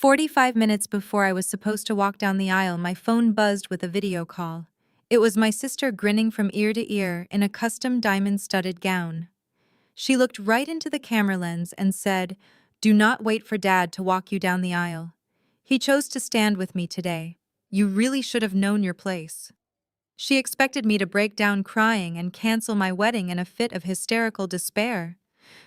45 minutes before I was supposed to walk down the aisle, my phone buzzed with a video call. It was my sister grinning from ear to ear in a custom diamond-studded gown. She looked right into the camera lens and said, "Do not wait for Dad to walk you down the aisle. He chose to stand with me today. You really should have known your place." She expected me to break down crying and cancel my wedding in a fit of hysterical despair.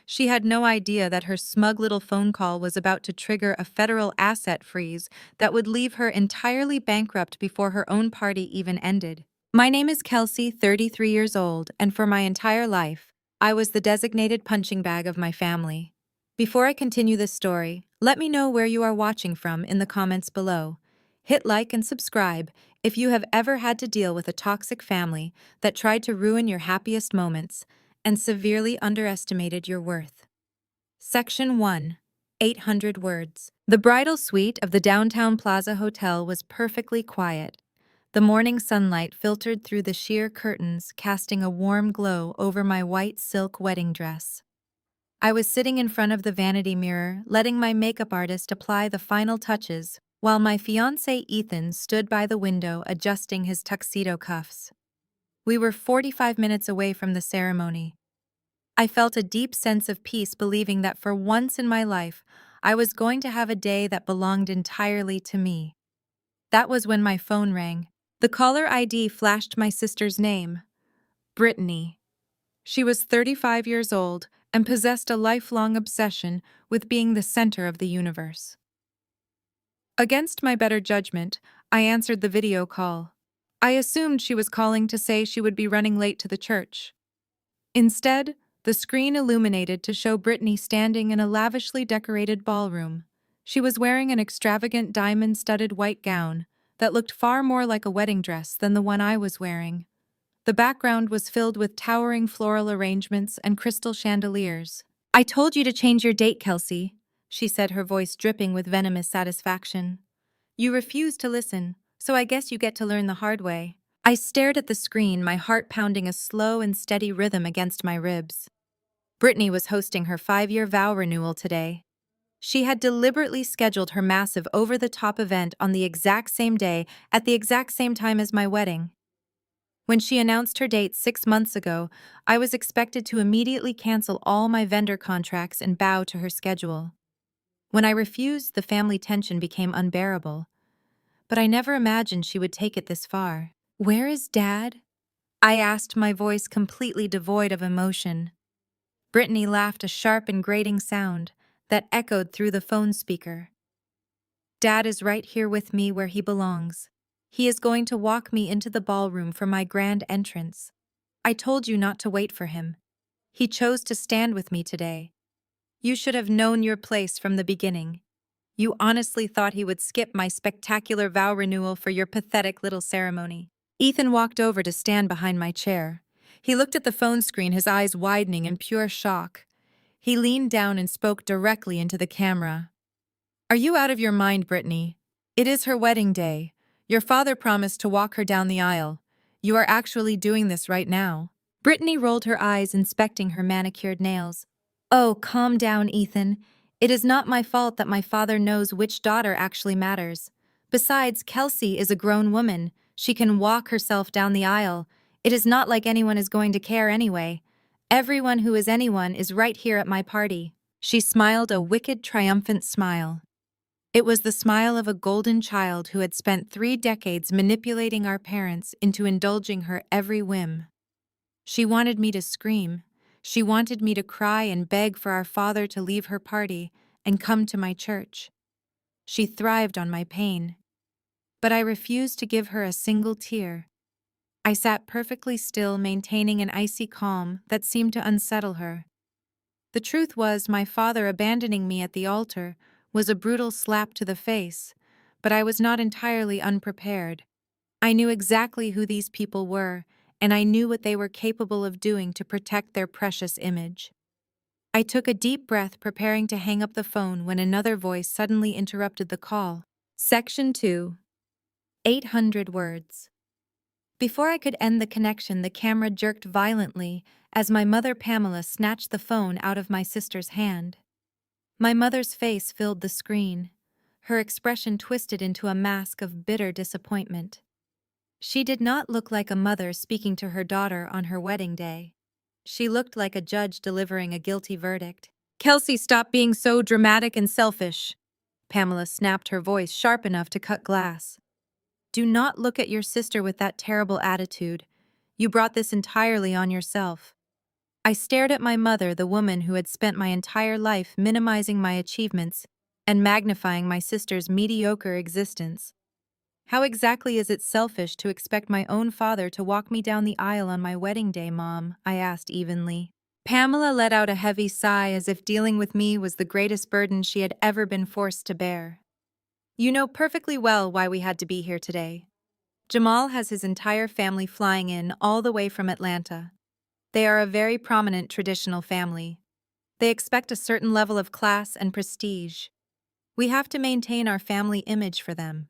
She had no idea that her smug little phone call was about to trigger a federal asset freeze that would leave her entirely bankrupt before her own party even ended. My name is Kelsey, 33 years old, and for my entire life, I was the designated punching bag of my family. Before I continue this story, let me know where you are watching from in the comments below. Hit like and subscribe if you have ever had to deal with a toxic family that tried to ruin your happiest moments and severely underestimated your worth. Section 1. 800 words. The bridal suite of the downtown Plaza Hotel was perfectly quiet. The morning sunlight filtered through the sheer curtains, casting a warm glow over my white silk wedding dress. I was sitting in front of the vanity mirror, letting my makeup artist apply the final touches, while my fiance Ethan stood by the window adjusting his tuxedo cuffs. We were 45 minutes away from the ceremony. I felt a deep sense of peace believing that for once in my life, I was going to have a day that belonged entirely to me. That was when my phone rang. The caller ID flashed my sister's name, Brittany. She was 35 years old and possessed a lifelong obsession with being the center of the universe. Against my better judgment, I answered the video call. I assumed she was calling to say she would be running late to the church. Instead, the screen illuminated to show Brittany standing in a lavishly decorated ballroom. She was wearing an extravagant diamond-studded white gown that looked far more like a wedding dress than the one I was wearing. The background was filled with towering floral arrangements and crystal chandeliers. "I told you to change your date, Kelsey," she said, her voice dripping with venomous satisfaction. "You refused to listen, so I guess you get to learn the hard way." I stared at the screen, my heart pounding a slow and steady rhythm against my ribs. Brittany was hosting her 5-year vow renewal today. She had deliberately scheduled her massive over-the-top event on the exact same day at the exact same time as my wedding. When she announced her date 6 months ago, I was expected to immediately cancel all my vendor contracts and bow to her schedule. When I refused, the family tension became unbearable. But I never imagined she would take it this far. "Where is Dad?" I asked, my voice completely devoid of emotion. Brittany laughed, a sharp and grating sound that echoed through the phone speaker. "Dad is right here with me where he belongs. He is going to walk me into the ballroom for my grand entrance. I told you not to wait for him. He chose to stand with me today. You should have known your place from the beginning. You honestly thought he would skip my spectacular vow renewal for your pathetic little ceremony." Ethan walked over to stand behind my chair. He looked at the phone screen, his eyes widening in pure shock. He leaned down and spoke directly into the camera. "Are you out of your mind, Brittany? It is her wedding day. Your father promised to walk her down the aisle. You are actually doing this right now." Brittany rolled her eyes, inspecting her manicured nails. "Oh, calm down, Ethan. It is not my fault that my father knows which daughter actually matters. Besides, Kelsey is a grown woman. She can walk herself down the aisle. It is not like anyone is going to care anyway. Everyone who is anyone is right here at my party." She smiled a wicked, triumphant smile. It was the smile of a golden child who had spent 3 decades manipulating our parents into indulging her every whim. She wanted me to scream. She wanted me to cry and beg for our father to leave her party and come to my church. She thrived on my pain. But I refused to give her a single tear. I sat perfectly still, maintaining an icy calm that seemed to unsettle her. The truth was, my father abandoning me at the altar was a brutal slap to the face, but I was not entirely unprepared. I knew exactly who these people were, and I knew what they were capable of doing to protect their precious image. I took a deep breath, preparing to hang up the phone when another voice suddenly interrupted the call. Section 2. 800 words. Before I could end the connection, the camera jerked violently as my mother Pamela snatched the phone out of my sister's hand. My mother's face filled the screen. Her expression twisted into a mask of bitter disappointment. She did not look like a mother speaking to her daughter on her wedding day. She looked like a judge delivering a guilty verdict. "Kelsey, stop being so dramatic and selfish." Pamela snapped, her voice sharp enough to cut glass. "Do not look at your sister with that terrible attitude. You brought this entirely on yourself." I stared at my mother, the woman who had spent my entire life minimizing my achievements and magnifying my sister's mediocre existence. "How exactly is it selfish to expect my own father to walk me down the aisle on my wedding day, Mom?" I asked evenly. Pamela let out a heavy sigh, as if dealing with me was the greatest burden she had ever been forced to bear. "You know perfectly well why we had to be here today. Jamal has his entire family flying in all the way from Atlanta. They are a very prominent traditional family. They expect a certain level of class and prestige. We have to maintain our family image for them.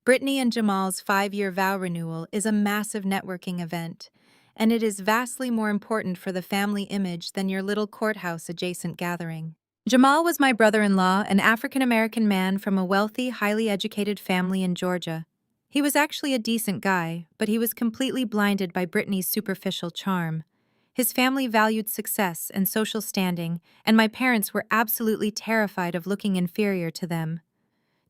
Brittany and Jamal's 5-year vow renewal is a massive networking event, and it is vastly more important for the family image than your little courthouse-adjacent gathering." Jamal was my brother-in-law, an African-American man from a wealthy, highly educated family in Georgia. He was actually a decent guy, but he was completely blinded by Brittany's superficial charm. His family valued success and social standing, and my parents were absolutely terrified of looking inferior to them.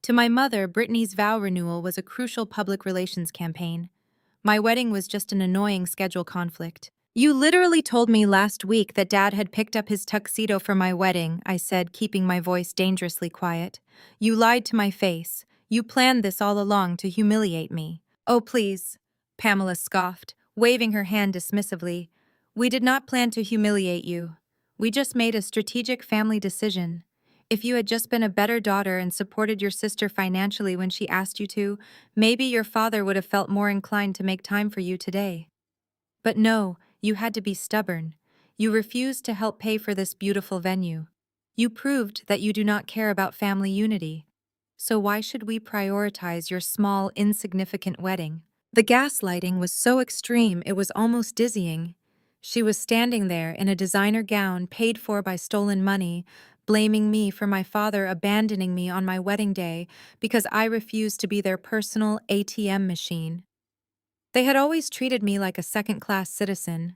To my mother, Brittany's vow renewal was a crucial public relations campaign. My wedding was just an annoying schedule conflict. "You literally told me last week that Dad had picked up his tuxedo for my wedding," I said, keeping my voice dangerously quiet. "You lied to my face. You planned this all along to humiliate me." "Oh, please," Pamela scoffed, waving her hand dismissively. "We did not plan to humiliate you. We just made a strategic family decision. If you had just been a better daughter and supported your sister financially when she asked you to, maybe your father would have felt more inclined to make time for you today. But no, you had to be stubborn. You refused to help pay for this beautiful venue. You proved that you do not care about family unity. So why should we prioritize your small, insignificant wedding?" The gaslighting was so extreme it was almost dizzying. She was standing there in a designer gown paid for by stolen money, blaming me for my father abandoning me on my wedding day because I refused to be their personal ATM machine. They had always treated me like a second-class citizen.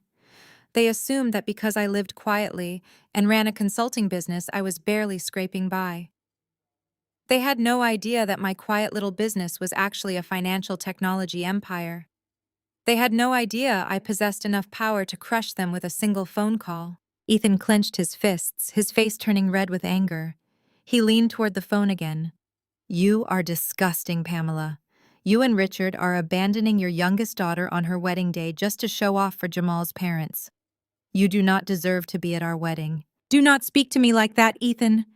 They assumed that because I lived quietly and ran a consulting business, I was barely scraping by. They had no idea that my quiet little business was actually a financial technology empire. They had no idea I possessed enough power to crush them with a single phone call. Ethan clenched his fists, his face turning red with anger. He leaned toward the phone again. "You are disgusting, Pamela. You and Richard are abandoning your youngest daughter on her wedding day just to show off for Jamal's parents. You do not deserve to be at our wedding." "Do not speak to me like that, Ethan!"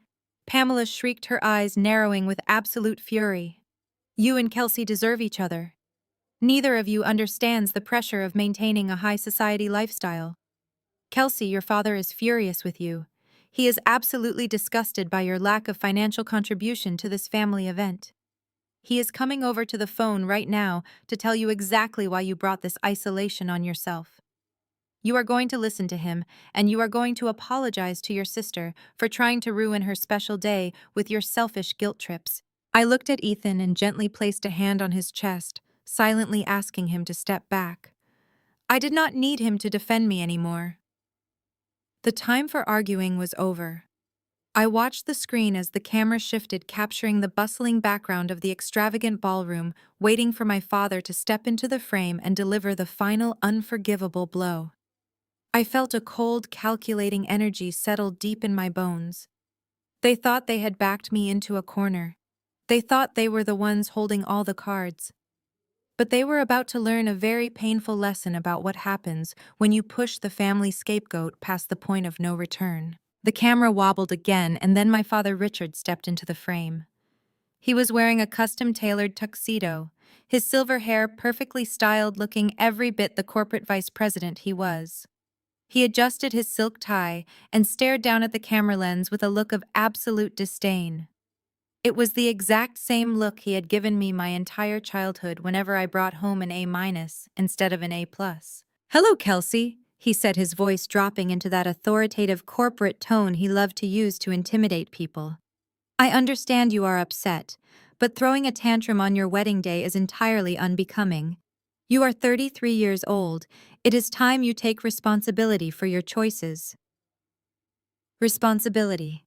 Pamela shrieked, her eyes narrowing with absolute fury. "You and Kelsey deserve each other. Neither of you understands the pressure of maintaining a high society lifestyle. Kelsey, your father is furious with you. He is absolutely disgusted by your lack of financial contribution to this family event. He is coming over to the phone right now to tell you exactly why you brought this isolation on yourself. You are going to listen to him, and you are going to apologize to your sister for trying to ruin her special day with your selfish guilt trips." I looked at Ethan and gently placed a hand on his chest, silently asking him to step back. I did not need him to defend me anymore. The time for arguing was over. I watched the screen as the camera shifted, capturing the bustling background of the extravagant ballroom, waiting for my father to step into the frame and deliver the final unforgivable blow. I felt a cold, calculating energy settle deep in my bones. They thought they had backed me into a corner. They thought they were the ones holding all the cards. But they were about to learn a very painful lesson about what happens when you push the family scapegoat past the point of no return. The camera wobbled again, and then my father Richard stepped into the frame. He was wearing a custom-tailored tuxedo, his silver hair perfectly styled, looking every bit the corporate vice president he was. He adjusted his silk tie and stared down at the camera lens with a look of absolute disdain. It was the exact same look he had given me my entire childhood whenever I brought home an A- instead of an A+. "Hello, Kelsey," he said, his voice dropping into that authoritative corporate tone he loved to use to intimidate people. I understand you are upset, but throwing a tantrum on your wedding day is entirely unbecoming. You are 33 years old. It is time you take responsibility for your choices. Responsibility.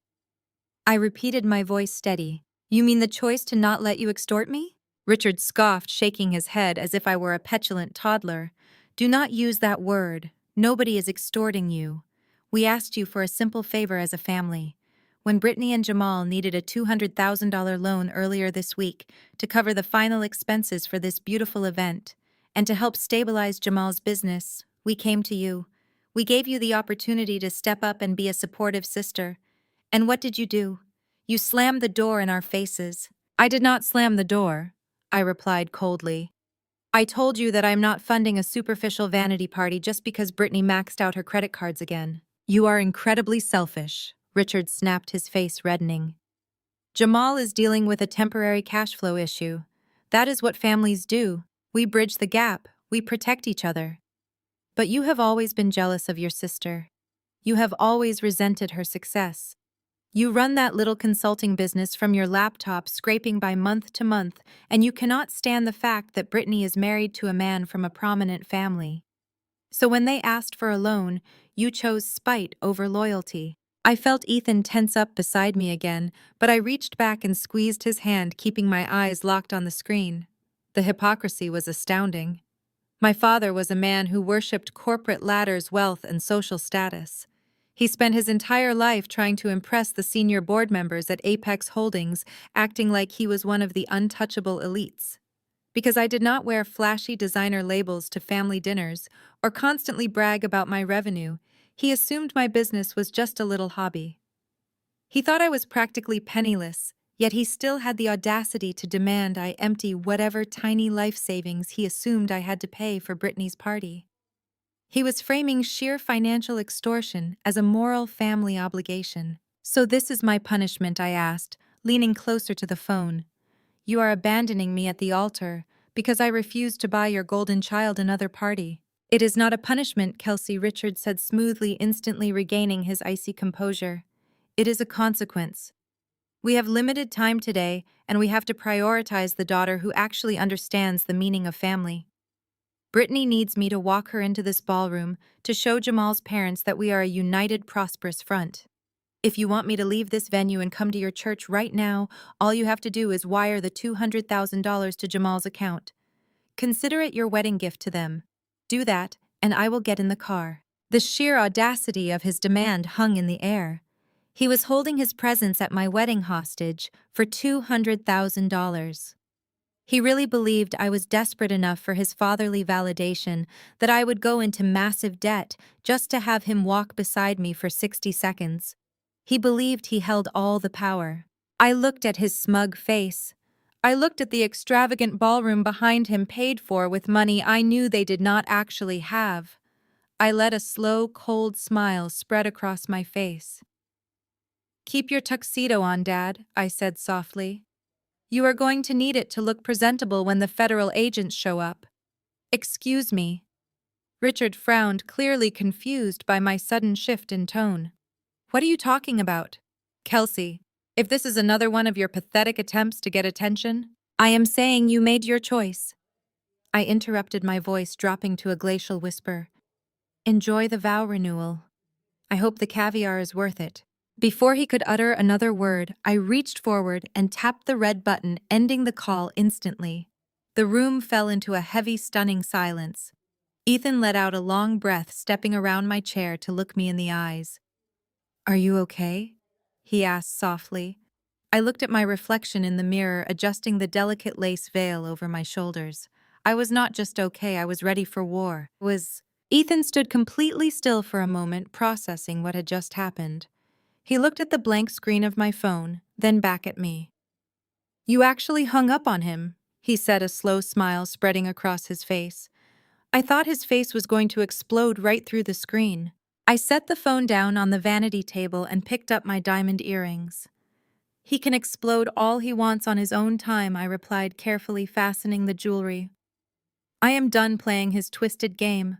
I repeated, my voice steady. You mean the choice to not let you extort me? Richard scoffed, shaking his head as if I were a petulant toddler. Do not use that word. Nobody is extorting you. We asked you for a simple favor as a family. When Brittany and Jamal needed a $200,000 loan earlier this week to cover the final expenses for this beautiful event, and to help stabilize Jamal's business, we came to you. We gave you the opportunity to step up and be a supportive sister. And what did you do? You slammed the door in our faces. I did not slam the door, I replied coldly. I told you that I am not funding a superficial vanity party just because Brittany maxed out her credit cards again. You are incredibly selfish, Richard snapped, his face reddening. Jamal is dealing with a temporary cash flow issue. That is what families do. We bridge the gap. We protect each other. But you have always been jealous of your sister. You have always resented her success. You run that little consulting business from your laptop, scraping by month to month, and you cannot stand the fact that Brittany is married to a man from a prominent family. So when they asked for a loan, you chose spite over loyalty. I felt Ethan tense up beside me again, but I reached back and squeezed his hand, keeping my eyes locked on the screen. The hypocrisy was astounding. My father was a man who worshipped corporate ladders, wealth, and social status. He spent his entire life trying to impress the senior board members at Apex Holdings, acting like he was one of the untouchable elites. Because I did not wear flashy designer labels to family dinners or constantly brag about my revenue, he assumed my business was just a little hobby. He thought I was practically penniless, yet he still had the audacity to demand I empty whatever tiny life savings he assumed I had to pay for Brittany's party. He was framing sheer financial extortion as a moral family obligation. So this is my punishment, I asked, leaning closer to the phone. You are abandoning me at the altar because I refused to buy your golden child another party. It is not a punishment, Kelsey, Richard said smoothly, instantly regaining his icy composure. It is a consequence. We have limited time today, and we have to prioritize the daughter who actually understands the meaning of family. Brittany needs me to walk her into this ballroom to show Jamal's parents that we are a united, prosperous front. If you want me to leave this venue and come to your church right now, all you have to do is wire the $200,000 to Jamal's account. Consider it your wedding gift to them. Do that, and I will get in the car. The sheer audacity of his demand hung in the air. He was holding his presence at my wedding hostage for $200,000. He really believed I was desperate enough for his fatherly validation that I would go into massive debt just to have him walk beside me for 60 seconds. He believed he held all the power. I looked at his smug face. I looked at the extravagant ballroom behind him, paid for with money I knew they did not actually have. I let a slow, cold smile spread across my face. "Keep your tuxedo on, Dad," I said softly. "You are going to need it to look presentable when the federal agents show up." "Excuse me." Richard frowned, clearly confused by my sudden shift in tone. "What are you talking about?" "Kelsey, if this is another one of your pathetic attempts to get attention, I am saying you made your choice." I interrupted, my voice dropping to a glacial whisper. "Enjoy the vow renewal. I hope the caviar is worth it." Before he could utter another word, I reached forward and tapped the red button, ending the call instantly. The room fell into a heavy, stunning silence. Ethan let out a long breath, stepping around my chair to look me in the eyes. "Are you okay?" he asked softly. I looked at my reflection in the mirror, adjusting the delicate lace veil over my shoulders. I was not just okay, I was ready for war. Ethan stood completely still for a moment, processing what had just happened. He looked at the blank screen of my phone, then back at me. "You actually hung up on him," he said, a slow smile spreading across his face. I thought his face was going to explode right through the screen. I set the phone down on the vanity table and picked up my diamond earrings. "He can explode all he wants on his own time," I replied, carefully fastening the jewelry. "I am done playing his twisted game.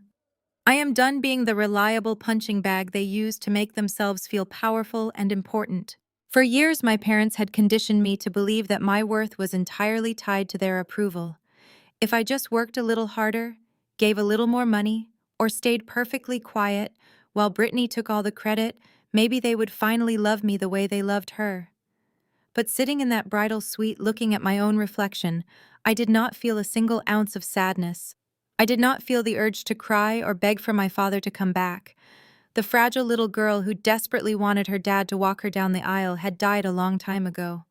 I am done being the reliable punching bag they use to make themselves feel powerful and important." For years, my parents had conditioned me to believe that my worth was entirely tied to their approval. If I just worked a little harder, gave a little more money, or stayed perfectly quiet while Brittany took all the credit, maybe they would finally love me the way they loved her. But sitting in that bridal suite looking at my own reflection, I did not feel a single ounce of sadness. I did not feel the urge to cry or beg for my father to come back. The fragile little girl who desperately wanted her dad to walk her down the aisle had died a long time ago.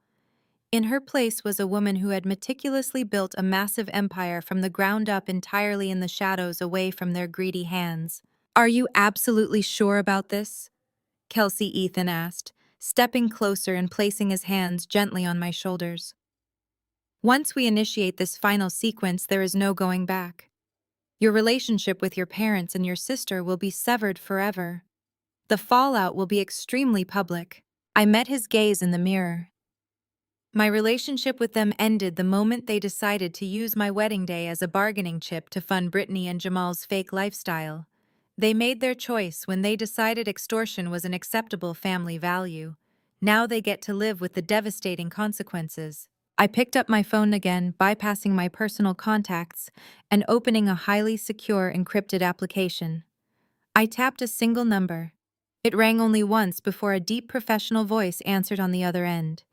In her place was a woman who had meticulously built a massive empire from the ground up entirely in the shadows away from their greedy hands. "Are you absolutely sure about this?" Kelsey Ethan asked, stepping closer and placing his hands gently on my shoulders. "Once we initiate this final sequence, there is no going back. Your relationship with your parents and your sister will be severed forever. The fallout will be extremely public." I met his gaze in the mirror. My relationship with them ended the moment they decided to use my wedding day as a bargaining chip to fund Brittany and Jamal's fake lifestyle. They made their choice when they decided extortion was an acceptable family value. Now they get to live with the devastating consequences. I picked up my phone again, bypassing my personal contacts and opening a highly secure encrypted application. I tapped a single number. It rang only once before a deep professional voice answered on the other end.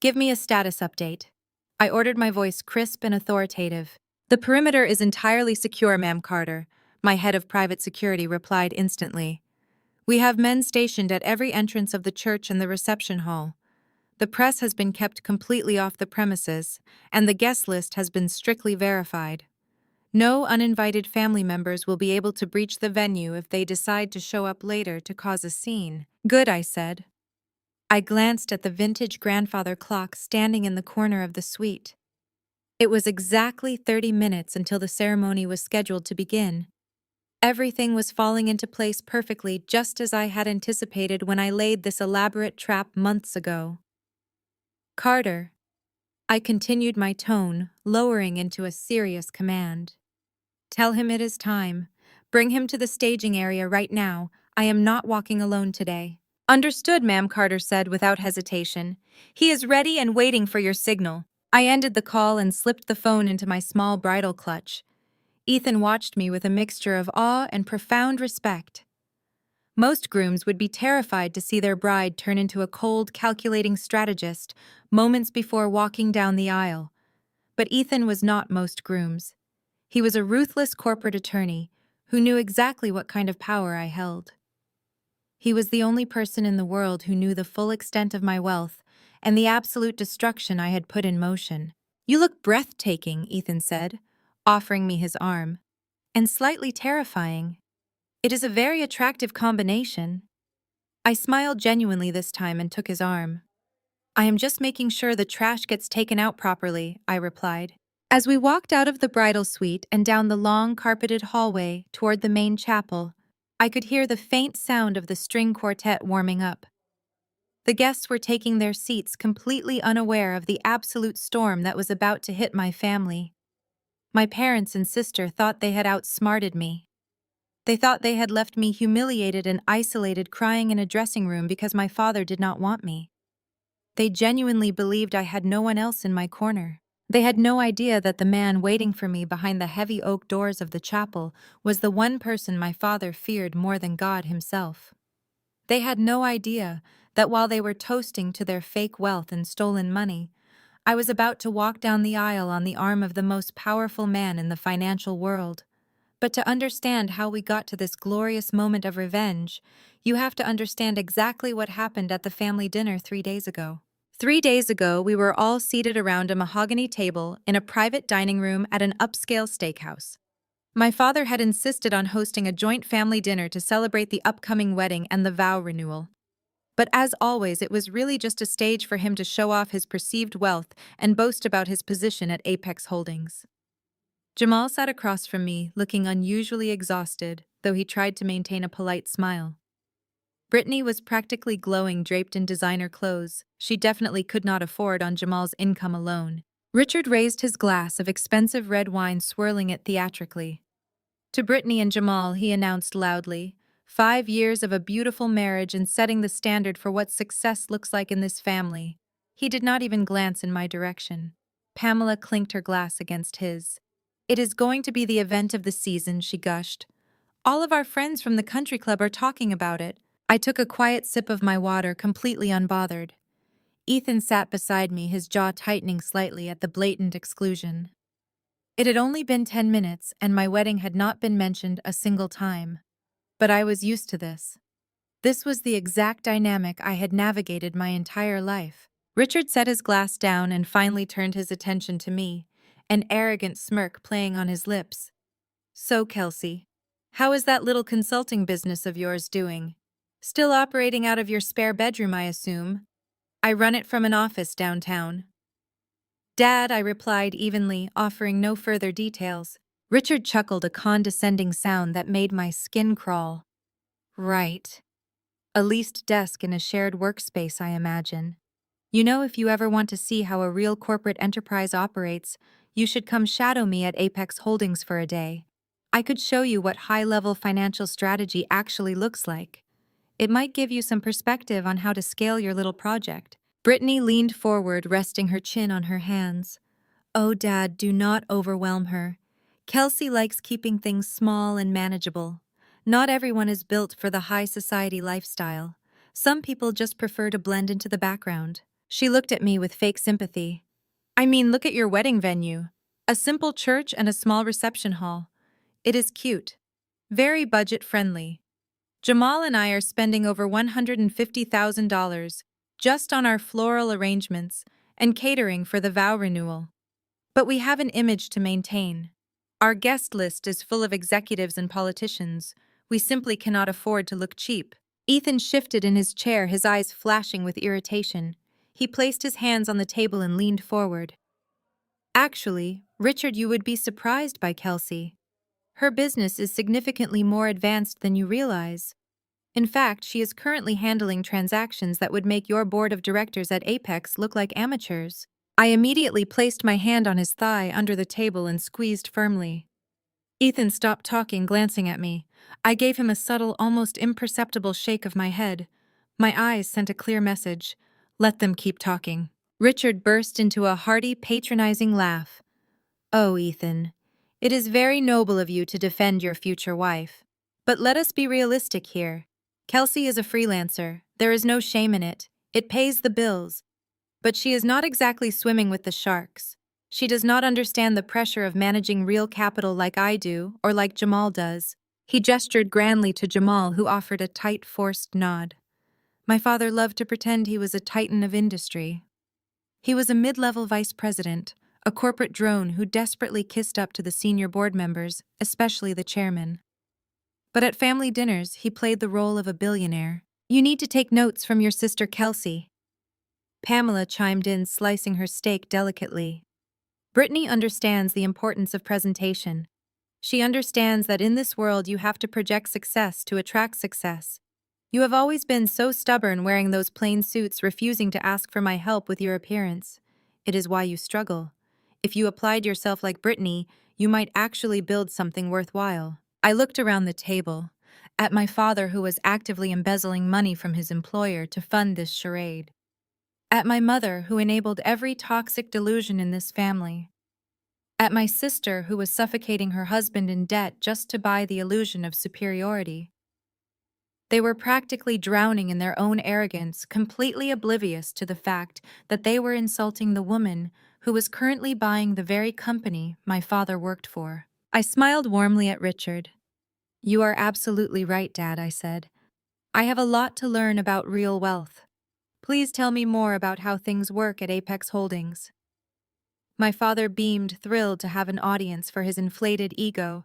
"Give me a status update." I ordered, my voice crisp and authoritative. "The perimeter is entirely secure, Ma'am Carter," my head of private security replied instantly. "We have men stationed at every entrance of the church and the reception hall. The press has been kept completely off the premises, and the guest list has been strictly verified. No uninvited family members will be able to breach the venue if they decide to show up later to cause a scene." "Good," I said. I glanced at the vintage grandfather clock standing in the corner of the suite. It was exactly 30 minutes until the ceremony was scheduled to begin. Everything was falling into place perfectly, just as I had anticipated when I laid this elaborate trap months ago. "Carter," I continued, my tone lowering into a serious command. "Tell him it is time. Bring him to the staging area right now. I am not walking alone today." "Understood, ma'am," Carter said without hesitation. "He is ready and waiting for your signal." I ended the call and slipped the phone into my small bridal clutch. Ethan watched me with a mixture of awe and profound respect. Most grooms would be terrified to see their bride turn into a cold, calculating strategist moments before walking down the aisle. But Ethan was not most grooms. He was a ruthless corporate attorney who knew exactly what kind of power I held. He was the only person in the world who knew the full extent of my wealth and the absolute destruction I had put in motion. "You look breathtaking," Ethan said, offering me his arm. "And slightly terrifying. It is a very attractive combination." I smiled genuinely this time and took his arm. "I am just making sure the trash gets taken out properly," I replied. As we walked out of the bridal suite and down the long carpeted hallway toward the main chapel, I could hear the faint sound of the string quartet warming up. The guests were taking their seats completely unaware of the absolute storm that was about to hit my family. My parents and sister thought they had outsmarted me. They thought they had left me humiliated and isolated, crying in a dressing room because my father did not want me. They genuinely believed I had no one else in my corner. They had no idea that the man waiting for me behind the heavy oak doors of the chapel was the one person my father feared more than God himself. They had no idea that while they were toasting to their fake wealth and stolen money, I was about to walk down the aisle on the arm of the most powerful man in the financial world. But to understand how we got to this glorious moment of revenge, you have to understand exactly what happened at the family dinner 3 days ago. 3 days ago, we were all seated around a mahogany table in a private dining room at an upscale steakhouse. My father had insisted on hosting a joint family dinner to celebrate the upcoming wedding and the vow renewal. But as always, it was really just a stage for him to show off his perceived wealth and boast about his position at Apex Holdings. Jamal sat across from me, looking unusually exhausted, though he tried to maintain a polite smile. Brittany was practically glowing, draped in designer clothes she definitely could not afford on Jamal's income alone. Richard raised his glass of expensive red wine, swirling it theatrically. To Brittany and Jamal, he announced loudly, 5 years of a beautiful marriage and setting the standard for what success looks like in this family. He did not even glance in my direction. Pamela clinked her glass against his. It is going to be the event of the season, she gushed. All of our friends from the country club are talking about it. I took a quiet sip of my water, completely unbothered. Ethan sat beside me, his jaw tightening slightly at the blatant exclusion. It had only been 10 minutes, and my wedding had not been mentioned a single time. But I was used to this. This was the exact dynamic I had navigated my entire life. Richard set his glass down and finally turned his attention to me, an arrogant smirk playing on his lips. So, Kelsey, how is that little consulting business of yours doing? Still operating out of your spare bedroom, I assume? I run it from an office downtown. Dad, I replied evenly, offering no further details. Richard chuckled, a condescending sound that made my skin crawl. Right. A leased desk in a shared workspace, I imagine. You know, if you ever want to see how a real corporate enterprise operates, you should come shadow me at Apex Holdings for a day. I could show you what high-level financial strategy actually looks like. It might give you some perspective on how to scale your little project. Brittany leaned forward, resting her chin on her hands. Oh, Dad, do not overwhelm her. Kelsey likes keeping things small and manageable. Not everyone is built for the high society lifestyle. Some people just prefer to blend into the background. She looked at me with fake sympathy. I mean, look at your wedding venue. A simple church and a small reception hall. It is cute. Very budget-friendly. Jamal and I are spending over $150,000 just on our floral arrangements and catering for the vow renewal. But we have an image to maintain. Our guest list is full of executives and politicians. We simply cannot afford to look cheap. Ethan shifted in his chair, his eyes flashing with irritation. He placed his hands on the table and leaned forward. Actually, Richard, you would be surprised by Kelsey. Her business is significantly more advanced than you realize. In fact, she is currently handling transactions that would make your board of directors at Apex look like amateurs. I immediately placed my hand on his thigh under the table and squeezed firmly. Ethan stopped talking, glancing at me. I gave him a subtle, almost imperceptible shake of my head. My eyes sent a clear message. Let them keep talking. Richard burst into a hearty, patronizing laugh. Oh, Ethan, it is very noble of you to defend your future wife. But let us be realistic here. Kelsey is a freelancer. There is no shame in it. It pays the bills. But she is not exactly swimming with the sharks. She does not understand the pressure of managing real capital like I do, or like Jamal does. He gestured grandly to Jamal, who offered a tight, forced nod. My father loved to pretend he was a titan of industry. He was a mid-level vice president, a corporate drone who desperately kissed up to the senior board members, especially the chairman. But at family dinners, he played the role of a billionaire. You need to take notes from your sister Kelsey. Pamela chimed in, slicing her steak delicately. Brittany understands the importance of presentation. She understands that in this world you have to project success to attract success. You have always been so stubborn wearing those plain suits, refusing to ask for my help with your appearance. It is why you struggle. If you applied yourself like Brittany, you might actually build something worthwhile. I looked around the table, at my father who was actively embezzling money from his employer to fund this charade. At my mother, who enabled every toxic delusion in this family. At my sister, who was suffocating her husband in debt just to buy the illusion of superiority. They were practically drowning in their own arrogance, completely oblivious to the fact that they were insulting the woman who was currently buying the very company my father worked for. I smiled warmly at Richard. You are absolutely right, Dad, I said. I have a lot to learn about real wealth. Please tell me more about how things work at Apex Holdings. My father beamed, thrilled to have an audience for his inflated ego.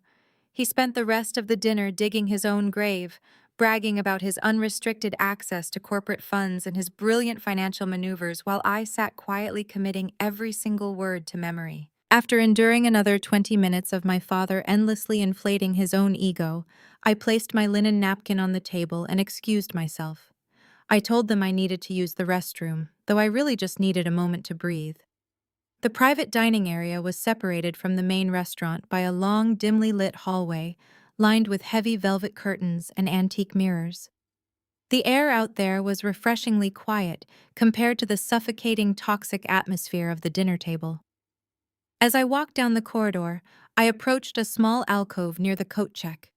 He spent the rest of the dinner digging his own grave, bragging about his unrestricted access to corporate funds and his brilliant financial maneuvers, while I sat quietly committing every single word to memory. After enduring another 20 minutes of my father endlessly inflating his own ego, I placed my linen napkin on the table and excused myself. I told them I needed to use the restroom, though I really just needed a moment to breathe. The private dining area was separated from the main restaurant by a long, dimly lit hallway, lined with heavy velvet curtains and antique mirrors. The air out there was refreshingly quiet compared to the suffocating toxic atmosphere of the dinner table. As I walked down the corridor, I approached a small alcove near the coat check.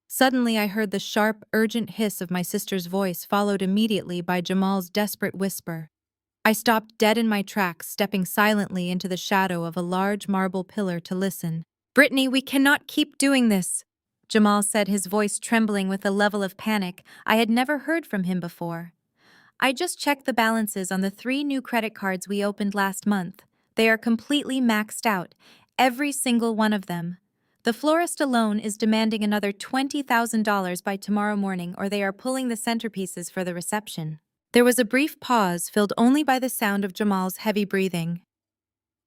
Suddenly, I heard the sharp, urgent hiss of my sister's voice, followed immediately by Jamal's desperate whisper. I stopped dead in my tracks, stepping silently into the shadow of a large marble pillar to listen. "Brittany, we cannot keep doing this," Jamal said, his voice trembling with a level of panic I had never heard from him before. "I just checked the balances on the 3 new credit cards we opened last month. They are completely maxed out, every single one of them. The florist alone is demanding another $20,000 by tomorrow morning, or they are pulling the centerpieces for the reception." There was a brief pause filled only by the sound of Jamal's heavy breathing.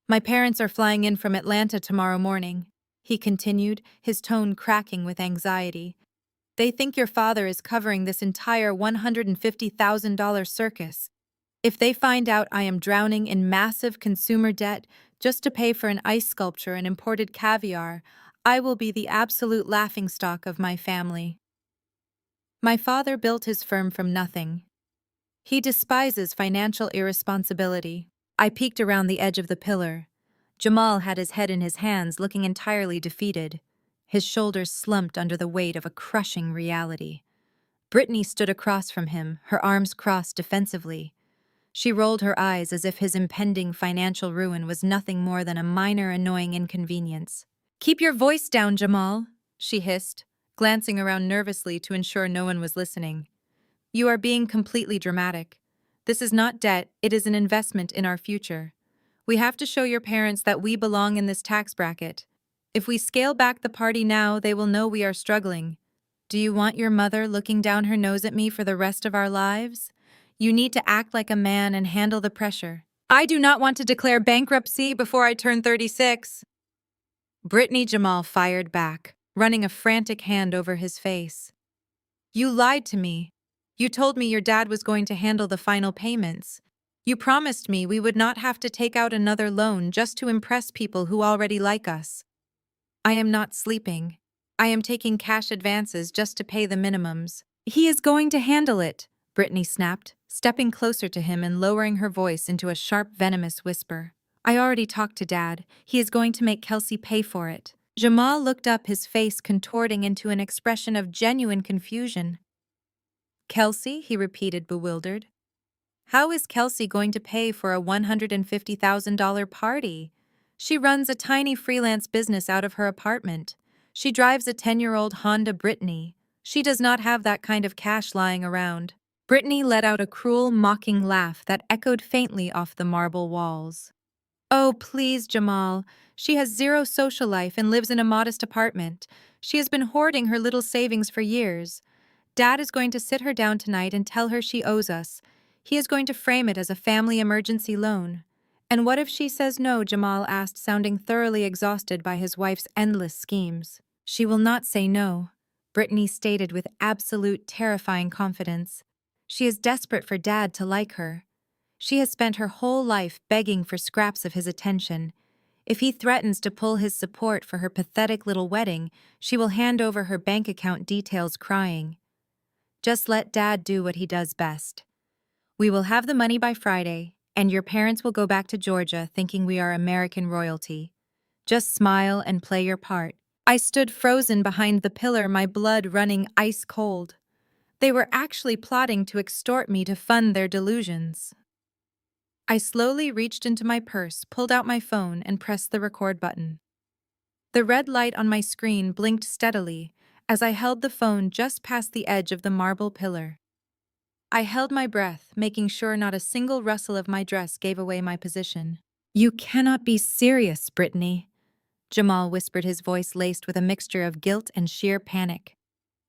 "My parents are flying in from Atlanta tomorrow morning," he continued, his tone cracking with anxiety. "They think your father is covering this entire $150,000 circus. If they find out I am drowning in massive consumer debt just to pay for an ice sculpture and imported caviar, I will be the absolute laughingstock of my family." My father built his firm from nothing. He despises financial irresponsibility. I peeked around the edge of the pillar. Jamal had his head in his hands, looking entirely defeated. His shoulders slumped under the weight of a crushing reality. Brittany stood across from him, her arms crossed defensively. She rolled her eyes as if his impending financial ruin was nothing more than a minor annoying inconvenience. "Keep your voice down, Jamal," she hissed, glancing around nervously to ensure no one was listening. "You are being completely dramatic. This is not debt, it is an investment in our future. We have to show your parents that we belong in this tax bracket. If we scale back the party now, they will know we are struggling. Do you want your mother looking down her nose at me for the rest of our lives? You need to act like a man and handle the pressure. I do not want to declare bankruptcy before I turn 36. Brittany." Jamal fired back, running a frantic hand over his face. "You lied to me. You told me your dad was going to handle the final payments. You promised me we would not have to take out another loan just to impress people who already like us. I am not sleeping. I am taking cash advances just to pay the minimums." "He is going to handle it," Brittany snapped, stepping closer to him and lowering her voice into a sharp, venomous whisper. "I already talked to Dad. He is going to make Kelsey pay for it." Jamal looked up, his face contorting into an expression of genuine confusion. "Kelsey?" he repeated, bewildered. "How is Kelsey going to pay for a $150,000 party? She runs a tiny freelance business out of her apartment. She drives a 10-year-old Honda Brittany. She does not have that kind of cash lying around." Brittany let out a cruel, mocking laugh that echoed faintly off the marble walls. "Oh, please, Jamal. She has zero social life and lives in a modest apartment. She has been hoarding her little savings for years. Dad is going to sit her down tonight and tell her she owes us. He is going to frame it as a family emergency loan." "And what if she says no?" Jamal asked, sounding thoroughly exhausted by his wife's endless schemes. "She will not say no," Brittany stated with absolute terrifying confidence. "She is desperate for Dad to like her. She has spent her whole life begging for scraps of his attention. If he threatens to pull his support for her pathetic little wedding, she will hand over her bank account details crying. Just let Dad do what he does best. We will have the money by Friday, and your parents will go back to Georgia thinking we are American royalty. Just smile and play your part." I stood frozen behind the pillar, my blood running ice cold. They were actually plotting to extort me to fund their delusions. I slowly reached into my purse, pulled out my phone, and pressed the record button. The red light on my screen blinked steadily as I held the phone just past the edge of the marble pillar. I held my breath, making sure not a single rustle of my dress gave away my position. "You cannot be serious, Brittany," Jamal whispered, his voice laced with a mixture of guilt and sheer panic.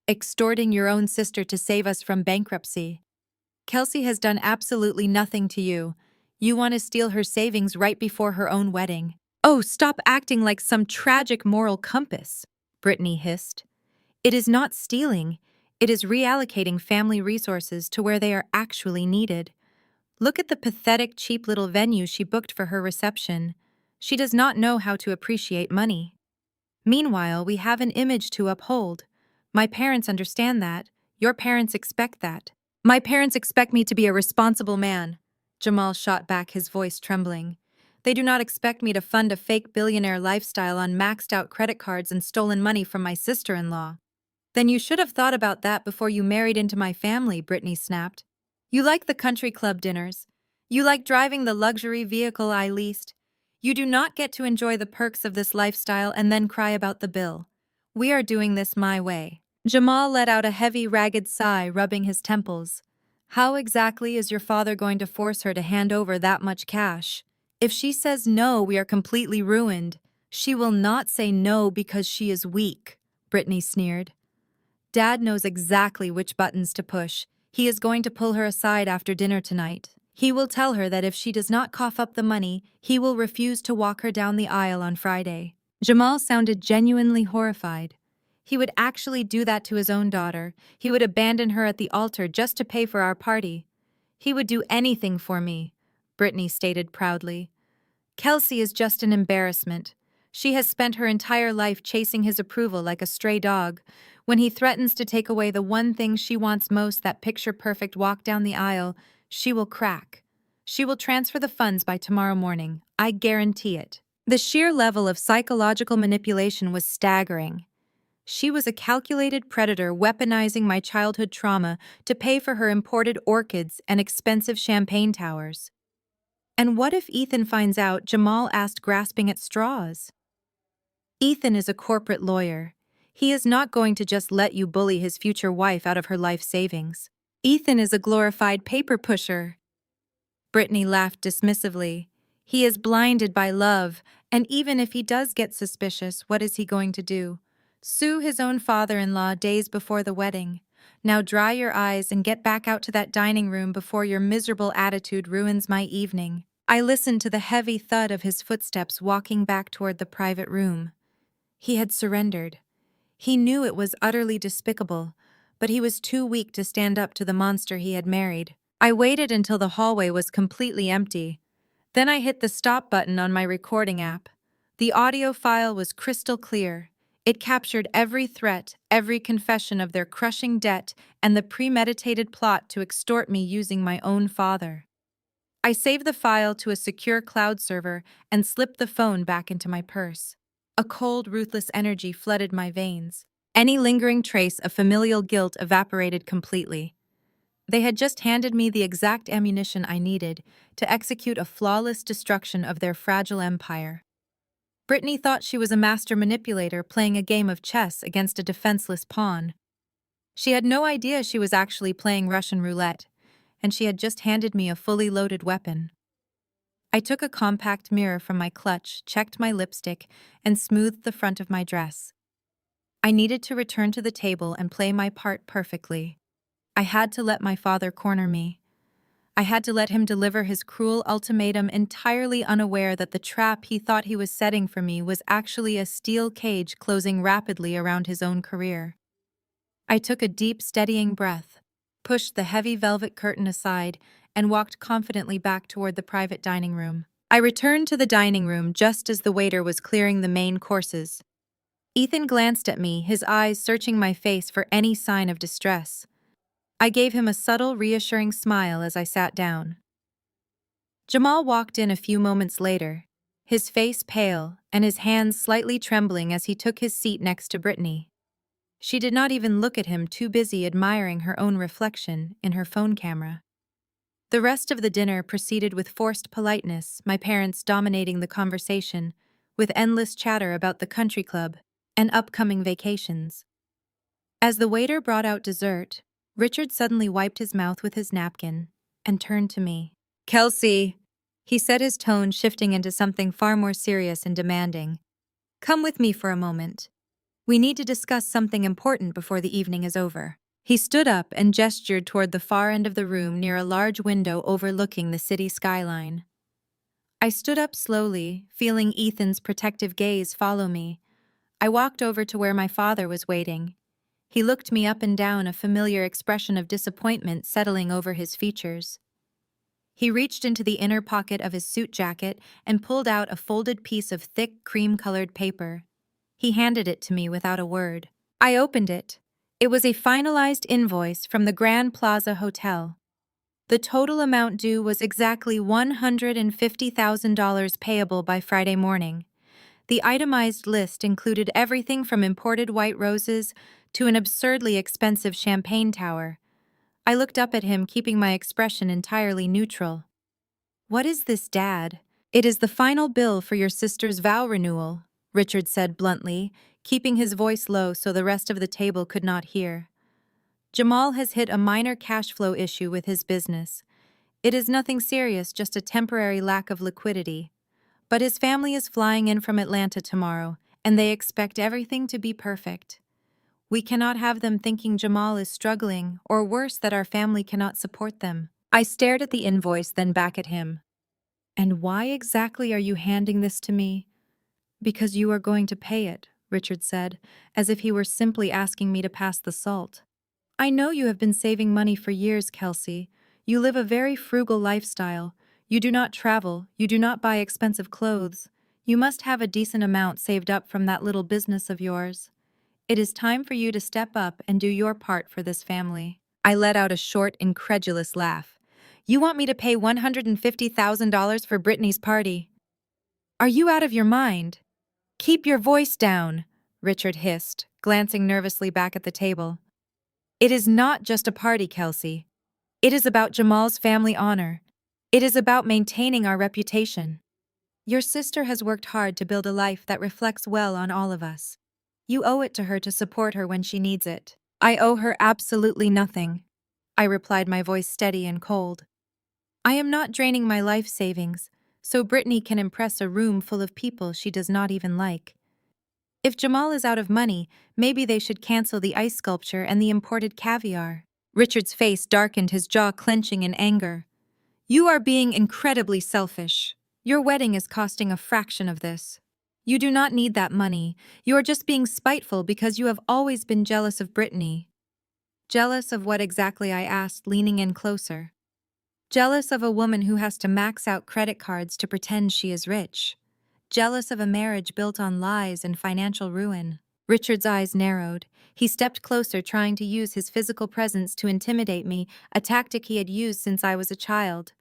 "Extorting your own sister to save us from bankruptcy. Kelsey has done absolutely nothing to you. You want to steal her savings right before her own wedding." "Oh, stop acting like some tragic moral compass," Brittany hissed. "It is not stealing. It is reallocating family resources to where they are actually needed. Look at the pathetic, cheap little venue she booked for her reception. She does not know how to appreciate money." Meanwhile, we have an image to uphold. My parents understand that. Your parents expect that. My parents expect me to be a responsible man. Jamal shot back, his voice trembling. They do not expect me to fund a fake billionaire lifestyle on maxed-out credit cards and stolen money from my sister-in-law. Then you should have thought about that before you married into my family, Brittany snapped. You like the country club dinners. You like driving the luxury vehicle I leased. You do not get to enjoy the perks of this lifestyle and then cry about the bill. We are doing this my way. Jamal let out a heavy, ragged sigh, rubbing his temples. How exactly is your father going to force her to hand over that much cash? If she says no, we are completely ruined. She will not say no because she is weak, Brittany sneered. Dad knows exactly which buttons to push. He is going to pull her aside after dinner tonight. He will tell her that if she does not cough up the money, he will refuse to walk her down the aisle on Friday. Jamal sounded genuinely horrified. He would actually do that to his own daughter. He would abandon her at the altar just to pay for our party. He would do anything for me, Brittany stated proudly. Kelsey is just an embarrassment. She has spent her entire life chasing his approval like a stray dog. When he threatens to take away the one thing she wants most, that picture-perfect walk down the aisle, she will crack. She will transfer the funds by tomorrow morning. I guarantee it. The sheer level of psychological manipulation was staggering. She was a calculated predator weaponizing my childhood trauma to pay for her imported orchids and expensive champagne towers. And what if Ethan finds out? Jamal asked, grasping at straws. Ethan is a corporate lawyer. He is not going to just let you bully his future wife out of her life savings. Ethan is a glorified paper pusher. Brittany laughed dismissively. He is blinded by love, and even if he does get suspicious, what is he going to do? Sue his own father-in-law days before the wedding. Now dry your eyes and get back out to that dining room before your miserable attitude ruins my evening. I listened to the heavy thud of his footsteps walking back toward the private room. He had surrendered. He knew it was utterly despicable, but he was too weak to stand up to the monster he had married. I waited until the hallway was completely empty. Then I hit the stop button on my recording app. The audio file was crystal clear. It captured every threat, every confession of their crushing debt, and the premeditated plot to extort me using my own father. I saved the file to a secure cloud server and slipped the phone back into my purse. A cold, ruthless energy flooded my veins. Any lingering trace of familial guilt evaporated completely. They had just handed me the exact ammunition I needed to execute a flawless destruction of their fragile empire. Brittany thought she was a master manipulator playing a game of chess against a defenseless pawn. She had no idea she was actually playing Russian roulette, and she had just handed me a fully loaded weapon. I took a compact mirror from my clutch, checked my lipstick, and smoothed the front of my dress. I needed to return to the table and play my part perfectly. I had to let my father corner me. I had to let him deliver his cruel ultimatum, entirely unaware that the trap he thought he was setting for me was actually a steel cage closing rapidly around his own career. I took a deep, steadying breath, pushed the heavy velvet curtain aside, and walked confidently back toward the private dining room. I returned to the dining room just as the waiter was clearing the main courses. Ethan glanced at me, his eyes searching my face for any sign of distress. I gave him a subtle, reassuring smile as I sat down. Jamal walked in a few moments later, his face pale and his hands slightly trembling as he took his seat next to Brittany. She did not even look at him, too busy admiring her own reflection in her phone camera. The rest of the dinner proceeded with forced politeness, my parents dominating the conversation, with endless chatter about the country club and upcoming vacations. As the waiter brought out dessert, Richard suddenly wiped his mouth with his napkin and turned to me. "Kelsey," he said, his tone shifting into something far more serious and demanding. "Come with me for a moment. We need to discuss something important before the evening is over." He stood up and gestured toward the far end of the room near a large window overlooking the city skyline. I stood up slowly, feeling Ethan's protective gaze follow me. I walked over to where my father was waiting. He looked me up and down, a familiar expression of disappointment settling over his features. He reached into the inner pocket of his suit jacket and pulled out a folded piece of thick, cream-colored paper. He handed it to me without a word. I opened it. It was a finalized invoice from the Grand Plaza Hotel. The total amount due was exactly $150,000 payable by Friday morning. The itemized list included everything from imported white roses to an absurdly expensive champagne tower. I looked up at him, keeping my expression entirely neutral. "What is this, Dad?" "It is the final bill for your sister's vow renewal," Richard said bluntly, keeping his voice low so the rest of the table could not hear. "Jamal has hit a minor cash flow issue with his business. It is nothing serious, just a temporary lack of liquidity. But his family is flying in from Atlanta tomorrow, and they expect everything to be perfect. We cannot have them thinking Jamal is struggling, or worse, that our family cannot support them." I stared at the invoice, then back at him. "And why exactly are you handing this to me?" "Because you are going to pay it," Richard said, as if he were simply asking me to pass the salt. "I know you have been saving money for years, Kelsey. You live a very frugal lifestyle. You do not travel, you do not buy expensive clothes. You must have a decent amount saved up from that little business of yours. It is time for you to step up and do your part for this family." I let out a short, incredulous laugh. "You want me to pay $150,000 for Brittany's party? Are you out of your mind?" "Keep your voice down," Richard hissed, glancing nervously back at the table. "It is not just a party, Kelsey. It is about Jamal's family honor. It is about maintaining our reputation. Your sister has worked hard to build a life that reflects well on all of us. You owe it to her to support her when she needs it." "I owe her absolutely nothing," I replied, my voice steady and cold. "I am not draining my life savings so Brittany can impress a room full of people she does not even like. If Jamal is out of money, maybe they should cancel the ice sculpture and the imported caviar." Richard's face darkened, his jaw clenching in anger. "You are being incredibly selfish. Your wedding is costing a fraction of this. You do not need that money. You are just being spiteful because you have always been jealous of Brittany." "Jealous of what exactly?" I asked, leaning in closer. "Jealous of a woman who has to max out credit cards to pretend she is rich. Jealous of a marriage built on lies and financial ruin." Richard's eyes narrowed. He stepped closer, trying to use his physical presence to intimidate me, a tactic he had used since I was a child.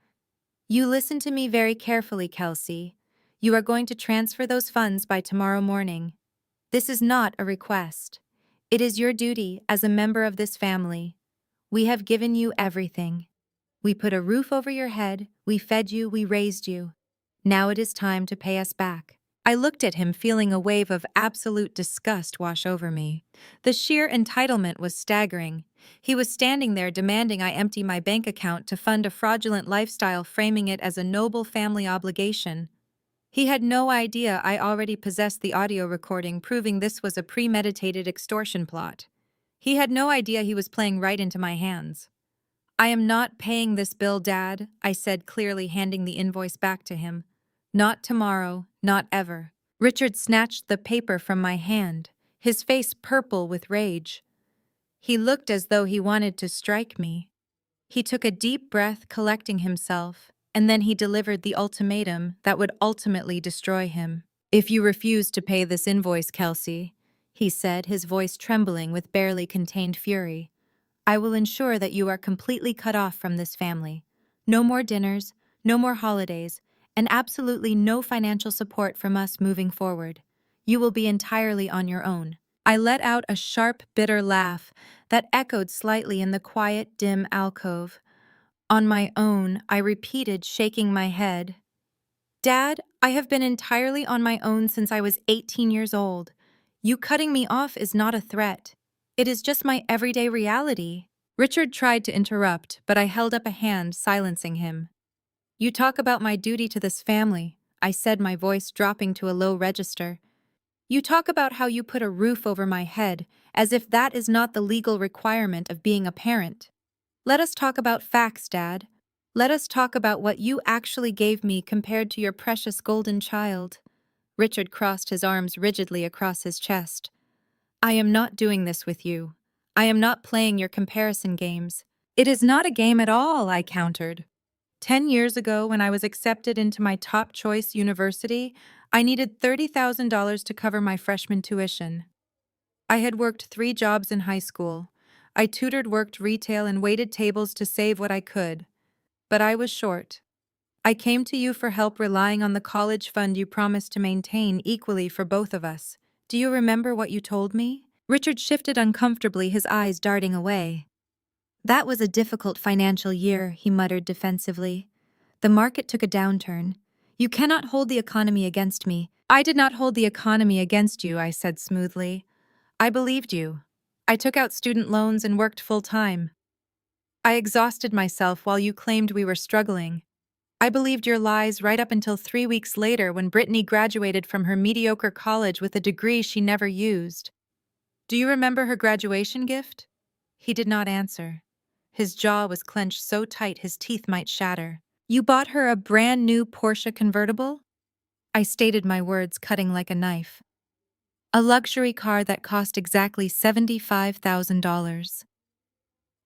"You listen to me very carefully, Kelsey. You are going to transfer those funds by tomorrow morning. This is not a request. It is your duty as a member of this family. We have given you everything. We put a roof over your head, we fed you, we raised you. Now it is time to pay us back." I looked at him, feeling a wave of absolute disgust wash over me. The sheer entitlement was staggering. He was standing there demanding I empty my bank account to fund a fraudulent lifestyle, framing it as a noble family obligation. He had no idea I already possessed the audio recording proving this was a premeditated extortion plot. He had no idea he was playing right into my hands. "I am not paying this bill, Dad," I said, clearly, handing the invoice back to him. "Not tomorrow, not ever." Richard snatched the paper from my hand, his face purple with rage. He looked as though he wanted to strike me. He took a deep breath, collecting himself, and then he delivered the ultimatum that would ultimately destroy him. "If you refuse to pay this invoice, Kelsey," he said, his voice trembling with barely contained fury, "I will ensure that you are completely cut off from this family. No more dinners, no more holidays, and absolutely no financial support from us moving forward. You will be entirely on your own." I let out a sharp, bitter laugh that echoed slightly in the quiet, dim alcove. "On my own," I repeated, shaking my head. "Dad, I have been entirely on my own since I was 18 years old. You cutting me off is not a threat. It is just my everyday reality." Richard tried to interrupt, but I held up a hand, silencing him. "You talk about my duty to this family," I said, my voice dropping to a low register. "You talk about how you put a roof over my head, as if that is not the legal requirement of being a parent. Let us talk about facts, Dad. Let us talk about what you actually gave me compared to your precious golden child." Richard crossed his arms rigidly across his chest. "I am not doing this with you. I am not playing your comparison games." "It is not a game at all," I countered. 10 years ago, when I was accepted into my top choice university, I needed $30,000 to cover my freshman tuition. I had worked 3 jobs in high school. I tutored, worked retail, and waited tables to save what I could. But I was short. I came to you for help, relying on the college fund you promised to maintain equally for both of us. Do you remember what you told me? Richard shifted uncomfortably, his eyes darting away. That was a difficult financial year, he muttered defensively. The market took a downturn. You cannot hold the economy against me. I did not hold the economy against you, I said smoothly. I believed you. I took out student loans and worked full-time. I exhausted myself while you claimed we were struggling. I believed your lies right up until 3 weeks later, when Brittany graduated from her mediocre college with a degree she never used. Do you remember her graduation gift? He did not answer. His jaw was clenched so tight his teeth might shatter. You bought her a brand new Porsche convertible? I stated my words, cutting like a knife. A luxury car that cost exactly $75,000.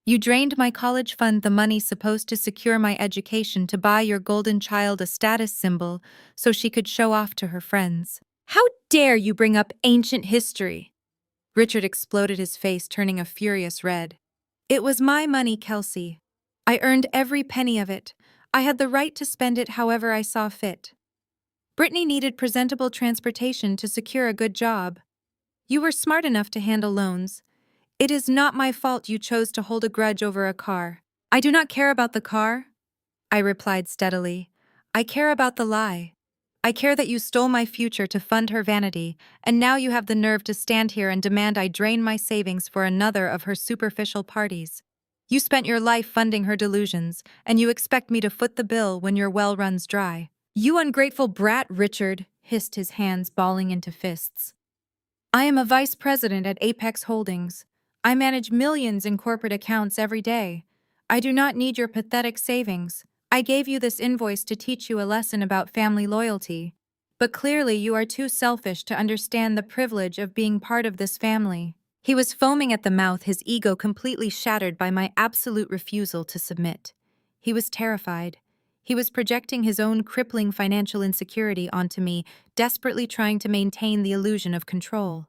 You drained my college fund, the money supposed to secure my education, to buy your golden child a status symbol so she could show off to her friends. How dare you bring up ancient history? Richard exploded, his face turning a furious red. It was my money, Kelsey. I earned every penny of it. I had the right to spend it however I saw fit. Brittany needed presentable transportation to secure a good job. You were smart enough to handle loans. It is not my fault you chose to hold a grudge over a car. I do not care about the car, I replied steadily. I care about the lie. I care that you stole my future to fund her vanity, and now you have the nerve to stand here and demand I drain my savings for another of her superficial parties. You spent your life funding her delusions, and you expect me to foot the bill when your well runs dry. You ungrateful brat, Richard, hissed, his hands balling into fists. I am a vice president at Apex Holdings. I manage millions in corporate accounts every day. I do not need your pathetic savings. I gave you this invoice to teach you a lesson about family loyalty. But clearly you are too selfish to understand the privilege of being part of this family. He was foaming at the mouth, his ego completely shattered by my absolute refusal to submit. He was terrified. He was projecting his own crippling financial insecurity onto me, desperately trying to maintain the illusion of control.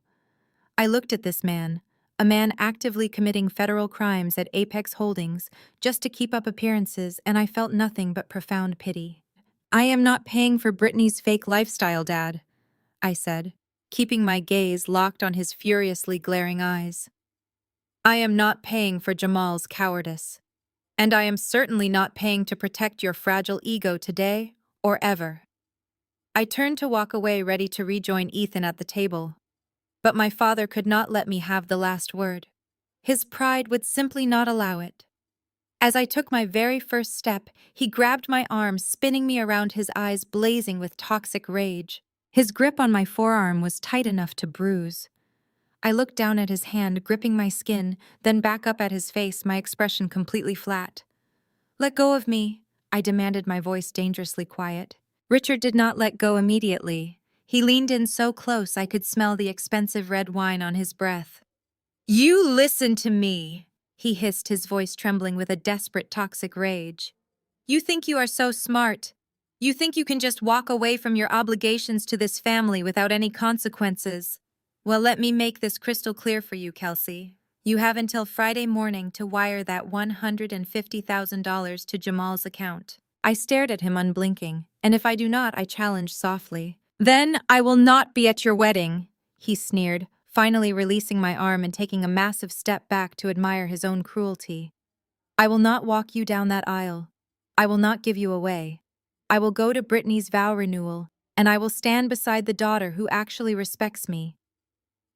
I looked at this man, a man actively committing federal crimes at Apex Holdings, just to keep up appearances, and I felt nothing but profound pity. I am not paying for Brittany's fake lifestyle, Dad, I said, keeping my gaze locked on his furiously glaring eyes. I am not paying for Jamal's cowardice. And I am certainly not paying to protect your fragile ego today or ever. I turned to walk away, ready to rejoin Ethan at the table. But my father could not let me have the last word. His pride would simply not allow it. As I took my very first step, he grabbed my arm, spinning me around, his eyes blazing with toxic rage. His grip on my forearm was tight enough to bruise. I looked down at his hand, gripping my skin, then back up at his face, my expression completely flat. Let go of me, I demanded, my voice dangerously quiet. Richard did not let go immediately. He leaned in so close I could smell the expensive red wine on his breath. You listen to me, he hissed, his voice trembling with a desperate, toxic rage. You think you are so smart. You think you can just walk away from your obligations to this family without any consequences. Well, let me make this crystal clear for you, Kelsey. You have until Friday morning to wire that $150,000 to Jamal's account. I stared at him unblinking, and if I do not, I challenged softly. Then I will not be at your wedding, he sneered, finally releasing my arm and taking a massive step back to admire his own cruelty. I will not walk you down that aisle. I will not give you away. I will go to Brittany's vow renewal, and I will stand beside the daughter who actually respects me.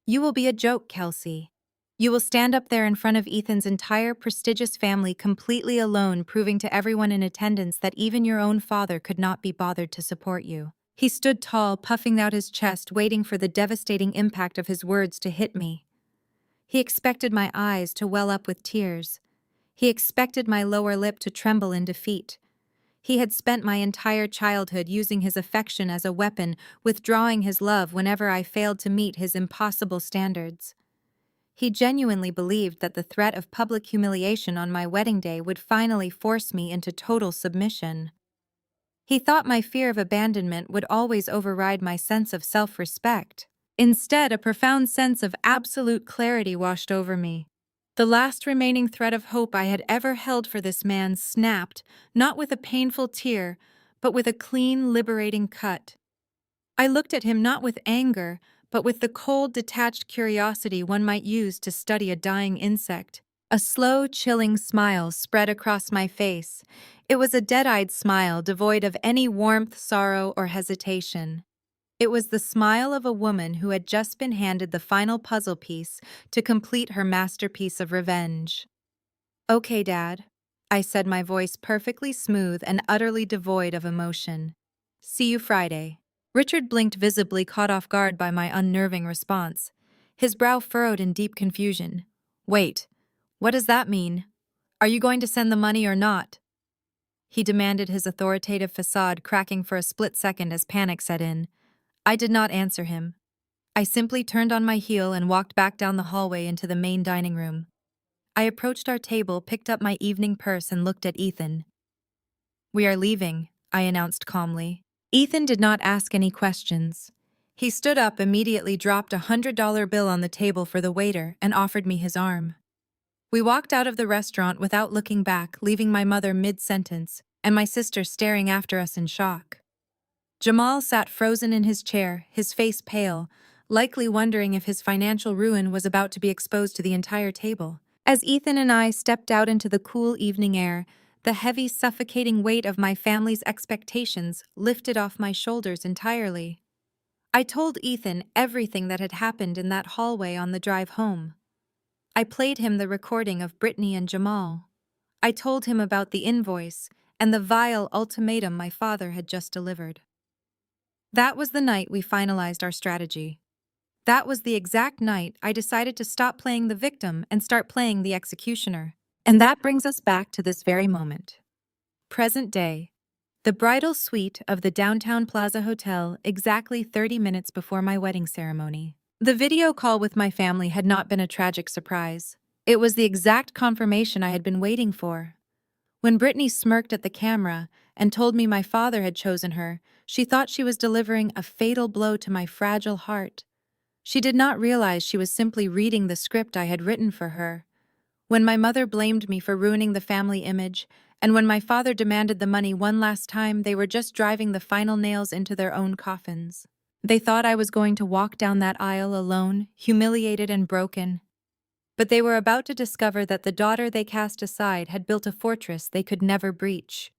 You will be a joke, Kelsey. You will stand up there in front of Ethan's entire prestigious family completely alone, proving to everyone in attendance that even your own father could not be bothered to support you. He stood tall, puffing out his chest, waiting for the devastating impact of his words to hit me. He expected my eyes to well up with tears. He expected my lower lip to tremble in defeat. He had spent my entire childhood using his affection as a weapon, withdrawing his love whenever I failed to meet his impossible standards. He genuinely believed that the threat of public humiliation on my wedding day would finally force me into total submission. He thought my fear of abandonment would always override my sense of self-respect. Instead, a profound sense of absolute clarity washed over me. The last remaining thread of hope I had ever held for this man snapped, not with a painful tear, but with a clean, liberating cut. I looked at him not with anger, but with the cold, detached curiosity one might use to study a dying insect. A slow, chilling smile spread across my face. It was a dead-eyed smile devoid of any warmth, sorrow, or hesitation. It was the smile of a woman who had just been handed the final puzzle piece to complete her masterpiece of revenge. "Okay, Dad," I said, my voice perfectly smooth and utterly devoid of emotion. "See you Friday." Richard blinked, visibly caught off guard by my unnerving response. His brow furrowed in deep confusion. "Wait, what does that mean? Are you going to send the money or not?" He demanded, his authoritative facade cracking for a split second as panic set in. I did not answer him. I simply turned on my heel and walked back down the hallway into the main dining room. I approached our table, picked up my evening purse, and looked at Ethan. "We are leaving," I announced calmly. Ethan did not ask any questions. He stood up, immediately dropped $100 bill on the table for the waiter, and offered me his arm. We walked out of the restaurant without looking back, leaving my mother mid-sentence and my sister staring after us in shock. Jamal sat frozen in his chair, his face pale, likely wondering if his financial ruin was about to be exposed to the entire table. As Ethan and I stepped out into the cool evening air, the heavy, suffocating weight of my family's expectations lifted off my shoulders entirely. I told Ethan everything that had happened in that hallway on the drive home. I played him the recording of Brittany and Jamal. I told him about the invoice and the vile ultimatum my father had just delivered. That was the night we finalized our strategy. That was the exact night I decided to stop playing the victim and start playing the executioner. And that brings us back to this very moment. Present day. The bridal suite of the downtown Plaza Hotel, exactly 30 minutes before my wedding ceremony. The video call with my family had not been a tragic surprise. It was the exact confirmation I had been waiting for. When Brittany smirked at the camera and told me my father had chosen her, she thought she was delivering a fatal blow to my fragile heart. She did not realize she was simply reading the script I had written for her. When my mother blamed me for ruining the family image, and when my father demanded the money one last time, they were just driving the final nails into their own coffins. They thought I was going to walk down that aisle alone, humiliated and broken. But they were about to discover that the daughter they cast aside had built a fortress they could never breach.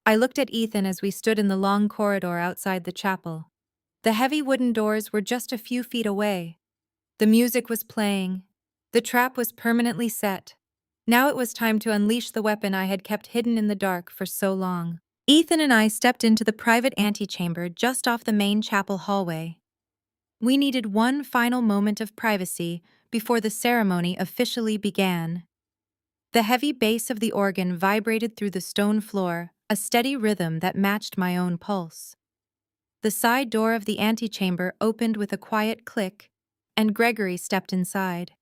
I looked at Ethan as we stood in the long corridor outside the chapel. The heavy wooden doors were just a few feet away. The music was playing. The trap was permanently set. Now it was time to unleash the weapon I had kept hidden in the dark for so long. Ethan and I stepped into the private antechamber just off the main chapel hallway. We needed one final moment of privacy before the ceremony officially began. The heavy bass of the organ vibrated through the stone floor, a steady rhythm that matched my own pulse. The side door of the antechamber opened with a quiet click, and Gregory stepped inside.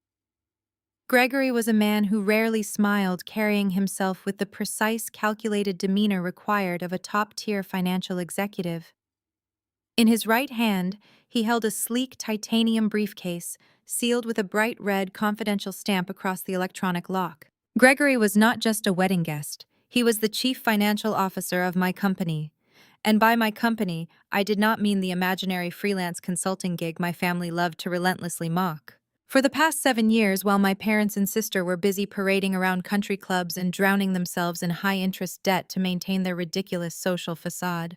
Gregory was a man who rarely smiled, carrying himself with the precise, calculated demeanor required of a top-tier financial executive. In his right hand, he held a sleek titanium briefcase, sealed with a bright red confidential stamp across the electronic lock. Gregory was not just a wedding guest, he was the chief financial officer of my company. And by my company, I did not mean the imaginary freelance consulting gig my family loved to relentlessly mock. For the past 7 years, while my parents and sister were busy parading around country clubs and drowning themselves in high-interest debt to maintain their ridiculous social facade,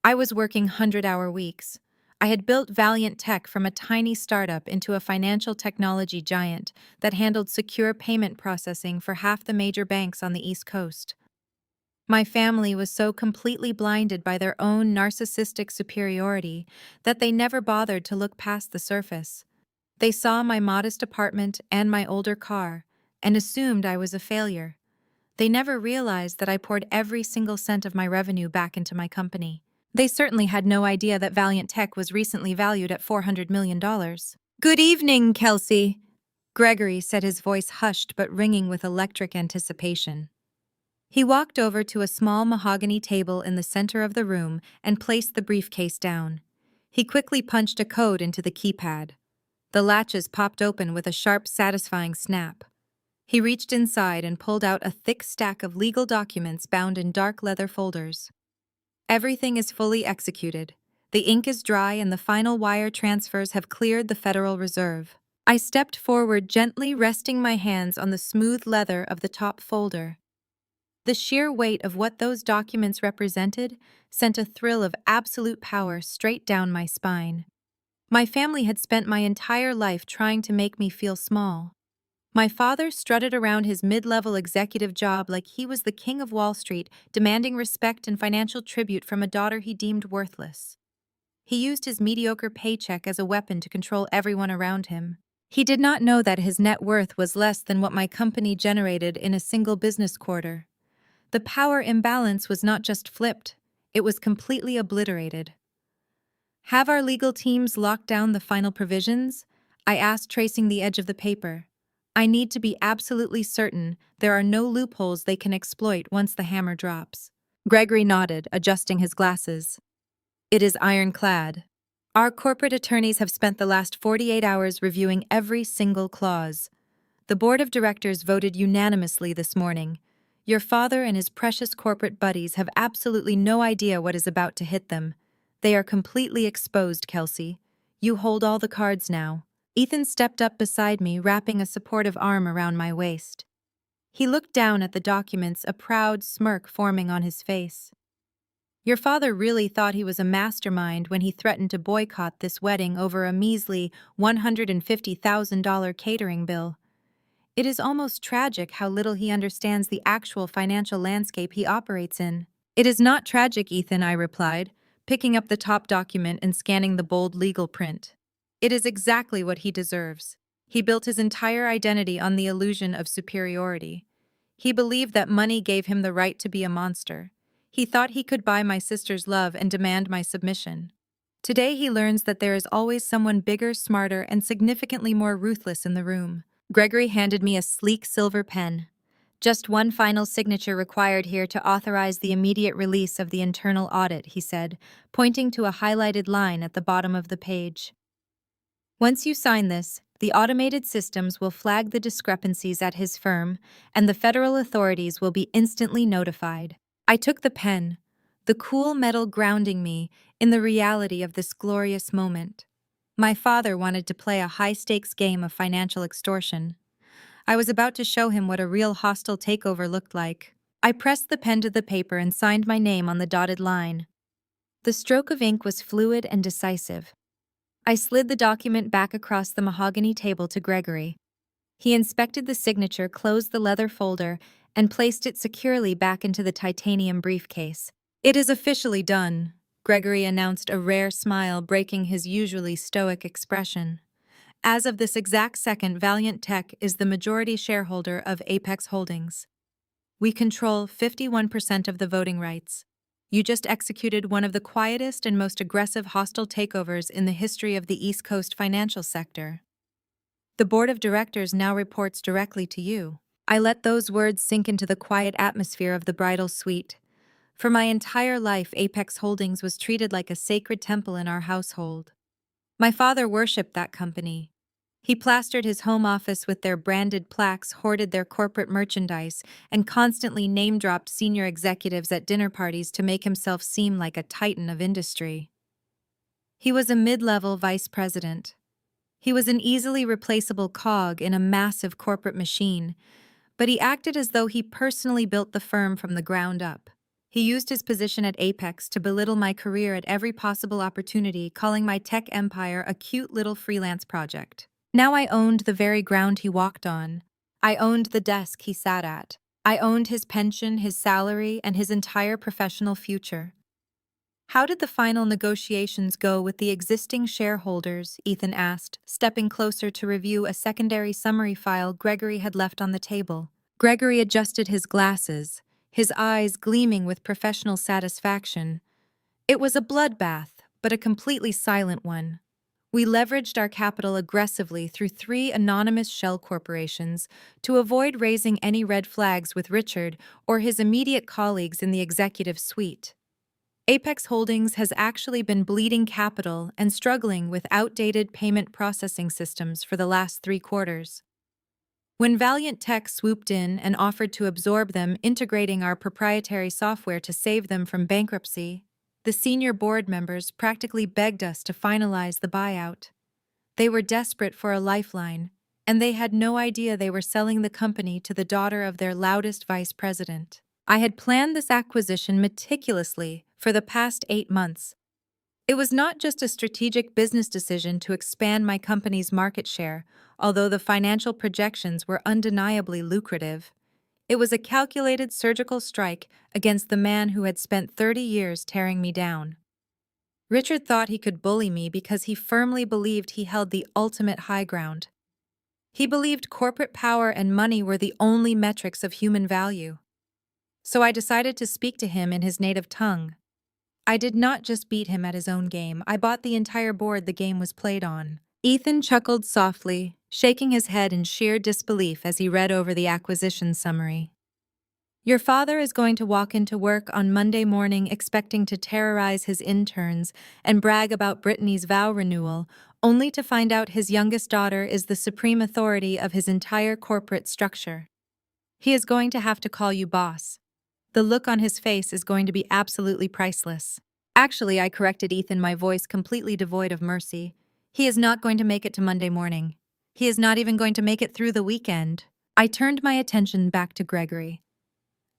I was working 100-hour weeks. I had built Valiant Tech from a tiny startup into a financial technology giant that handled secure payment processing for half the major banks on the East Coast. My family was so completely blinded by their own narcissistic superiority that they never bothered to look past the surface. They saw my modest apartment and my older car and assumed I was a failure. They never realized that I poured every single cent of my revenue back into my company. They certainly had no idea that Valiant Tech was recently valued at $400 million. "Good evening, Kelsey," Gregory said, his voice hushed but ringing with electric anticipation. He walked over to a small mahogany table in the center of the room and placed the briefcase down. He quickly punched a code into the keypad. The latches popped open with a sharp, satisfying snap. He reached inside and pulled out a thick stack of legal documents bound in dark leather folders. Everything is fully executed. The ink is dry and the final wire transfers have cleared the Federal Reserve. I stepped forward, gently resting my hands on the smooth leather of the top folder. The sheer weight of what those documents represented sent a thrill of absolute power straight down my spine. My family had spent my entire life trying to make me feel small. My father strutted around his mid-level executive job like he was the king of Wall Street, demanding respect and financial tribute from a daughter he deemed worthless. He used his mediocre paycheck as a weapon to control everyone around him. He did not know that his net worth was less than what my company generated in a single business quarter. The power imbalance was not just flipped, it was completely obliterated. "Have our legal teams locked down the final provisions?" I asked, tracing the edge of the paper. "I need to be absolutely certain there are no loopholes they can exploit once the hammer drops." Gregory nodded, adjusting his glasses. "It is ironclad. Our corporate attorneys have spent the last 48 hours reviewing every single clause. The board of directors voted unanimously this morning. Your father and his precious corporate buddies have absolutely no idea what is about to hit them. They are completely exposed, Kelsey. You hold all the cards now." Ethan stepped up beside me, wrapping a supportive arm around my waist. He looked down at the documents, a proud smirk forming on his face. "Your father really thought he was a mastermind when he threatened to boycott this wedding over a measly $150,000 catering bill. It is almost tragic how little he understands the actual financial landscape he operates in." "It is not tragic, Ethan," I replied, picking up the top document and scanning the bold legal print. "It is exactly what he deserves. He built his entire identity on the illusion of superiority. He believed that money gave him the right to be a monster. He thought he could buy my sister's love and demand my submission. Today he learns that there is always someone bigger, smarter, and significantly more ruthless in the room." Gregory handed me a sleek silver pen. "Just one final signature required here to authorize the immediate release of the internal audit," he said, pointing to a highlighted line at the bottom of the page. "Once you sign this, the automated systems will flag the discrepancies at his firm, and the federal authorities will be instantly notified." I took the pen, the cool metal grounding me in the reality of this glorious moment. My father wanted to play a high-stakes game of financial extortion. I was about to show him what a real hostile takeover looked like. I pressed the pen to the paper and signed my name on the dotted line. The stroke of ink was fluid and decisive. I slid the document back across the mahogany table to Gregory. He inspected the signature, closed the leather folder, and placed it securely back into the titanium briefcase. "It is officially done," Gregory announced, a rare smile breaking his usually stoic expression. "As of this exact second, Valiant Tech is the majority shareholder of Apex Holdings. We control 51% of the voting rights. You just executed one of the quietest and most aggressive hostile takeovers in the history of the East Coast financial sector. The board of directors now reports directly to you." I let those words sink into the quiet atmosphere of the bridal suite. For my entire life, Apex Holdings was treated like a sacred temple in our household. My father worshipped that company. He plastered his home office with their branded plaques, hoarded their corporate merchandise, and constantly name-dropped senior executives at dinner parties to make himself seem like a titan of industry. He was a mid-level vice president. He was an easily replaceable cog in a massive corporate machine, but he acted as though he personally built the firm from the ground up. He used his position at Apex to belittle my career at every possible opportunity, calling my tech empire a cute little freelance project. Now I owned the very ground he walked on. I owned the desk he sat at. I owned his pension, his salary, and his entire professional future. "How did the final negotiations go with the existing shareholders?" Ethan asked, stepping closer to review a secondary summary file Gregory had left on the table. Gregory adjusted his glasses, his eyes gleaming with professional satisfaction. "It was a bloodbath, but a completely silent one. We leveraged our capital aggressively through 3 anonymous shell corporations to avoid raising any red flags with Richard or his immediate colleagues in the executive suite. Apex Holdings has actually been bleeding capital and struggling with outdated payment processing systems for the last 3 quarters. When Valiant Tech swooped in and offered to absorb them, integrating our proprietary software to save them from bankruptcy, the senior board members practically begged us to finalize the buyout. They were desperate for a lifeline, and they had no idea they were selling the company to the daughter of their loudest vice president. I had planned this acquisition meticulously for the past 8 months. It was not just a strategic business decision to expand my company's market share, although the financial projections were undeniably lucrative. It was a calculated surgical strike against the man who had spent 30 years tearing me down. Richard thought he could bully me because he firmly believed he held the ultimate high ground. He believed corporate power and money were the only metrics of human value. So I decided to speak to him in his native tongue. I did not just beat him at his own game, I bought the entire board the game was played on. Ethan chuckled softly, shaking his head in sheer disbelief as he read over the acquisition summary. Your father is going to walk into work on Monday morning expecting to terrorize his interns and brag about Brittany's vow renewal, only to find out his youngest daughter is the supreme authority of his entire corporate structure. He is going to have to call you boss. The look on his face is going to be absolutely priceless. Actually, I corrected Ethan, my voice completely devoid of mercy. He is not going to make it to Monday morning. He is not even going to make it through the weekend. I turned my attention back to Gregory.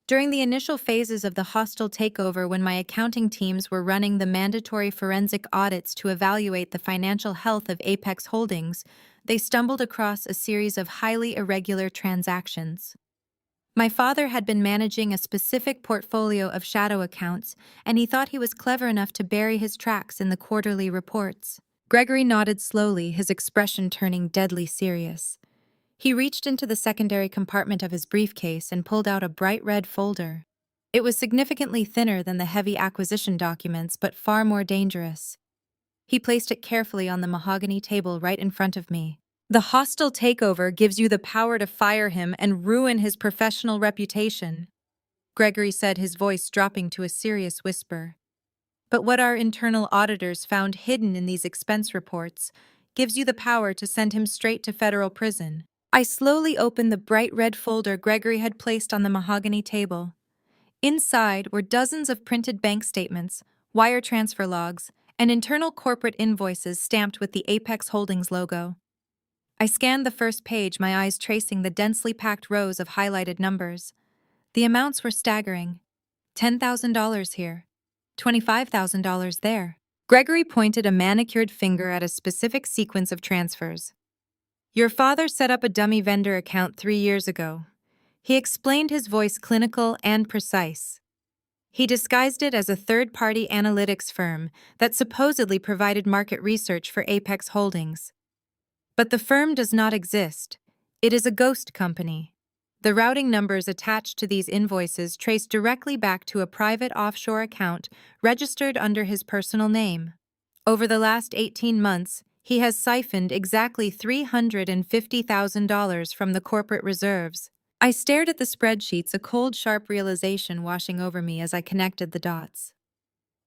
During the initial phases of the hostile takeover, when my accounting teams were running the mandatory forensic audits to evaluate the financial health of Apex Holdings, they stumbled across a series of highly irregular transactions. My father had been managing a specific portfolio of shadow accounts, and he thought he was clever enough to bury his tracks in the quarterly reports. Gregory nodded slowly, his expression turning deadly serious. He reached into the secondary compartment of his briefcase and pulled out a bright red folder. It was significantly thinner than the heavy acquisition documents, but far more dangerous. He placed it carefully on the mahogany table right in front of me. The hostile takeover gives you the power to fire him and ruin his professional reputation, Gregory said, his voice dropping to a serious whisper. But what our internal auditors found hidden in these expense reports gives you the power to send him straight to federal prison. I slowly opened the bright red folder Gregory had placed on the mahogany table. Inside were dozens of printed bank statements, wire transfer logs, and internal corporate invoices stamped with the Apex Holdings logo. I scanned the first page, my eyes tracing the densely packed rows of highlighted numbers. The amounts were staggering. $10,000 here. $25,000 there. Gregory pointed a manicured finger at a specific sequence of transfers. Your father set up a dummy vendor account 3 years ago. He explained, his voice clinical and precise. He disguised it as a third-party analytics firm that supposedly provided market research for Apex Holdings. But the firm does not exist. It is a ghost company. The routing numbers attached to these invoices trace directly back to a private offshore account registered under his personal name. Over the last 18 months, he has siphoned exactly $350,000 from the corporate reserves. I stared at the spreadsheets, a cold, sharp realization washing over me as I connected the dots.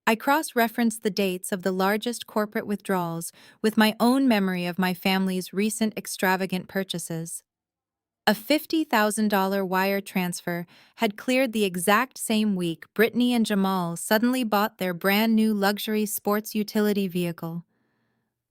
I cross-referenced the dates of the largest corporate withdrawals with my own memory of my family's recent extravagant purchases. A $50,000 wire transfer had cleared the exact same week Brittany and Jamal suddenly bought their brand new luxury sports utility vehicle.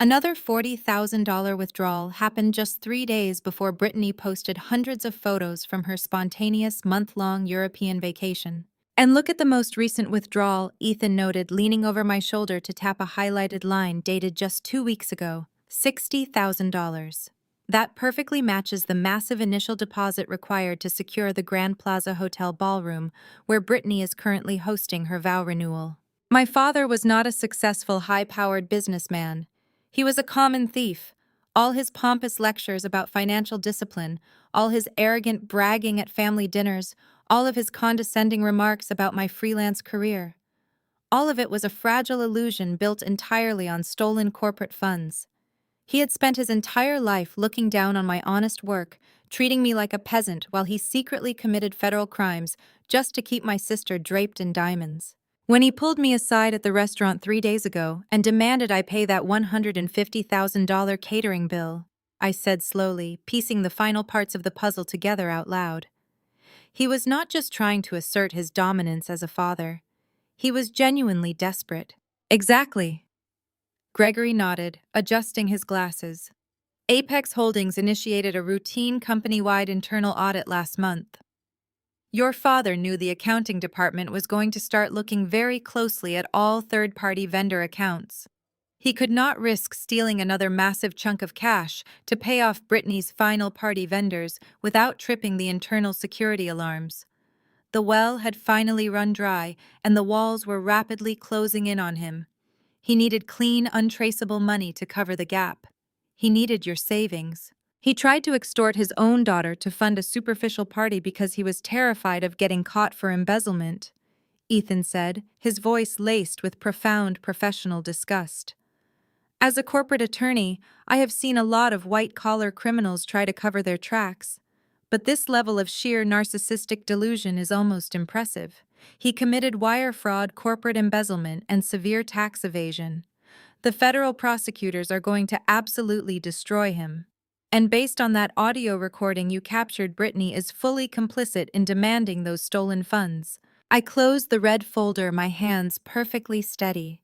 Another $40,000 withdrawal happened just 3 days before Brittany posted hundreds of photos from her spontaneous month-long European vacation. And look at the most recent withdrawal, Ethan noted, leaning over my shoulder to tap a highlighted line dated just 2 weeks ago. $60,000. That perfectly matches the massive initial deposit required to secure the Grand Plaza Hotel ballroom, where Brittany is currently hosting her vow renewal. My father was not a successful, high-powered businessman. He was a common thief. All his pompous lectures about financial discipline, all his arrogant bragging at family dinners, all of his condescending remarks about my freelance career. All of it was a fragile illusion built entirely on stolen corporate funds. He had spent his entire life looking down on my honest work, treating me like a peasant while he secretly committed federal crimes just to keep my sister draped in diamonds. When he pulled me aside at the restaurant 3 days ago and demanded I pay that $150,000 catering bill, I said slowly, piecing the final parts of the puzzle together out loud. He was not just trying to assert his dominance as a father. He was genuinely desperate. Exactly. Gregory nodded, adjusting his glasses. Apex Holdings initiated a routine company-wide internal audit last month. Your father knew the accounting department was going to start looking very closely at all third-party vendor accounts. He could not risk stealing another massive chunk of cash to pay off Brittany's final-party vendors without tripping the internal security alarms. The well had finally run dry, and the walls were rapidly closing in on him. He needed clean, untraceable money to cover the gap. He needed your savings. He tried to extort his own daughter to fund a superficial party because he was terrified of getting caught for embezzlement, Ethan said, his voice laced with profound professional disgust. As a corporate attorney, I have seen a lot of white-collar criminals try to cover their tracks. But this level of sheer narcissistic delusion is almost impressive. He committed wire fraud, corporate embezzlement, and severe tax evasion. The federal prosecutors are going to absolutely destroy him. And based on that audio recording you captured, Brittany is fully complicit in demanding those stolen funds. I closed the red folder, my hands perfectly steady.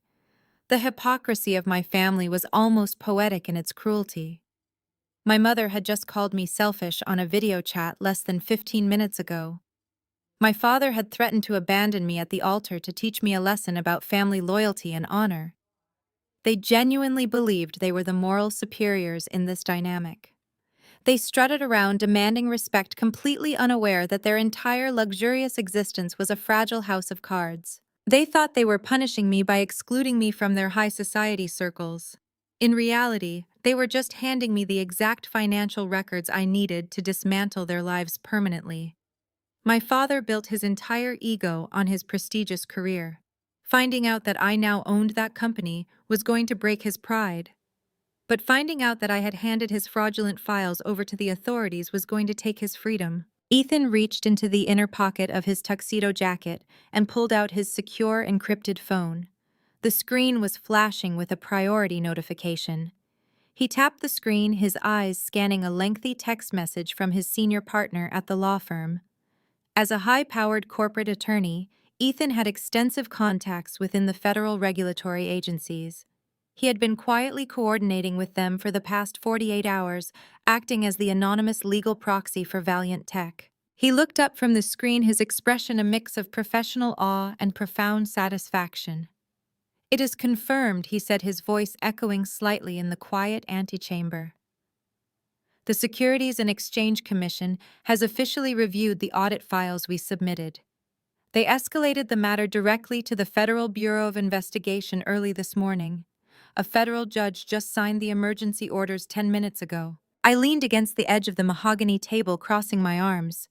The hypocrisy of my family was almost poetic in its cruelty. My mother had just called me selfish on a video chat less than 15 minutes ago. My father had threatened to abandon me at the altar to teach me a lesson about family loyalty and honor. They genuinely believed they were the moral superiors in this dynamic. They strutted around demanding respect, completely unaware that their entire luxurious existence was a fragile house of cards. They thought they were punishing me by excluding me from their high society circles. In reality, they were just handing me the exact financial records I needed to dismantle their lives permanently. My father built his entire ego on his prestigious career. Finding out that I now owned that company was going to break his pride. But finding out that I had handed his fraudulent files over to the authorities was going to take his freedom. Ethan reached into the inner pocket of his tuxedo jacket and pulled out his secure, encrypted phone. The screen was flashing with a priority notification. He tapped the screen, his eyes scanning a lengthy text message from his senior partner at the law firm. As a high-powered corporate attorney, Ethan had extensive contacts within the federal regulatory agencies. He had been quietly coordinating with them for the past 48 hours, acting as the anonymous legal proxy for Valiant Tech. He looked up from the screen, his expression a mix of professional awe and profound satisfaction. "It is confirmed," he said, his voice echoing slightly in the quiet antechamber. "The Securities and Exchange Commission has officially reviewed the audit files we submitted. They escalated the matter directly to the Federal Bureau of Investigation early this morning. A federal judge just signed the emergency orders 10 minutes ago." I leaned against the edge of the mahogany table, crossing my arms.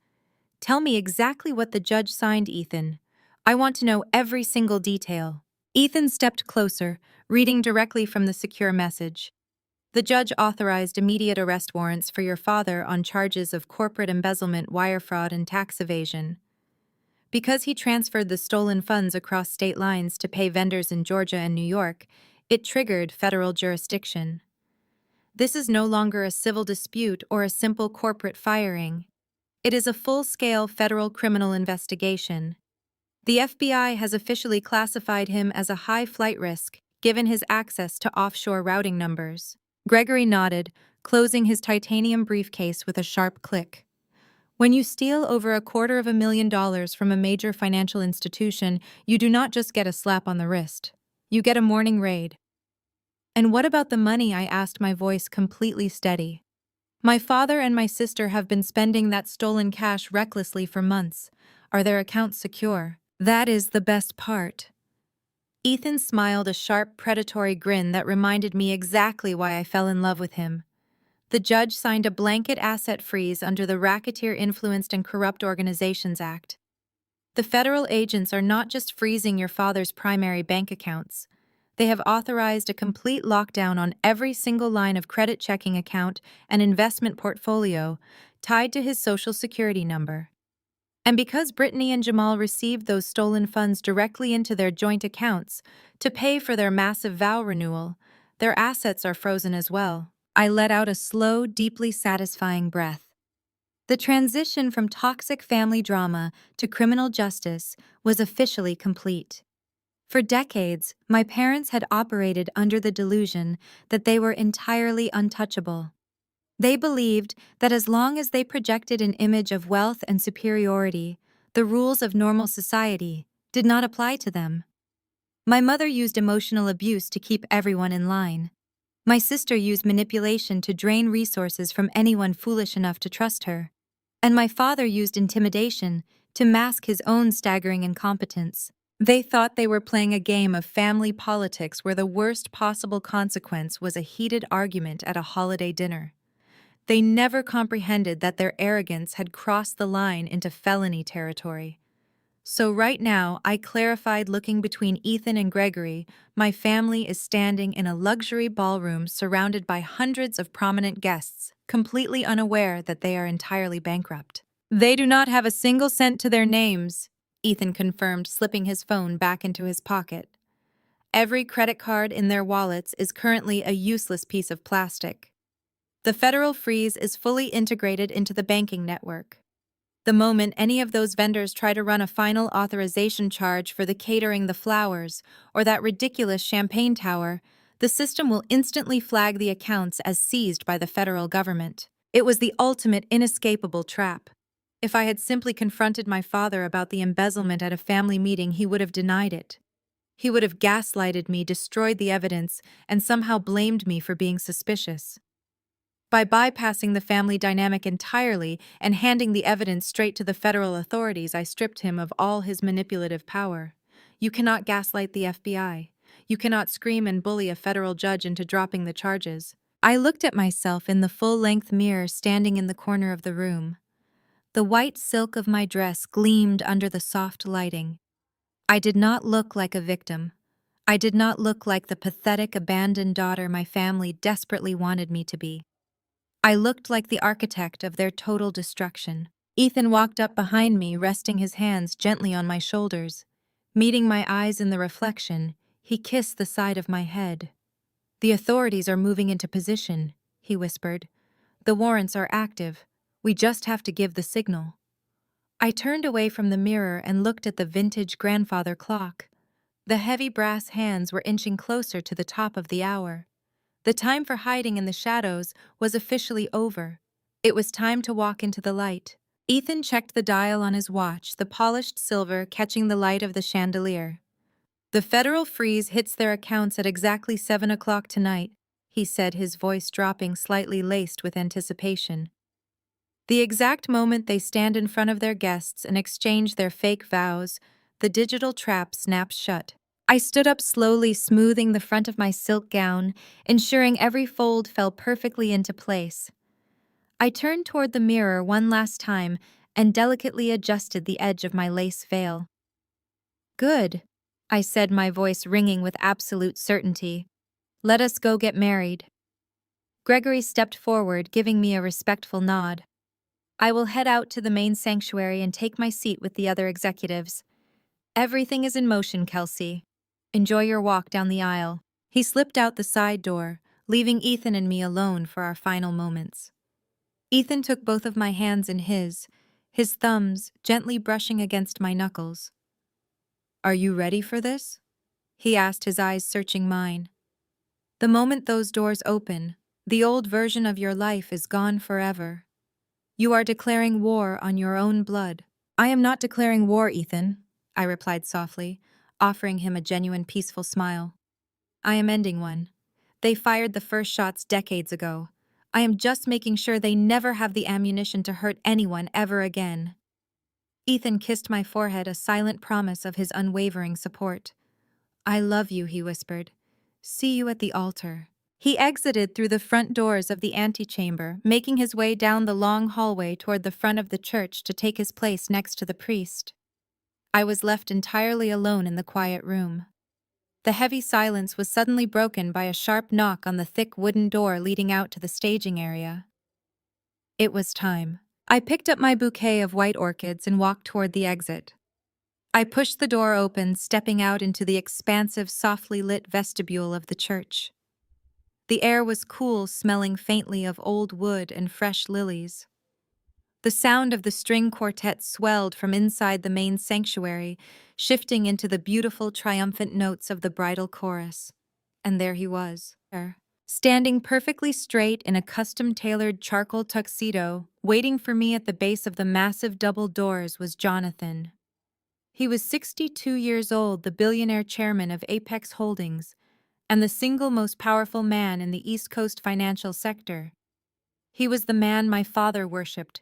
"Tell me exactly what the judge signed, Ethan. I want to know every single detail." Ethan stepped closer, reading directly from the secure message. "The judge authorized immediate arrest warrants for your father on charges of corporate embezzlement, wire fraud, and tax evasion. Because he transferred the stolen funds across state lines to pay vendors in Georgia and New York, it triggered federal jurisdiction. This is no longer a civil dispute or a simple corporate firing. It is a full-scale federal criminal investigation. The FBI has officially classified him as a high flight risk, given his access to offshore routing numbers." Gregory nodded, closing his titanium briefcase with a sharp click. "When you steal over $250,000 from a major financial institution, you do not just get a slap on the wrist. You get a morning raid." "And what about the money?" I asked, my voice completely steady. "My father and my sister have been spending that stolen cash recklessly for months. Are their accounts secure?" "That is the best part." Ethan smiled, a sharp, predatory grin that reminded me exactly why I fell in love with him. The judge signed a blanket asset freeze under the Racketeer Influenced and Corrupt Organizations Act. The federal agents are not just freezing your father's primary bank accounts. They have authorized a complete lockdown on every single line of credit checking account and investment portfolio tied to his social security number. And because Brittany and Jamal received those stolen funds directly into their joint accounts to pay for their massive vow renewal, their assets are frozen as well. I let out a slow, deeply satisfying breath. The transition from toxic family drama to criminal justice was officially complete. For decades, my parents had operated under the delusion that they were entirely untouchable. They believed that as long as they projected an image of wealth and superiority, the rules of normal society did not apply to them. My mother used emotional abuse to keep everyone in line. My sister used manipulation to drain resources from anyone foolish enough to trust her. And my father used intimidation to mask his own staggering incompetence. They thought they were playing a game of family politics where the worst possible consequence was a heated argument at a holiday dinner. They never comprehended that their arrogance had crossed the line into felony territory. So right now, I clarified looking between Ethan and Gregory, my family is standing in a luxury ballroom surrounded by hundreds of prominent guests, completely unaware that they are entirely bankrupt. They do not have a single cent to their names, Ethan confirmed, slipping his phone back into his pocket. Every credit card in their wallets is currently a useless piece of plastic. The federal freeze is fully integrated into the banking network. The moment any of those vendors try to run a final authorization charge for the catering, the flowers, or that ridiculous champagne tower, the system will instantly flag the accounts as seized by the federal government. It was the ultimate inescapable trap. If I had simply confronted my father about the embezzlement at a family meeting, he would have denied it. He would have gaslighted me, destroyed the evidence, and somehow blamed me for being suspicious. By bypassing the family dynamic entirely and handing the evidence straight to the federal authorities, I stripped him of all his manipulative power. You cannot gaslight the FBI. You cannot scream and bully a federal judge into dropping the charges. I looked at myself in the full-length mirror standing in the corner of the room. The white silk of my dress gleamed under the soft lighting. I did not look like a victim. I did not look like the pathetic, abandoned daughter my family desperately wanted me to be. I looked like the architect of their total destruction. Ethan walked up behind me, resting his hands gently on my shoulders. Meeting my eyes in the reflection, he kissed the side of my head. "The authorities are moving into position," he whispered. "The warrants are active. We just have to give the signal." I turned away from the mirror and looked at the vintage grandfather clock. The heavy brass hands were inching closer to the top of the hour. The time for hiding in the shadows was officially over. It was time to walk into the light. Ethan checked the dial on his watch, the polished silver catching the light of the chandelier. "The federal freeze hits their accounts at exactly 7 o'clock tonight," he said, his voice dropping, slightly laced with anticipation. The exact moment they stand in front of their guests and exchange their fake vows, the digital trap snaps shut. I stood up slowly, smoothing the front of my silk gown, ensuring every fold fell perfectly into place. I turned toward the mirror one last time and delicately adjusted the edge of my lace veil. "Good," I said, my voice ringing with absolute certainty. "Let us go get married." Gregory stepped forward, giving me a respectful nod. "I will head out to the main sanctuary and take my seat with the other executives. Everything is in motion, Kelsey. Enjoy your walk down the aisle." He slipped out the side door, leaving Ethan and me alone for our final moments. Ethan took both of my hands in his thumbs gently brushing against my knuckles. "Are you ready for this?" he asked, his eyes searching mine. "The moment those doors open, the old version of your life is gone forever. You are declaring war on your own blood." "I am not declaring war, Ethan," I replied softly, offering him a genuine peaceful smile. "I am ending one. They fired the first shots decades ago. I am just making sure they never have the ammunition to hurt anyone ever again." Ethan kissed my forehead, a silent promise of his unwavering support. "I love you," he whispered. "See you at the altar." He exited through the front doors of the antechamber, making his way down the long hallway toward the front of the church to take his place next to the priest. I was left entirely alone in the quiet room. The heavy silence was suddenly broken by a sharp knock on the thick wooden door leading out to the staging area. It was time. I picked up my bouquet of white orchids and walked toward the exit. I pushed the door open, stepping out into the expansive, softly lit vestibule of the church. The air was cool, smelling faintly of old wood and fresh lilies. The sound of the string quartet swelled from inside the main sanctuary, shifting into the beautiful, triumphant notes of the bridal chorus. And there he was, standing perfectly straight in a custom-tailored charcoal tuxedo. Waiting for me at the base of the massive double doors was Jonathan. He was 62 years old, the billionaire chairman of Apex Holdings, and the single most powerful man in the East Coast financial sector. He was the man my father worshipped,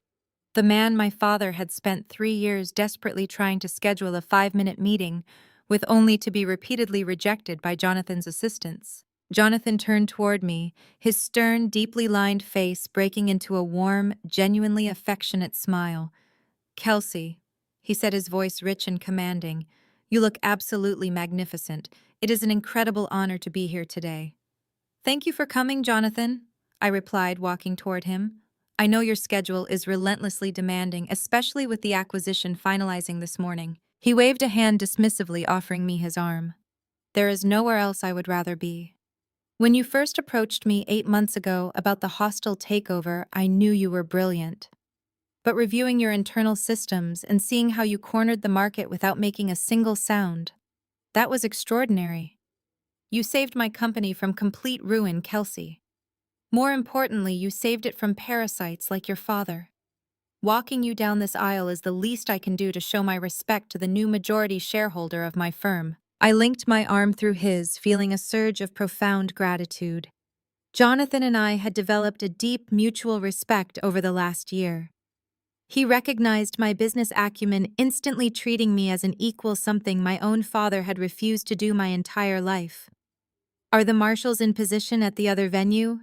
the man my father had spent 3 years desperately trying to schedule a 5-minute meeting, with only to be repeatedly rejected by Jonathan's assistants. Jonathan turned toward me, his stern, deeply lined face breaking into a warm, genuinely affectionate smile. "Kelsey," he said, his voice rich and commanding, "you look absolutely magnificent. It is an incredible honor to be here today." "Thank you for coming, Jonathan," I replied, walking toward him. "I know your schedule is relentlessly demanding, especially with the acquisition finalizing this morning." He waved a hand dismissively, offering me his arm. "There is nowhere else I would rather be. When you first approached me 8 months ago about the hostile takeover, I knew you were brilliant. But reviewing your internal systems and seeing how you cornered the market without making a single sound, that was extraordinary. You saved my company from complete ruin, Kelsey. More importantly, you saved it from parasites like your father. Walking you down this aisle is the least I can do to show my respect to the new majority shareholder of my firm." I linked my arm through his, feeling a surge of profound gratitude. Jonathan and I had developed a deep mutual respect over the last year. He recognized my business acumen, instantly treating me as an equal, something my own father had refused to do my entire life. "Are the marshals in position at the other venue?"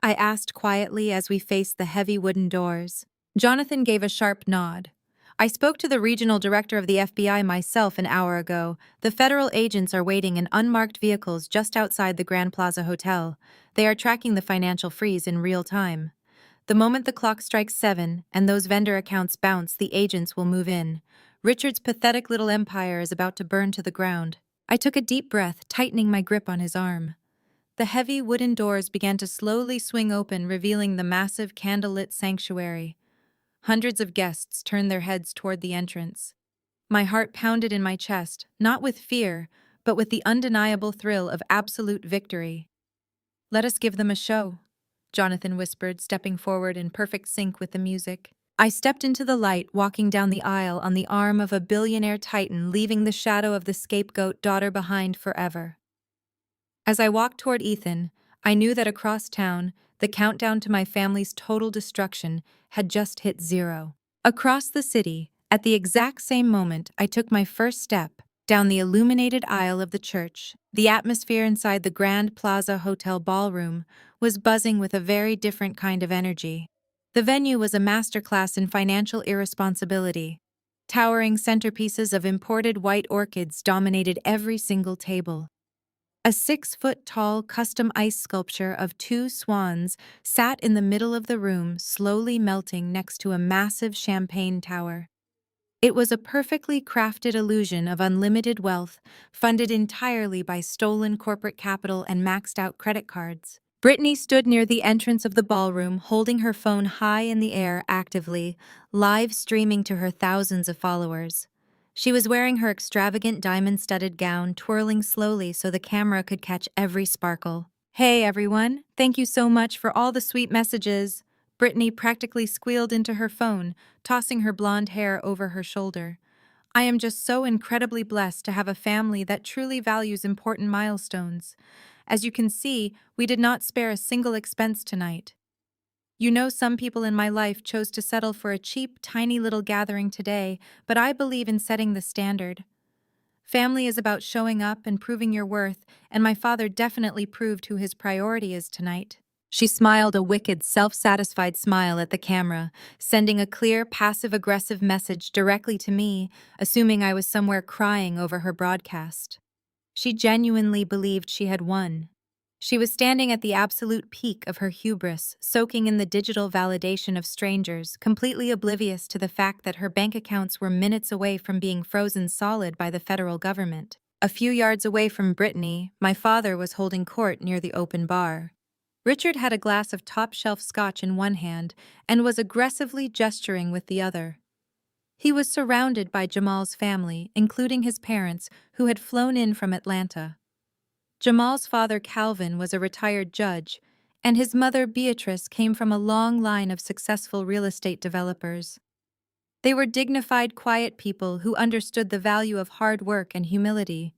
I asked quietly as we faced the heavy wooden doors. Jonathan gave a sharp nod. "I spoke to the regional director of the FBI myself an hour ago. The federal agents are waiting in unmarked vehicles just outside the Grand Plaza Hotel. They are tracking the financial freeze in real time. The moment the clock strikes 7 and those vendor accounts bounce, the agents will move in. Richard's pathetic little empire is about to burn to the ground." I took a deep breath, tightening my grip on his arm. The heavy wooden doors began to slowly swing open, revealing the massive candlelit sanctuary. Hundreds of guests turned their heads toward the entrance. My heart pounded in my chest, not with fear, but with the undeniable thrill of absolute victory. "Let us give them a show," Jonathan whispered, stepping forward in perfect sync with the music. I stepped into the light, walking down the aisle on the arm of a billionaire titan, leaving the shadow of the scapegoat daughter behind forever. As I walked toward Ethan, I knew that across town, the countdown to my family's total destruction had just hit 0. Across the city, at the exact same moment I took my first step down the illuminated aisle of the church, the atmosphere inside the Grand Plaza Hotel ballroom was buzzing with a very different kind of energy. The venue was a masterclass in financial irresponsibility. Towering centerpieces of imported white orchids dominated every single table. A 6-foot-tall custom ice sculpture of 2 swans sat in the middle of the room, slowly melting next to a massive champagne tower. It was a perfectly crafted illusion of unlimited wealth, funded entirely by stolen corporate capital and maxed-out credit cards. Brittany stood near the entrance of the ballroom, holding her phone high in the air actively, live streaming to her thousands of followers. She was wearing her extravagant diamond-studded gown, twirling slowly so the camera could catch every sparkle. "Hey everyone, thank you so much for all the sweet messages." Brittany practically squealed into her phone, tossing her blonde hair over her shoulder. "I am just so incredibly blessed to have a family that truly values important milestones. As you can see, we did not spare a single expense tonight. You know, some people in my life chose to settle for a cheap, tiny little gathering today, but I believe in setting the standard. Family is about showing up and proving your worth, and my father definitely proved who his priority is tonight." She smiled a wicked, self-satisfied smile at the camera, sending a clear, passive-aggressive message directly to me, assuming I was somewhere crying over her broadcast. She genuinely believed she had won. She was standing at the absolute peak of her hubris, soaking in the digital validation of strangers, completely oblivious to the fact that her bank accounts were minutes away from being frozen solid by the federal government. A few yards away from Brittany, my father was holding court near the open bar. Richard had a glass of top-shelf scotch in one hand and was aggressively gesturing with the other. He was surrounded by Jamal's family, including his parents, who had flown in from Atlanta. Jamal's father, Calvin, was a retired judge, and his mother, Beatrice, came from a long line of successful real estate developers. They were dignified, quiet people who understood the value of hard work and humility.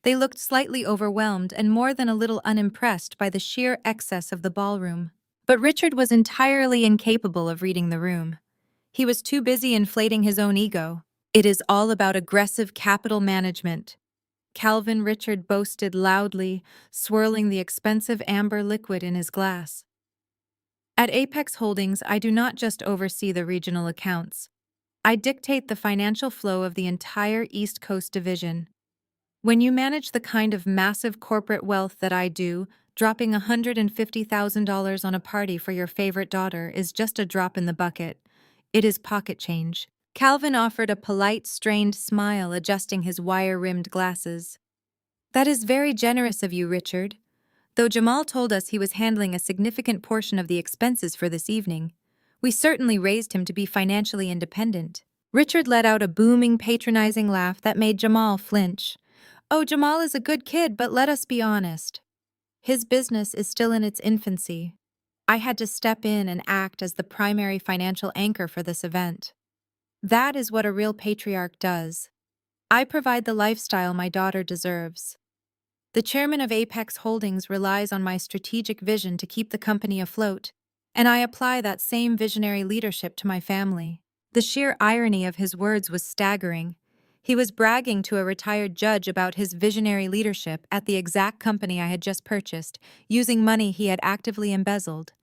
They looked slightly overwhelmed and more than a little unimpressed by the sheer excess of the ballroom. But Richard was entirely incapable of reading the room. He was too busy inflating his own ego. "It is all about aggressive capital management," Calvin Richard boasted loudly, swirling the expensive amber liquid in his glass. "At Apex Holdings, I do not just oversee the regional accounts. I dictate the financial flow of the entire East Coast division. When you manage the kind of massive corporate wealth that I do, dropping $150,000 on a party for your favorite daughter is just a drop in the bucket. It is pocket change." Calvin offered a polite, strained smile, adjusting his wire-rimmed glasses. "That is very generous of you, Richard. Though Jamal told us he was handling a significant portion of the expenses for this evening, we certainly raised him to be financially independent." Richard let out a booming, patronizing laugh that made Jamal flinch. "Oh, Jamal is a good kid, but let us be honest. His business is still in its infancy. I had to step in and act as the primary financial anchor for this event. That is what a real patriarch does. I provide the lifestyle my daughter deserves. The chairman of Apex Holdings relies on my strategic vision to keep the company afloat, and I apply that same visionary leadership to my family." The sheer irony of his words was staggering. He was bragging to a retired judge about his visionary leadership at the exact company I had just purchased, using money he had actively embezzled.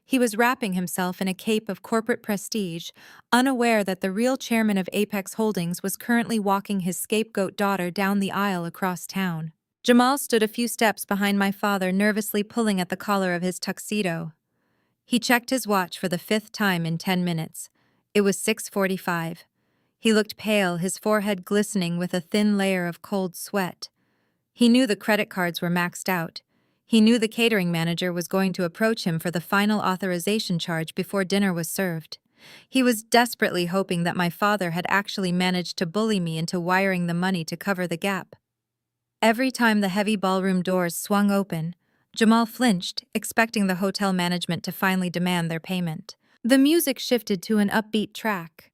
He was wrapping himself in a cape of corporate prestige, unaware that the real chairman of Apex Holdings was currently walking his scapegoat daughter down the aisle across town. Jamal stood a few steps behind my father, nervously pulling at the collar of his tuxedo. He checked his watch for the 5th time in 10 minutes. It was 6:45. He looked pale, his forehead glistening with a thin layer of cold sweat. He knew the credit cards were maxed out. He knew the catering manager was going to approach him for the final authorization charge before dinner was served. He was desperately hoping that my father had actually managed to bully me into wiring the money to cover the gap. Every time the heavy ballroom doors swung open, Jamal flinched, expecting the hotel management to finally demand their payment. The music shifted to an upbeat track.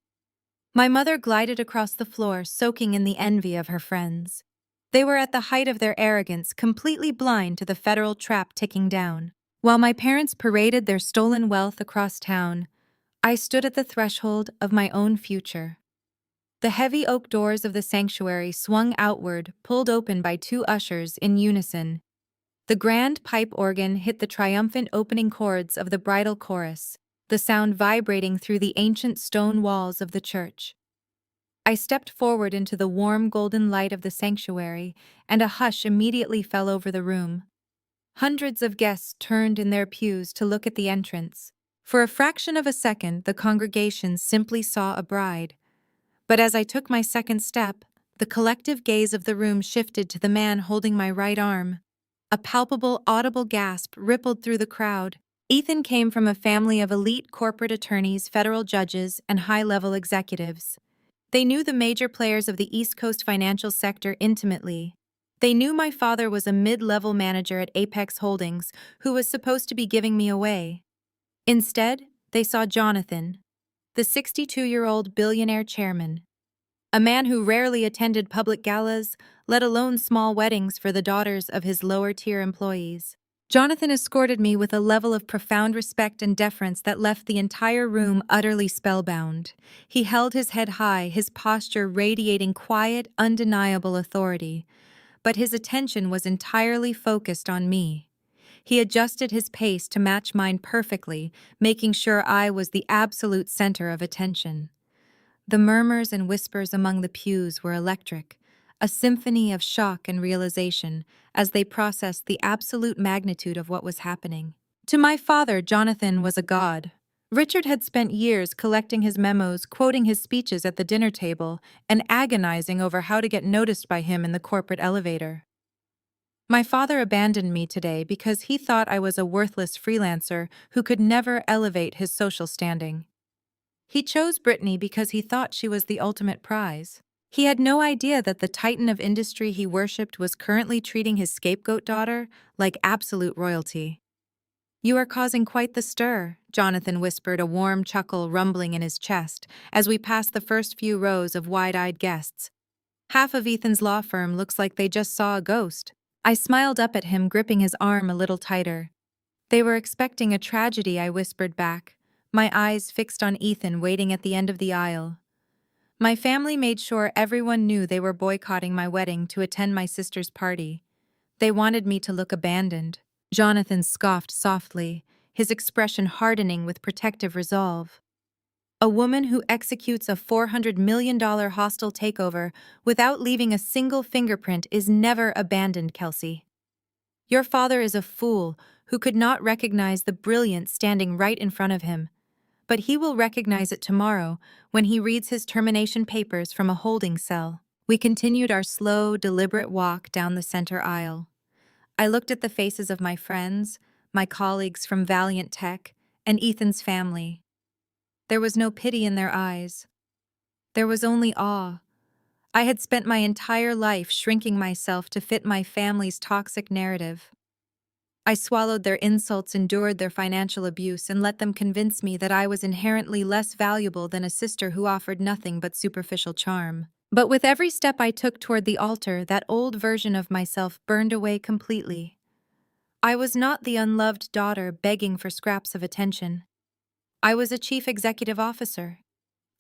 My mother glided across the floor, soaking in the envy of her friends. They were at the height of their arrogance, completely blind to the federal trap ticking down. While my parents paraded their stolen wealth across town, I stood at the threshold of my own future. The heavy oak doors of the sanctuary swung outward, pulled open by 2 ushers in unison. The grand pipe organ hit the triumphant opening chords of the bridal chorus, the sound vibrating through the ancient stone walls of the church. I stepped forward into the warm golden light of the sanctuary, and a hush immediately fell over the room. Hundreds of guests turned in their pews to look at the entrance. For a fraction of a second, the congregation simply saw a bride. But as I took my second step, the collective gaze of the room shifted to the man holding my right arm. A palpable, audible gasp rippled through the crowd. Ethan came from a family of elite corporate attorneys, federal judges, and high-level executives. They knew the major players of the East Coast financial sector intimately. They knew my father was a mid-level manager at Apex Holdings who was supposed to be giving me away. Instead, they saw Jonathan, the 62-year-old billionaire chairman, a man who rarely attended public galas, let alone small weddings for the daughters of his lower-tier employees. Jonathan escorted me with a level of profound respect and deference that left the entire room utterly spellbound. He held his head high, his posture radiating quiet, undeniable authority, but his attention was entirely focused on me. He adjusted his pace to match mine perfectly, making sure I was the absolute center of attention. The murmurs and whispers among the pews were electric, a symphony of shock and realization as they processed the absolute magnitude of what was happening. To my father, Jonathan was a god. Richard had spent years collecting his memos, quoting his speeches at the dinner table, and agonizing over how to get noticed by him in the corporate elevator. My father abandoned me today because he thought I was a worthless freelancer who could never elevate his social standing. He chose Brittany because he thought she was the ultimate prize. He had no idea that the titan of industry he worshipped was currently treating his scapegoat daughter like absolute royalty. "You are causing quite the stir," Jonathan whispered, a warm chuckle rumbling in his chest as we passed the first few rows of wide-eyed guests. "Half of Ethan's law firm looks like they just saw a ghost." I smiled up at him, gripping his arm a little tighter. "They were expecting a tragedy," I whispered back, my eyes fixed on Ethan waiting at the end of the aisle. "My family made sure everyone knew they were boycotting my wedding to attend my sister's party. They wanted me to look abandoned." Jonathan scoffed softly, his expression hardening with protective resolve. "A woman who executes a $400 million hostile takeover without leaving a single fingerprint is never abandoned, Kelsey. Your father is a fool who could not recognize the brilliance standing right in front of him. But he will recognize it tomorrow when he reads his termination papers from a holding cell." We continued our slow, deliberate walk down the center aisle. I looked at the faces of my friends, my colleagues from Valiant Tech, and Ethan's family. There was no pity in their eyes. There was only awe. I had spent my entire life shrinking myself to fit my family's toxic narrative. I swallowed their insults, endured their financial abuse, and let them convince me that I was inherently less valuable than a sister who offered nothing but superficial charm. But with every step I took toward the altar, that old version of myself burned away completely. I was not the unloved daughter begging for scraps of attention. I was a chief executive officer.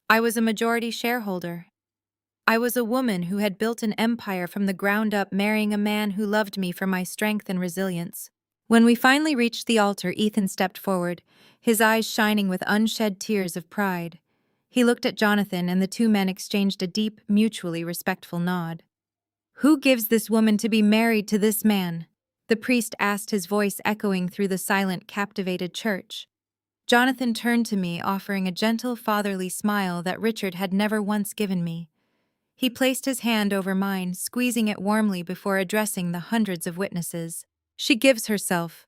I was a majority shareholder. I was a woman who had built an empire from the ground up, marrying a man who loved me for my strength and resilience. When we finally reached the altar, Ethan stepped forward, his eyes shining with unshed tears of pride. He looked at Jonathan, and the two men exchanged a deep, mutually respectful nod. "Who gives this woman to be married to this man?" the priest asked, his voice echoing through the silent, captivated church. Jonathan turned to me, offering a gentle, fatherly smile that Richard had never once given me. He placed his hand over mine, squeezing it warmly before addressing the hundreds of witnesses. "She gives herself,"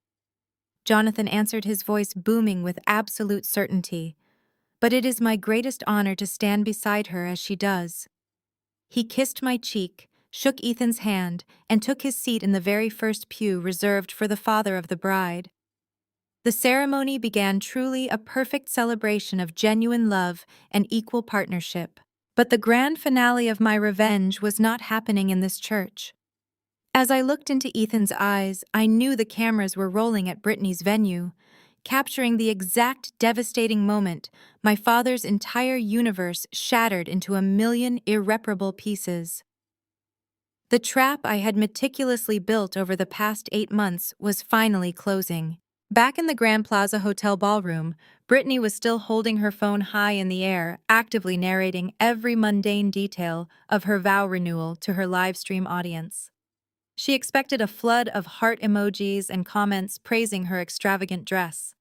Jonathan answered, his voice booming with absolute certainty. "But it is my greatest honor to stand beside her as she does." He kissed my cheek, shook Ethan's hand, and took his seat in the very first pew reserved for the father of the bride. The ceremony began, truly a perfect celebration of genuine love and equal partnership. But the grand finale of my revenge was not happening in this church. As I looked into Ethan's eyes, I knew the cameras were rolling at Brittany's venue, capturing the exact devastating moment my father's entire universe shattered into a million irreparable pieces. The trap I had meticulously built over the past 8 months was finally closing. Back in the Grand Plaza Hotel ballroom, Brittany was still holding her phone high in the air, actively narrating every mundane detail of her vow renewal to her live stream audience. She expected a flood of heart emojis and comments praising her extravagant dress.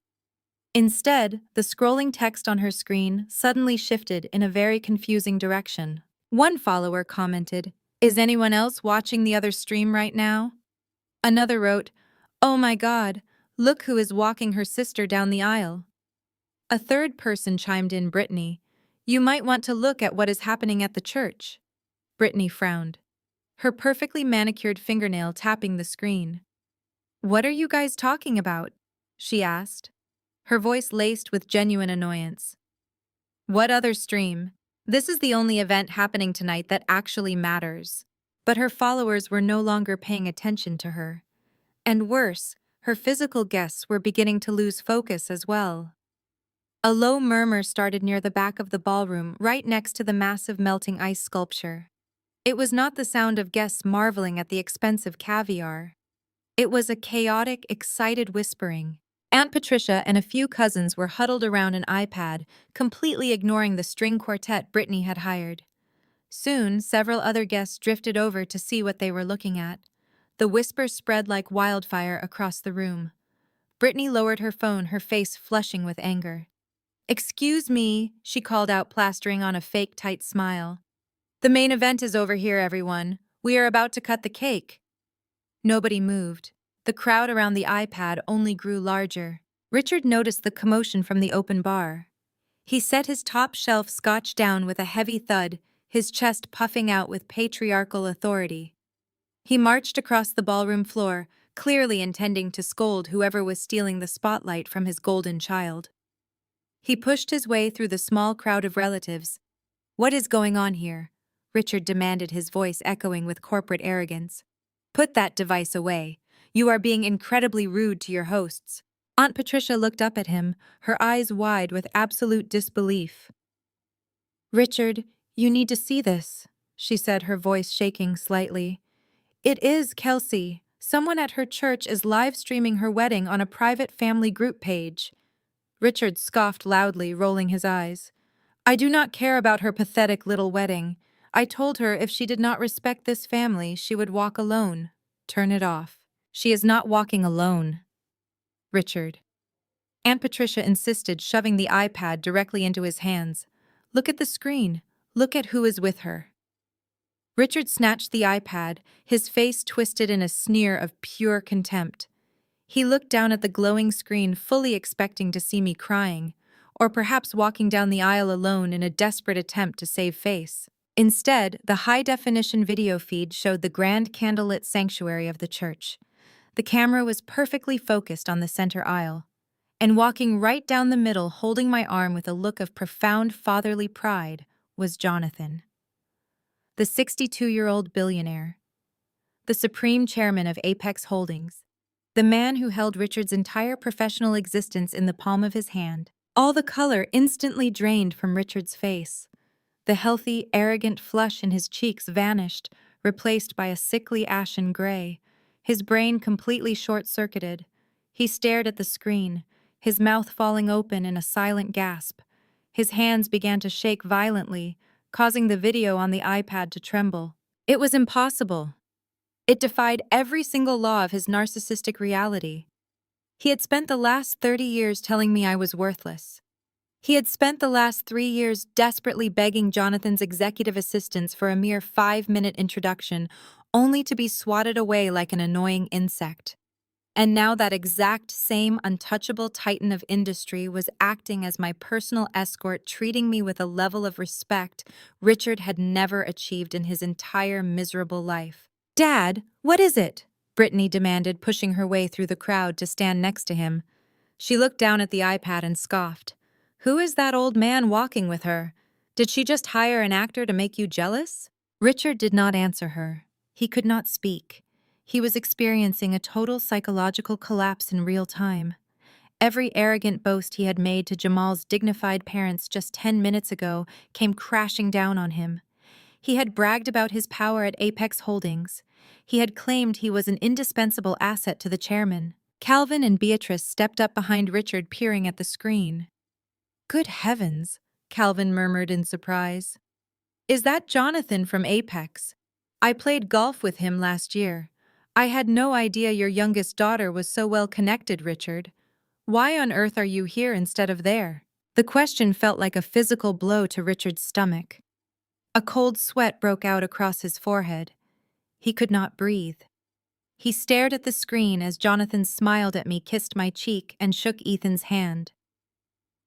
Instead, the scrolling text on her screen suddenly shifted in a very confusing direction. One follower commented, "Is anyone else watching the other stream right now?" Another wrote, "Oh my God, look who is walking her sister down the aisle." A third person chimed in, "Brittany, you might want to look at what is happening at the church." Brittany frowned, her perfectly manicured fingernail tapping the screen. "What are you guys talking about?" she asked, her voice laced with genuine annoyance. "What other stream? This is the only event happening tonight that actually matters." But her followers were no longer paying attention to her. And worse, her physical guests were beginning to lose focus as well. A low murmur started near the back of the ballroom, right next to the massive melting ice sculpture. It was not the sound of guests marveling at the expensive caviar. It was a chaotic, excited whispering. Aunt Patricia and a few cousins were huddled around an iPad, completely ignoring the string quartet Brittany had hired. Soon, several other guests drifted over to see what they were looking at. The whisper spread like wildfire across the room. Brittany lowered her phone, her face flushing with anger. "Excuse me," she called out, plastering on a fake tight smile. "The main event is over here, everyone. We are about to cut the cake." Nobody moved. The crowd around the iPad only grew larger. Richard noticed the commotion from the open bar. He set his top-shelf scotch down with a heavy thud, his chest puffing out with patriarchal authority. He marched across the ballroom floor, clearly intending to scold whoever was stealing the spotlight from his golden child. He pushed his way through the small crowd of relatives. "What is going on here?" Richard demanded, his voice echoing with corporate arrogance. "Put that device away. You are being incredibly rude to your hosts." Aunt Patricia looked up at him, her eyes wide with absolute disbelief. "Richard, you need to see this," she said, her voice shaking slightly. "It is Kelsey. Someone at her church is live-streaming her wedding on a private family group page." Richard scoffed loudly, rolling his eyes. "I do not care about her pathetic little wedding. I told her if she did not respect this family, she would walk alone." "Turn it off." "She is not walking alone." "Richard." Aunt Patricia insisted, shoving the iPad directly into his hands. "Look at the screen. Look at who is with her." Richard snatched the iPad, his face twisted in a sneer of pure contempt. He looked down at the glowing screen, fully expecting to see me crying, or perhaps walking down the aisle alone in a desperate attempt to save face. Instead, the high-definition video feed showed the grand candlelit sanctuary of the church. The camera was perfectly focused on the center aisle. And walking right down the middle, holding my arm with a look of profound fatherly pride, was Jonathan. The 62-year-old billionaire. The supreme chairman of Apex Holdings. The man who held Richard's entire professional existence in the palm of his hand. All the color instantly drained from Richard's face. The healthy, arrogant flush in his cheeks vanished, replaced by a sickly ashen gray. His brain completely short-circuited. He stared at the screen, his mouth falling open in a silent gasp. His hands began to shake violently, causing the video on the iPad to tremble. It was impossible. It defied every single law of his narcissistic reality. He had spent the last 30 years telling me I was worthless. He had spent the last 3 years desperately begging Jonathan's executive assistants for a mere 5-minute introduction, only to be swatted away like an annoying insect. And now that exact same untouchable titan of industry was acting as my personal escort, treating me with a level of respect Richard had never achieved in his entire miserable life. "Dad, what is it?" Brittany demanded, pushing her way through the crowd to stand next to him. She looked down at the iPad and scoffed. "Who is that old man walking with her? Did she just hire an actor to make you jealous?" Richard did not answer her. He could not speak. He was experiencing a total psychological collapse in real time. Every arrogant boast he had made to Jamal's dignified parents just 10 minutes ago came crashing down on him. He had bragged about his power at Apex Holdings. He had claimed he was an indispensable asset to the chairman. Calvin and Beatrice stepped up behind Richard, peering at the screen. "Good heavens," Calvin murmured in surprise. "Is that Jonathan from Apex? I played golf with him last year. I had no idea your youngest daughter was so well connected, Richard. Why on earth are you here instead of there?" The question felt like a physical blow to Richard's stomach. A cold sweat broke out across his forehead. He could not breathe. He stared at the screen as Jonathan smiled at me, kissed my cheek, and shook Ethan's hand.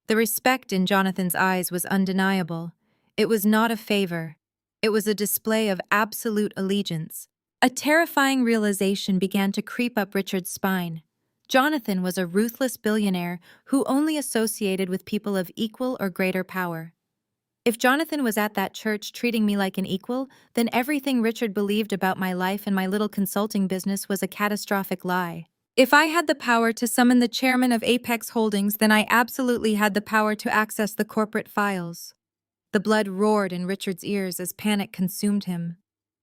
The respect in Jonathan's eyes was undeniable. It was not a favor. It was a display of absolute allegiance. A terrifying realization began to creep up Richard's spine. Jonathan was a ruthless billionaire who only associated with people of equal or greater power. If Jonathan was at that church treating me like an equal, then everything Richard believed about my life and my little consulting business was a catastrophic lie. If I had the power to summon the chairman of Apex Holdings, then I absolutely had the power to access the corporate files. The blood roared in Richard's ears as panic consumed him.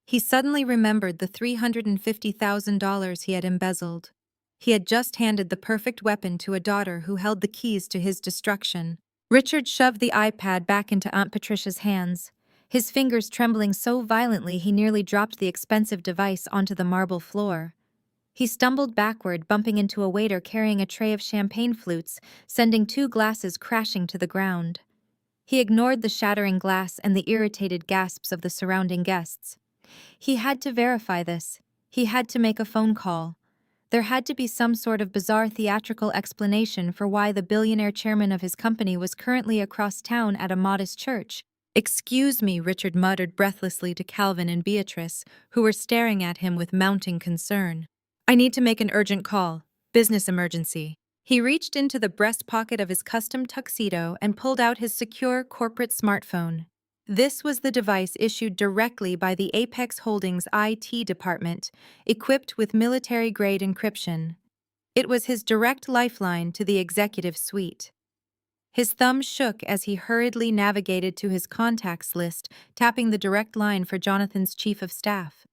He suddenly remembered the $350,000 he had embezzled. He had just handed the perfect weapon to a daughter who held the keys to his destruction. Richard shoved the iPad back into Aunt Patricia's hands. his fingers trembling so violently he nearly dropped the expensive device onto the marble floor. He stumbled backward, bumping into a waiter carrying a tray of champagne flutes, sending 2 glasses crashing to the ground. He ignored the shattering glass and the irritated gasps of the surrounding guests. He had to verify this. He had to make a phone call. There had to be some sort of bizarre theatrical explanation for why the billionaire chairman of his company was currently across town at a modest church. "Excuse me," Richard muttered breathlessly to Calvin and Beatrice, who were staring at him with mounting concern. "I need to make an urgent call. Business emergency." He reached into the breast pocket of his custom tuxedo and pulled out his secure corporate smartphone. This was the device issued directly by the Apex Holdings IT department, equipped with military-grade encryption. It was his direct lifeline to the executive suite. His thumb shook as he hurriedly navigated to his contacts list, tapping the direct line for Jonathan's chief of staff.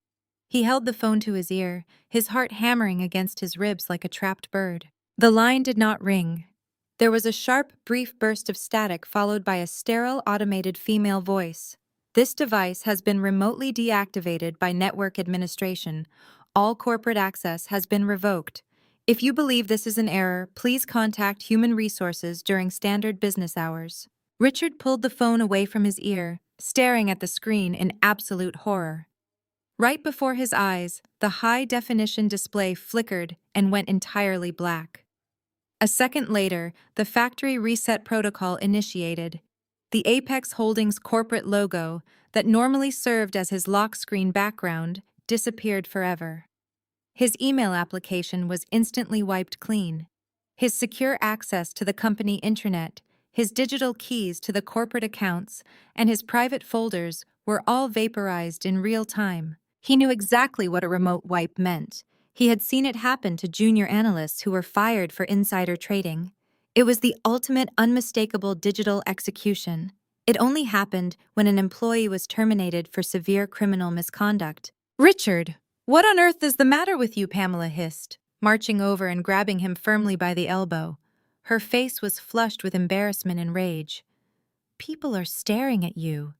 He held the phone to his ear, his heart hammering against his ribs like a trapped bird. The line did not ring. There was a sharp, brief burst of static followed by a sterile, automated female voice. "This device has been remotely deactivated by network administration. All corporate access has been revoked. If you believe this is an error, please contact Human Resources during standard business hours." Richard pulled the phone away from his ear, staring at the screen in absolute horror. Right before his eyes, the high-definition display flickered and went entirely black. A second later, the factory reset protocol initiated. The Apex Holdings corporate logo, that normally served as his lock screen background, disappeared forever. His email application was instantly wiped clean. His secure access to the company intranet, his digital keys to the corporate accounts, and his private folders were all vaporized in real time. He knew exactly what a remote wipe meant. He had seen it happen to junior analysts who were fired for insider trading. It was the ultimate unmistakable digital execution. It only happened when an employee was terminated for severe criminal misconduct. "Richard, what on earth is the matter with you?" Pamela hissed, marching over and grabbing him firmly by the elbow. Her face was flushed with embarrassment and rage. "People are staring at you.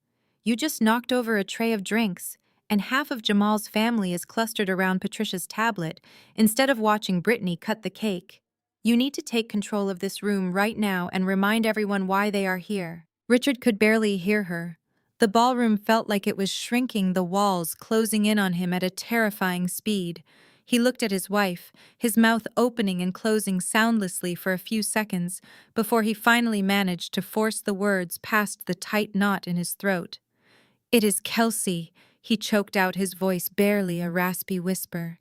You just knocked over a tray of drinks, and half of Jamal's family is clustered around Patricia's tablet instead of watching Brittany cut the cake. You need to take control of this room right now and remind everyone why they are here." Richard could barely hear her. The ballroom felt like it was shrinking, the walls closing in on him at a terrifying speed. He looked at his wife, his mouth opening and closing soundlessly for a few seconds before he finally managed to force the words past the tight knot in his throat. "It is Kelsey," he choked out, his voice barely a raspy whisper.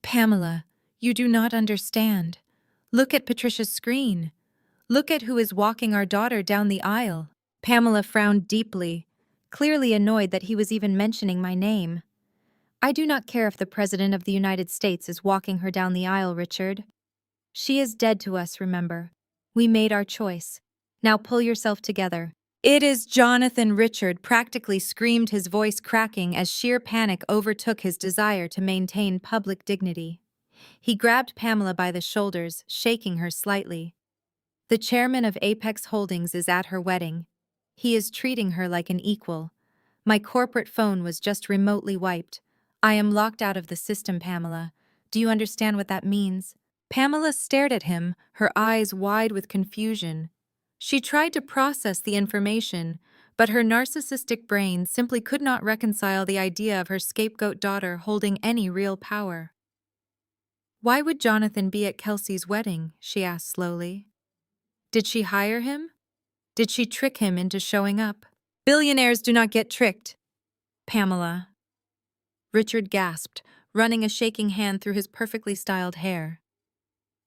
"Pamela, you do not understand. Look at Patricia's screen. Look at who is walking our daughter down the aisle." Pamela frowned deeply, clearly annoyed that he was even mentioning my name. "I do not care if the President of the United States is walking her down the aisle, Richard. She is dead to us, remember. We made our choice. Now pull yourself together." "It is Jonathan!" Richard practically screamed, his voice cracking as sheer panic overtook his desire to maintain public dignity. He grabbed Pamela by the shoulders, shaking her slightly. "The chairman of Apex Holdings is at her wedding. He is treating her like an equal. My corporate phone was just remotely wiped. I am locked out of the system, Pamela. Do you understand what that means?" Pamela stared at him, her eyes wide with confusion. She tried to process the information, but her narcissistic brain simply could not reconcile the idea of her scapegoat daughter holding any real power. "Why would Jonathan be at Kelsey's wedding?" she asked slowly. "Did she hire him? Did she trick him into showing up?" "Billionaires do not get tricked, Pamela." Richard gasped, running a shaking hand through his perfectly styled hair.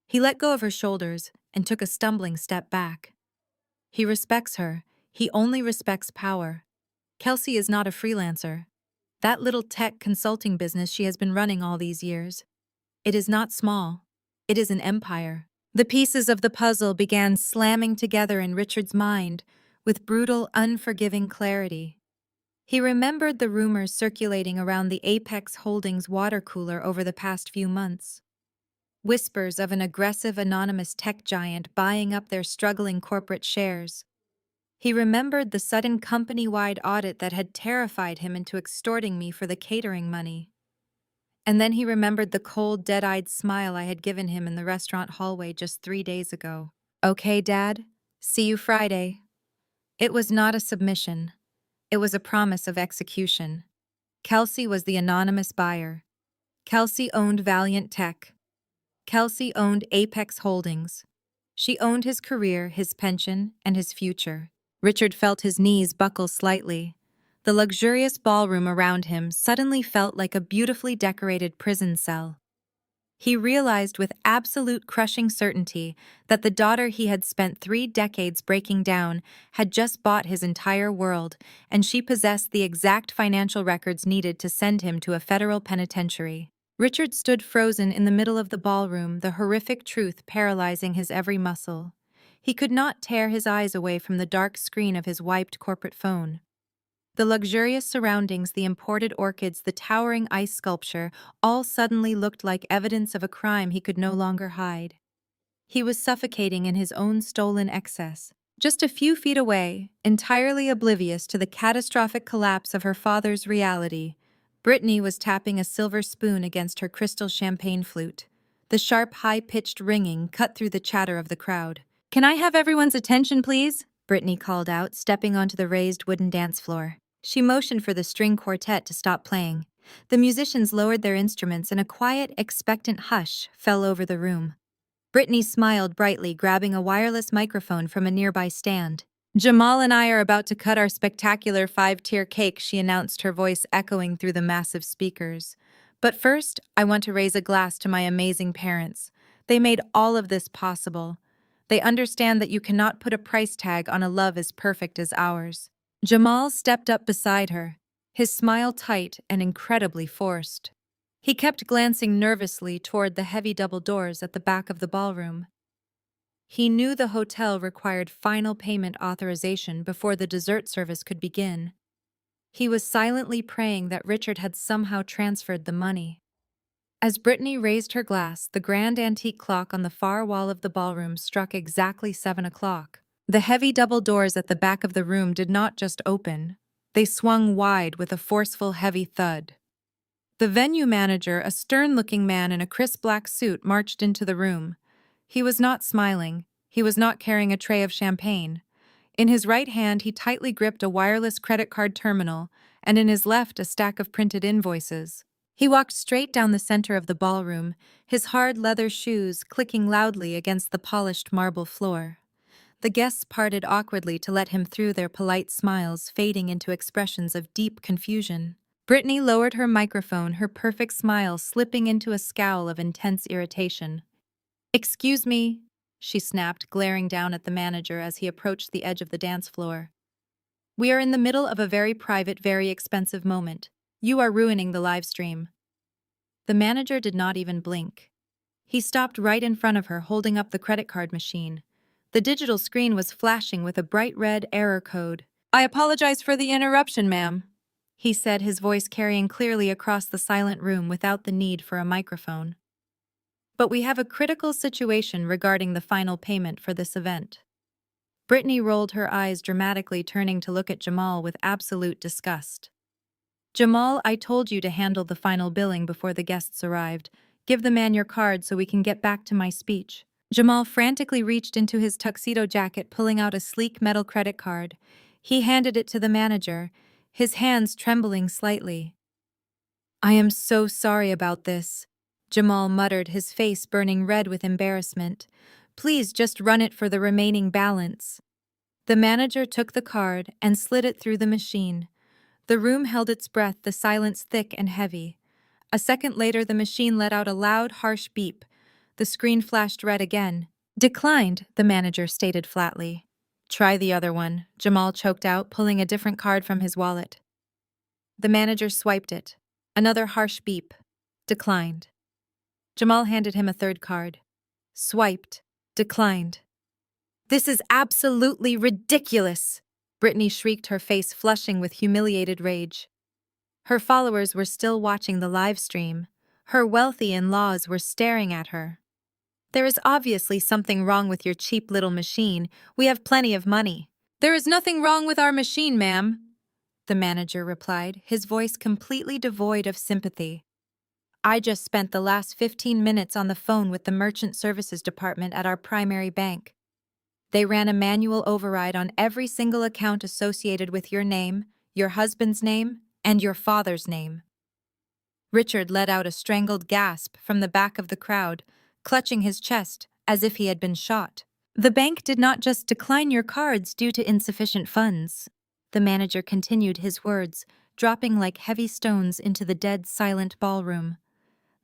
He let go of her shoulders and took a stumbling step back. He respects her. He only respects power. Kelsey is not a freelancer. That little tech consulting business she has been running all these years. It is not small. It is an empire. The pieces of the puzzle began slamming together in Richard's mind with brutal, unforgiving clarity. He remembered the rumors circulating around the Apex Holdings water cooler over the past few months. Whispers of an aggressive anonymous tech giant buying up their struggling corporate shares. He remembered the sudden company-wide audit that had terrified him into extorting me for the catering money. And then he remembered the cold, dead-eyed smile I had given him in the restaurant hallway just 3 days ago. "Okay, Dad. See you Friday." It was not a submission. It was a promise of execution. Kelsey was the anonymous buyer. Kelsey owned Valiant Tech. Kelsey owned Apex Holdings. She owned his career, his pension, and his future. Richard felt his knees buckle slightly. The luxurious ballroom around him suddenly felt like a beautifully decorated prison cell. He realized with absolute crushing certainty that the daughter he had spent 3 decades breaking down had just bought his entire world, and she possessed the exact financial records needed to send him to a federal penitentiary. Richard stood frozen in the middle of the ballroom, the horrific truth paralyzing his every muscle. He could not tear his eyes away from the dark screen of his wiped corporate phone. The luxurious surroundings, the imported orchids, the towering ice sculpture, all suddenly looked like evidence of a crime he could no longer hide. He was suffocating in his own stolen excess. Just a few feet away, entirely oblivious to the catastrophic collapse of her father's reality, Brittany was tapping a silver spoon against her crystal champagne flute. The sharp, high-pitched ringing cut through the chatter of the crowd. "Can I have everyone's attention, please?" Brittany called out, stepping onto the raised wooden dance floor. She motioned for the string quartet to stop playing. The musicians lowered their instruments and a quiet, expectant hush fell over the room. Brittany smiled brightly, grabbing a wireless microphone from a nearby stand. "Jamal and I are about to cut our spectacular 5-tier cake," she announced, her voice echoing through the massive speakers. "But first, I want to raise a glass to my amazing parents. They made all of this possible. They understand that you cannot put a price tag on a love as perfect as ours." Jamal stepped up beside her, his smile tight and incredibly forced. He kept glancing nervously toward the heavy double doors at the back of the ballroom. He knew the hotel required final payment authorization before the dessert service could begin. He was silently praying that Richard had somehow transferred the money. As Brittany raised her glass, the grand antique clock on the far wall of the ballroom struck exactly 7 o'clock. The heavy double doors at the back of the room did not just open, they swung wide with a forceful, heavy thud. The venue manager, a stern-looking man in a crisp black suit, marched into the room. He was not smiling. He was not carrying a tray of champagne. In his right hand, he tightly gripped a wireless credit card terminal, and in his left, a stack of printed invoices. He walked straight down the center of the ballroom, his hard leather shoes clicking loudly against the polished marble floor. The guests parted awkwardly to let him through, their polite smiles fading into expressions of deep confusion. Brittany lowered her microphone, her perfect smile slipping into a scowl of intense irritation. "Excuse me," she snapped, glaring down at the manager as he approached the edge of the dance floor. "We are in the middle of a very private, very expensive moment. You are ruining the live stream." The manager did not even blink. He stopped right in front of her, holding up the credit card machine. The digital screen was flashing with a bright red error code. "I apologize for the interruption, ma'am," he said, his voice carrying clearly across the silent room without the need for a microphone. "But we have a critical situation regarding the final payment for this event." Brittany rolled her eyes dramatically, turning to look at Jamal with absolute disgust. "Jamal, I told you to handle the final billing before the guests arrived. Give the man your card so we can get back to my speech." Jamal frantically reached into his tuxedo jacket, pulling out a sleek metal credit card. He handed it to the manager, his hands trembling slightly. "I am so sorry about this," Jamal muttered, his face burning red with embarrassment. "Please just run it for the remaining balance." The manager took the card and slid it through the machine. The room held its breath, the silence thick and heavy. A second later, the machine let out a loud, harsh beep. The screen flashed red again. "Declined," the manager stated flatly. "Try the other one," Jamal choked out, pulling a different card from his wallet. The manager swiped it. Another harsh beep. "Declined." Jamal handed him a third card. Swiped. Declined. "This is absolutely ridiculous!" Brittany shrieked, her face flushing with humiliated rage. Her followers were still watching the live stream. Her wealthy in-laws were staring at her. "There is obviously something wrong with your cheap little machine. We have plenty of money." "There is nothing wrong with our machine, ma'am," the manager replied, his voice completely devoid of sympathy. "I just spent the last 15 minutes on the phone with the merchant services department at our primary bank. They ran a manual override on every single account associated with your name, your husband's name, and your father's name." Richard let out a strangled gasp from the back of the crowd, clutching his chest as if he had been shot. "The bank did not just decline your cards due to insufficient funds," the manager continued his words, dropping like heavy stones into the dead silent ballroom.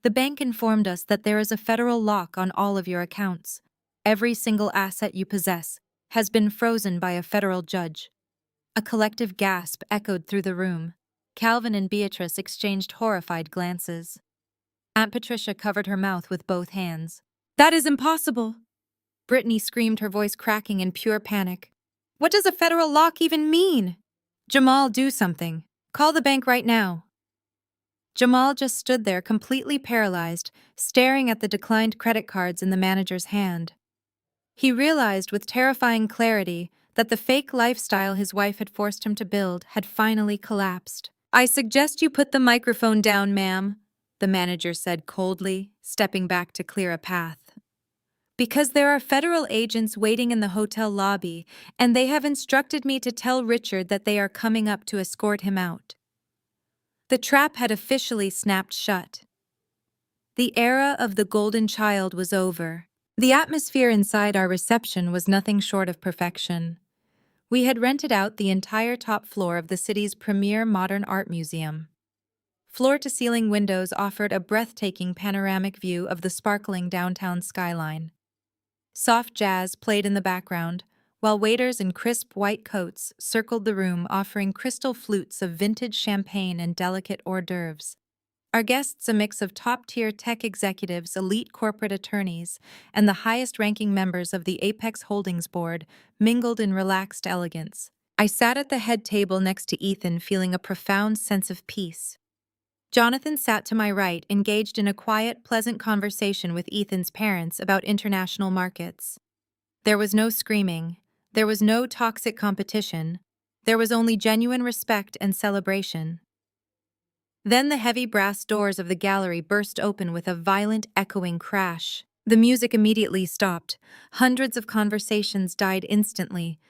"The bank informed us that there is a federal lock on all of your accounts. Every single asset you possess has been frozen by a federal judge." A collective gasp echoed through the room. Calvin and Beatrice exchanged horrified glances. Aunt Patricia covered her mouth with both hands. "That is impossible!" Brittany screamed, her voice cracking in pure panic. "What does a federal lock even mean?" "Jamal, do something. Call the bank right now." Jamal just stood there completely paralyzed, staring at the declined credit cards in the manager's hand. He realized with terrifying clarity that the fake lifestyle his wife had forced him to build had finally collapsed. "I suggest you put the microphone down, ma'am," the manager said coldly, stepping back to clear a path. "Because there are federal agents waiting in the hotel lobby, and they have instructed me to tell Richard that they are coming up to escort him out." The trap had officially snapped shut. The era of the golden child was over. The atmosphere inside our reception was nothing short of perfection. We had rented out the entire top floor of the city's premier modern art museum. Floor-to-ceiling windows offered a breathtaking panoramic view of the sparkling downtown skyline. Soft jazz played in the background, while waiters in crisp white coats circled the room offering crystal flutes of vintage champagne and delicate hors d'oeuvres. Our guests, a mix of top-tier tech executives, elite corporate attorneys, and the highest-ranking members of the Apex Holdings board, mingled in relaxed elegance. I sat at the head table next to Ethan, feeling a profound sense of peace. Jonathan sat to my right, engaged in a quiet, pleasant conversation with Ethan's parents about international markets. There was no screaming. There was no toxic competition. There was only genuine respect and celebration. Then the heavy brass doors of the gallery burst open with a violent, echoing crash. The music immediately stopped. Hundreds of conversations died instantly.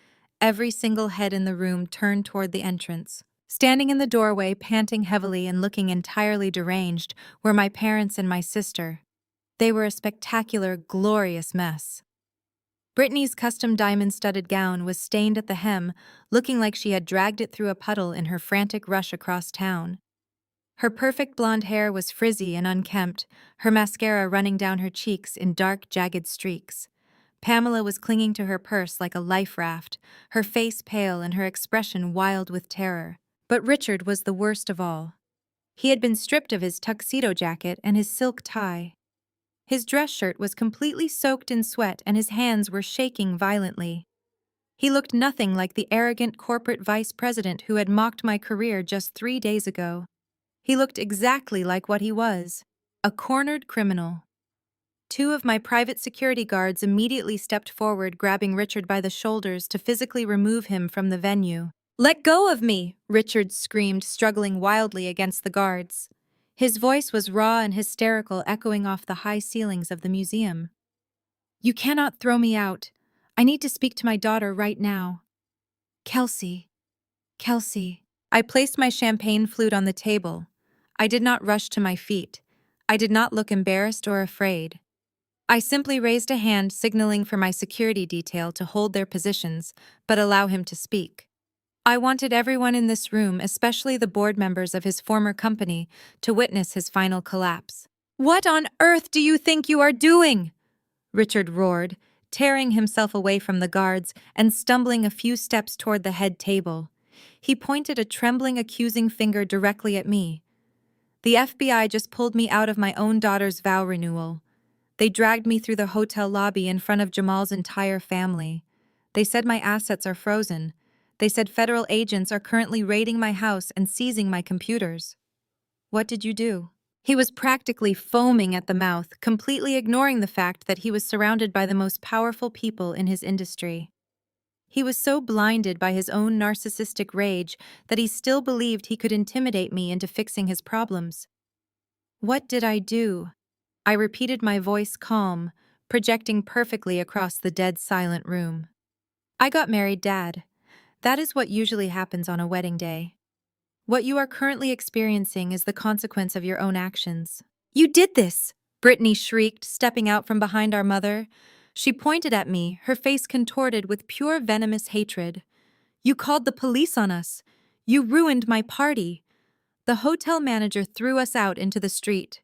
Every single head in the room turned toward the entrance. Standing in the doorway, panting heavily and looking entirely deranged, were my parents and my sister. They were a spectacular, glorious mess. Brittany's custom diamond-studded gown was stained at the hem, looking like she had dragged it through a puddle in her frantic rush across town. Her perfect blonde hair was frizzy and unkempt, her mascara running down her cheeks in dark, jagged streaks. Pamela was clinging to her purse like a life raft, her face pale and her expression wild with terror. But Richard was the worst of all. He had been stripped of his tuxedo jacket and his silk tie. His dress shirt was completely soaked in sweat and his hands were shaking violently. He looked nothing like the arrogant corporate vice president who had mocked my career just 3 days ago. He looked exactly like what he was, a cornered criminal. 2 of my private security guards immediately stepped forward, grabbing Richard by the shoulders to physically remove him from the venue. "Let go of me!" Richard screamed, struggling wildly against the guards. His voice was raw and hysterical, echoing off the high ceilings of the museum. "You cannot throw me out. I need to speak to my daughter right now." "Kelsey. Kelsey." I placed my champagne flute on the table. I did not rush to my feet. I did not look embarrassed or afraid. I simply raised a hand, signaling for my security detail to hold their positions, but allow him to speak. I wanted everyone in this room, especially the board members of his former company, to witness his final collapse. "What on earth do you think you are doing?" Richard roared, tearing himself away from the guards and stumbling a few steps toward the head table. He pointed a trembling, accusing finger directly at me. "The FBI just pulled me out of my own daughter's vow renewal. They dragged me through the hotel lobby in front of Jamal's entire family. They said my assets are frozen. They said federal agents are currently raiding my house and seizing my computers." "What did you do?" He was practically foaming at the mouth, completely ignoring the fact that he was surrounded by the most powerful people in his industry. He was so blinded by his own narcissistic rage that he still believed he could intimidate me into fixing his problems. What did I do? I repeated, my voice calm, projecting perfectly across the dead silent room. I got married, Dad. That is what usually happens on a wedding day. What you are currently experiencing is the consequence of your own actions. You did this! Brittany shrieked, stepping out from behind our mother. She pointed at me, her face contorted with pure venomous hatred. You called the police on us. You ruined my party. The hotel manager threw us out into the street.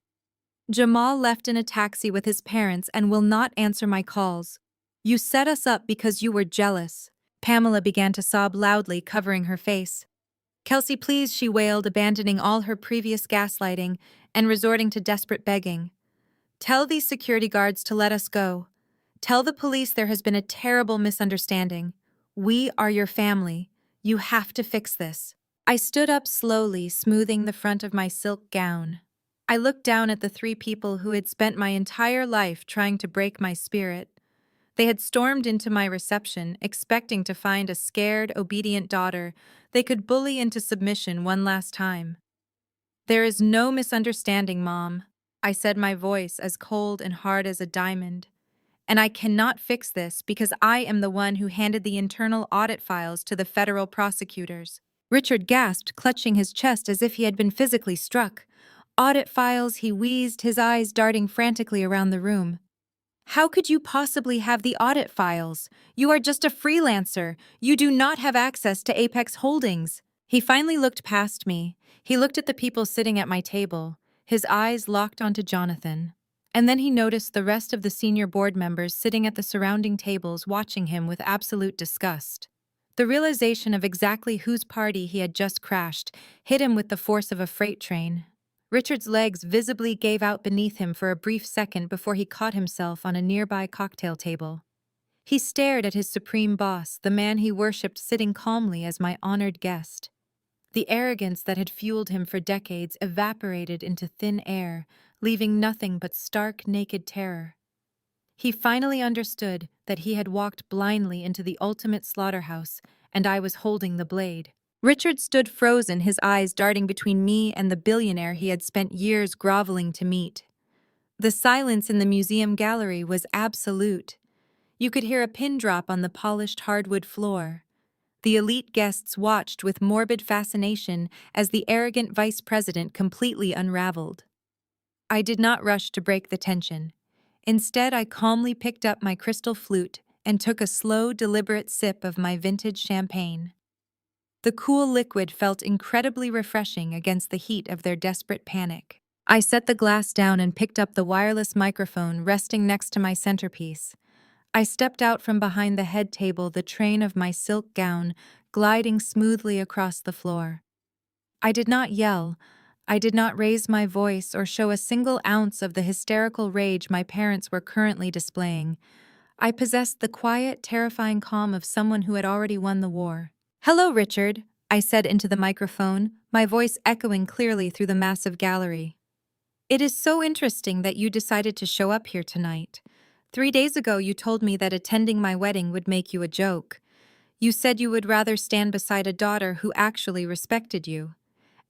Jamal left in a taxi with his parents and will not answer my calls. You set us up because you were jealous. Pamela began to sob loudly, covering her face. Kelsey, please, she wailed, abandoning all her previous gaslighting and resorting to desperate begging. Tell these security guards to let us go. Tell the police there has been a terrible misunderstanding. We are your family. You have to fix this. I stood up slowly, smoothing the front of my silk gown. I looked down at the three people who had spent my entire life trying to break my spirit. They had stormed into my reception, expecting to find a scared, obedient daughter they could bully into submission one last time. There is no misunderstanding, Mom, I said, my voice as cold and hard as a diamond. And I cannot fix this because I am the one who handed the internal audit files to the federal prosecutors. Richard gasped, clutching his chest as if he had been physically struck. Audit files, he wheezed, his eyes darting frantically around the room. How could you possibly have the audit files? You are just a freelancer. You do not have access to Apex Holdings. He finally looked past me. He looked at the people sitting at my table, his eyes locked onto Jonathan. And then he noticed the rest of the senior board members sitting at the surrounding tables watching him with absolute disgust. The realization of exactly whose party he had just crashed hit him with the force of a freight train. Richard's legs visibly gave out beneath him for a brief second before he caught himself on a nearby cocktail table. He stared at his supreme boss, the man he worshipped, sitting calmly as my honored guest. The arrogance that had fueled him for decades evaporated into thin air, leaving nothing but stark, naked terror. He finally understood that he had walked blindly into the ultimate slaughterhouse, and I was holding the blade. Richard stood frozen, his eyes darting between me and the billionaire he had spent years groveling to meet. The silence in the museum gallery was absolute. You could hear a pin drop on the polished hardwood floor. The elite guests watched with morbid fascination as the arrogant vice president completely unraveled. I did not rush to break the tension. Instead, I calmly picked up my crystal flute and took a slow, deliberate sip of my vintage champagne. The cool liquid felt incredibly refreshing against the heat of their desperate panic. I set the glass down and picked up the wireless microphone resting next to my centerpiece. I stepped out from behind the head table, the train of my silk gown gliding smoothly across the floor. I did not yell. I did not raise my voice or show a single ounce of the hysterical rage my parents were currently displaying. I possessed the quiet, terrifying calm of someone who had already won the war. "Hello, Richard," I said into the microphone, my voice echoing clearly through the massive gallery. "It is so interesting that you decided to show up here tonight. 3 days ago, you told me that attending my wedding would make you a joke. You said you would rather stand beside a daughter who actually respected you.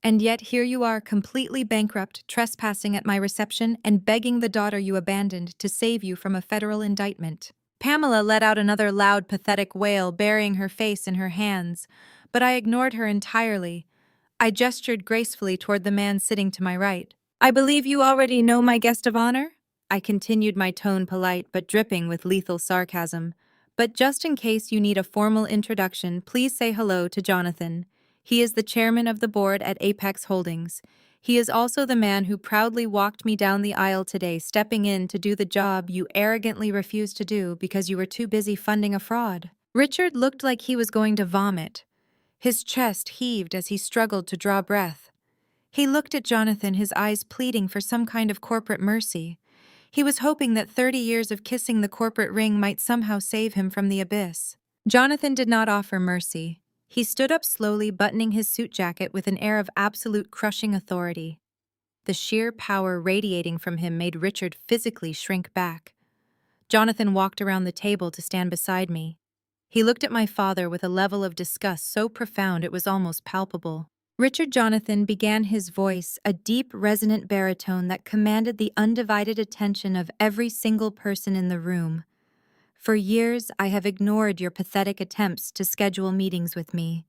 And yet here you are, completely bankrupt, trespassing at my reception and begging the daughter you abandoned to save you from a federal indictment." Pamela let out another loud, pathetic wail, burying her face in her hands, but I ignored her entirely. I gestured gracefully toward the man sitting to my right. "I believe you already know my guest of honor?" I continued, my tone polite but dripping with lethal sarcasm. "But just in case you need a formal introduction, please say hello to Jonathan. He is the chairman of the board at Apex Holdings. He is also the man who proudly walked me down the aisle today, stepping in to do the job you arrogantly refused to do because you were too busy funding a fraud." Richard looked like he was going to vomit. His chest heaved as he struggled to draw breath. He looked at Jonathan, his eyes pleading for some kind of corporate mercy. He was hoping that 30 years of kissing the corporate ring might somehow save him from the abyss. Jonathan did not offer mercy. He stood up slowly, buttoning his suit jacket with an air of absolute crushing authority. The sheer power radiating from him made Richard physically shrink back. Jonathan walked around the table to stand beside me. He looked at my father with a level of disgust so profound it was almost palpable. Richard Jonathan began his voice, a deep, resonant baritone that commanded the undivided attention of every single person in the room. For years, I have ignored your pathetic attempts to schedule meetings with me.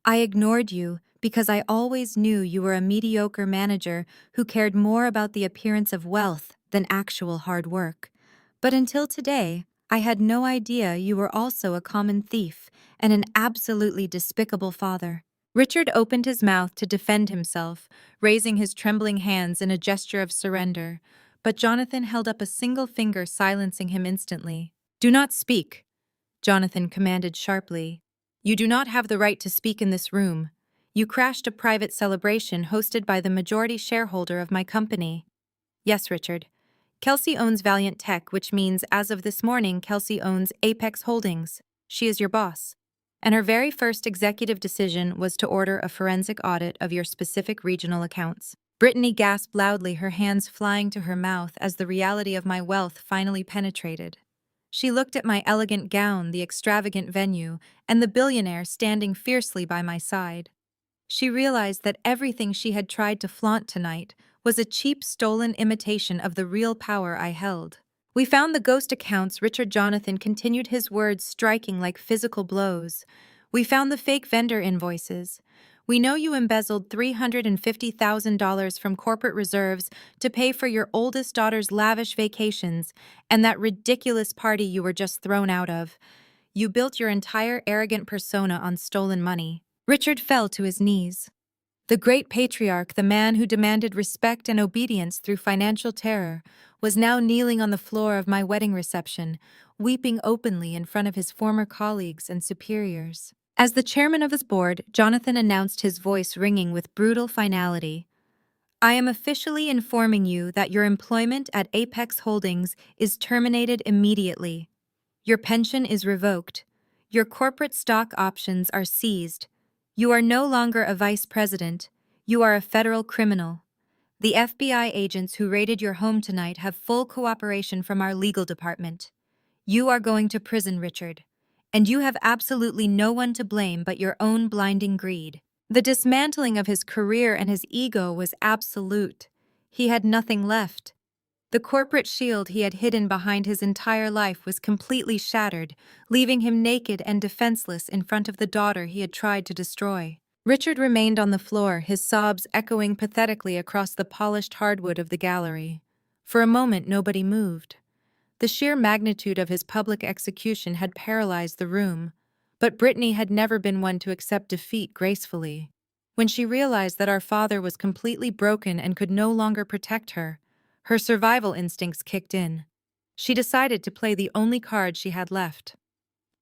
I ignored you because I always knew you were a mediocre manager who cared more about the appearance of wealth than actual hard work. But until today, I had no idea you were also a common thief and an absolutely despicable father. Richard opened his mouth to defend himself, raising his trembling hands in a gesture of surrender, but Jonathan held up a single finger, silencing him instantly. "Do not speak," Jonathan commanded sharply. "You do not have the right to speak in this room. You crashed a private celebration hosted by the majority shareholder of my company." "Yes, Richard. Kelsey owns Valiant Tech, which means as of this morning, Kelsey owns Apex Holdings. She is your boss. And her very first executive decision was to order a forensic audit of your specific regional accounts." Brittany gasped loudly, her hands flying to her mouth as the reality of my wealth finally penetrated. She looked at my elegant gown, the extravagant venue, and the billionaire standing fiercely by my side. She realized that everything she had tried to flaunt tonight was a cheap, stolen imitation of the real power I held. "We found the ghost accounts," Richard Jonathan continued, his words striking like physical blows. "We found the fake vendor invoices. We know you embezzled $350,000 from corporate reserves to pay for your oldest daughter's lavish vacations and that ridiculous party you were just thrown out of. You built your entire arrogant persona on stolen money." Richard fell to his knees. The great patriarch, the man who demanded respect and obedience through financial terror, was now kneeling on the floor of my wedding reception, weeping openly in front of his former colleagues and superiors. As the chairman of his board, Jonathan announced, his voice ringing with brutal finality. "I am officially informing you that your employment at Apex Holdings is terminated immediately. Your pension is revoked. Your corporate stock options are seized. You are no longer a vice president. You are a federal criminal. The FBI agents who raided your home tonight have full cooperation from our legal department. You are going to prison, Richard. And you have absolutely no one to blame but your own blinding greed." The dismantling of his career and his ego was absolute. He had nothing left. The corporate shield he had hidden behind his entire life was completely shattered, leaving him naked and defenseless in front of the daughter he had tried to destroy. Richard remained on the floor, his sobs echoing pathetically across the polished hardwood of the gallery. For a moment, nobody moved. The sheer magnitude of his public execution had paralyzed the room, but Brittany had never been one to accept defeat gracefully. When she realized that our father was completely broken and could no longer protect her, her survival instincts kicked in. She decided to play the only card she had left.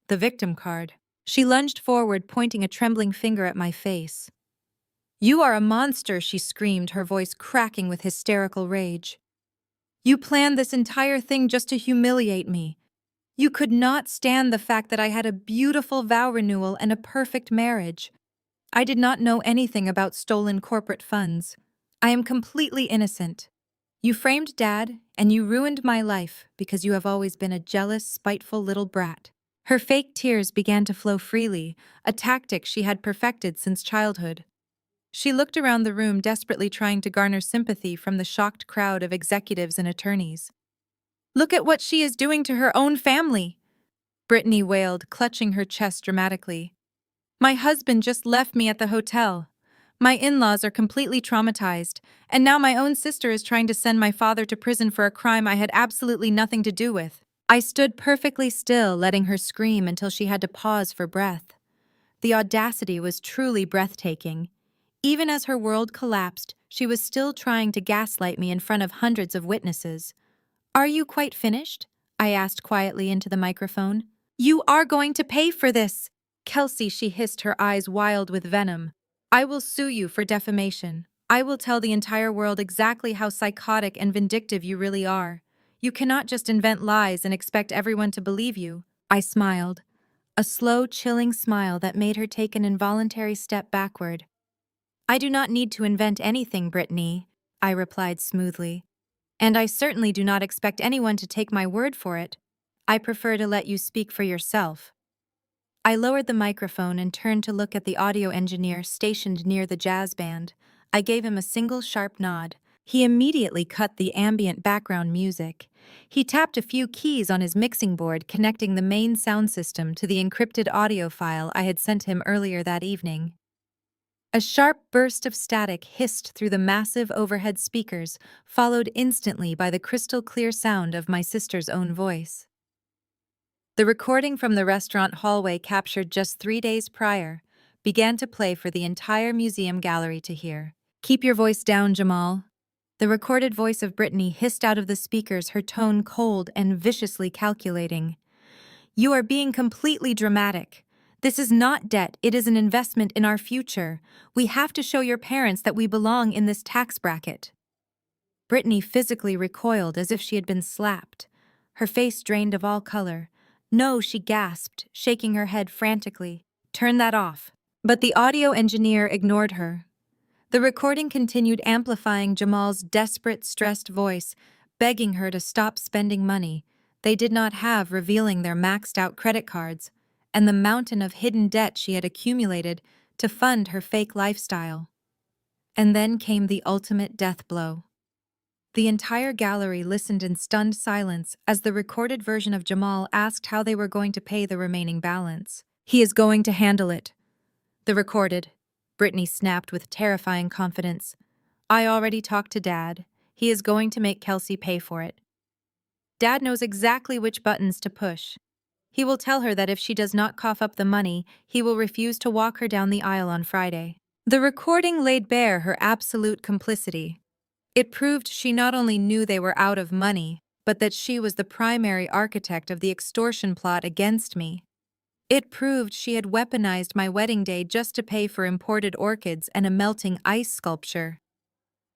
The victim card. She lunged forward, pointing a trembling finger at my face. "You are a monster," she screamed, her voice cracking with hysterical rage. "You planned this entire thing just to humiliate me. You could not stand the fact that I had a beautiful vow renewal and a perfect marriage. I did not know anything about stolen corporate funds. I am completely innocent. You framed Dad, and you ruined my life because you have always been a jealous, spiteful little brat." Her fake tears began to flow freely, a tactic she had perfected since childhood. She looked around the room, desperately trying to garner sympathy from the shocked crowd of executives and attorneys. "Look at what she is doing to her own family," Brittany wailed, clutching her chest dramatically. "My husband just left me at the hotel. My in-laws are completely traumatized, and now my own sister is trying to send my father to prison for a crime I had absolutely nothing to do with." I stood perfectly still, letting her scream until she had to pause for breath. The audacity was truly breathtaking. Even as her world collapsed, she was still trying to gaslight me in front of hundreds of witnesses. "Are you quite finished?" I asked quietly into the microphone. "You are going to pay for this!" "Kelsey," she hissed, her eyes wild with venom. "I will sue you for defamation. I will tell the entire world exactly how psychotic and vindictive you really are. You cannot just invent lies and expect everyone to believe you." I smiled, a slow, chilling smile that made her take an involuntary step backward. "I do not need to invent anything, Brittany," I replied smoothly. "And I certainly do not expect anyone to take my word for it. I prefer to let you speak for yourself." I lowered the microphone and turned to look at the audio engineer stationed near the jazz band. I gave him a single sharp nod. He immediately cut the ambient background music. He tapped a few keys on his mixing board, connecting the main sound system to the encrypted audio file I had sent him earlier that evening. A sharp burst of static hissed through the massive overhead speakers, followed instantly by the crystal-clear sound of my sister's own voice. The recording from the restaurant hallway captured just 3 days prior began to play for the entire museum gallery to hear. "Keep your voice down, Jamal." The recorded voice of Brittany hissed out of the speakers, her tone cold and viciously calculating. "You are being completely dramatic. This is not debt, it is an investment in our future. We have to show your parents that we belong in this tax bracket." Brittany physically recoiled as if she had been slapped. Her face drained of all color. "No," she gasped, shaking her head frantically. "Turn that off." But the audio engineer ignored her. The recording continued, amplifying Jamal's desperate, stressed voice, begging her to stop spending money they did not have, revealing their maxed-out credit cards and the mountain of hidden debt she had accumulated to fund her fake lifestyle. And then came the ultimate death blow. The entire gallery listened in stunned silence as the recorded version of Jamal asked how they were going to pay the remaining balance. "He is going to handle it." The recorded, Brittany snapped with terrifying confidence. "I already talked to Dad. He is going to make Kelsey pay for it. Dad knows exactly which buttons to push. He will tell her that if she does not cough up the money, he will refuse to walk her down the aisle on Friday." The recording laid bare her absolute complicity. It proved she not only knew they were out of money, but that she was the primary architect of the extortion plot against me. It proved she had weaponized my wedding day just to pay for imported orchids and a melting ice sculpture.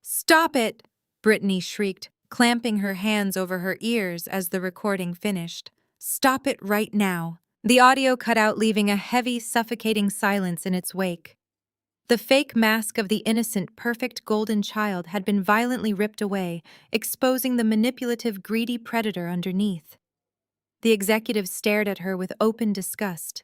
"Stop it!" Brittany shrieked, clamping her hands over her ears as the recording finished. "Stop it right now." The audio cut out, leaving a heavy, suffocating silence in its wake. The fake mask of the innocent, perfect golden child had been violently ripped away, exposing the manipulative, greedy predator underneath. The executive stared at her with open disgust.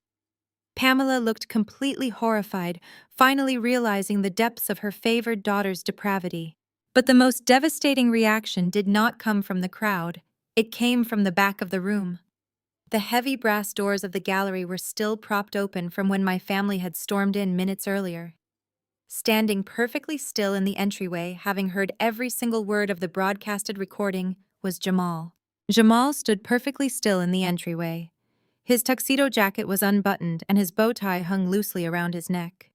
Pamela looked completely horrified, finally realizing the depths of her favored daughter's depravity. But the most devastating reaction did not come from the crowd. It came from the back of the room. The heavy brass doors of the gallery were still propped open from when my family had stormed in minutes earlier. Standing perfectly still in the entryway, having heard every single word of the broadcasted recording, was Jamal. Jamal stood perfectly still in the entryway. His tuxedo jacket was unbuttoned and his bow tie hung loosely around his neck.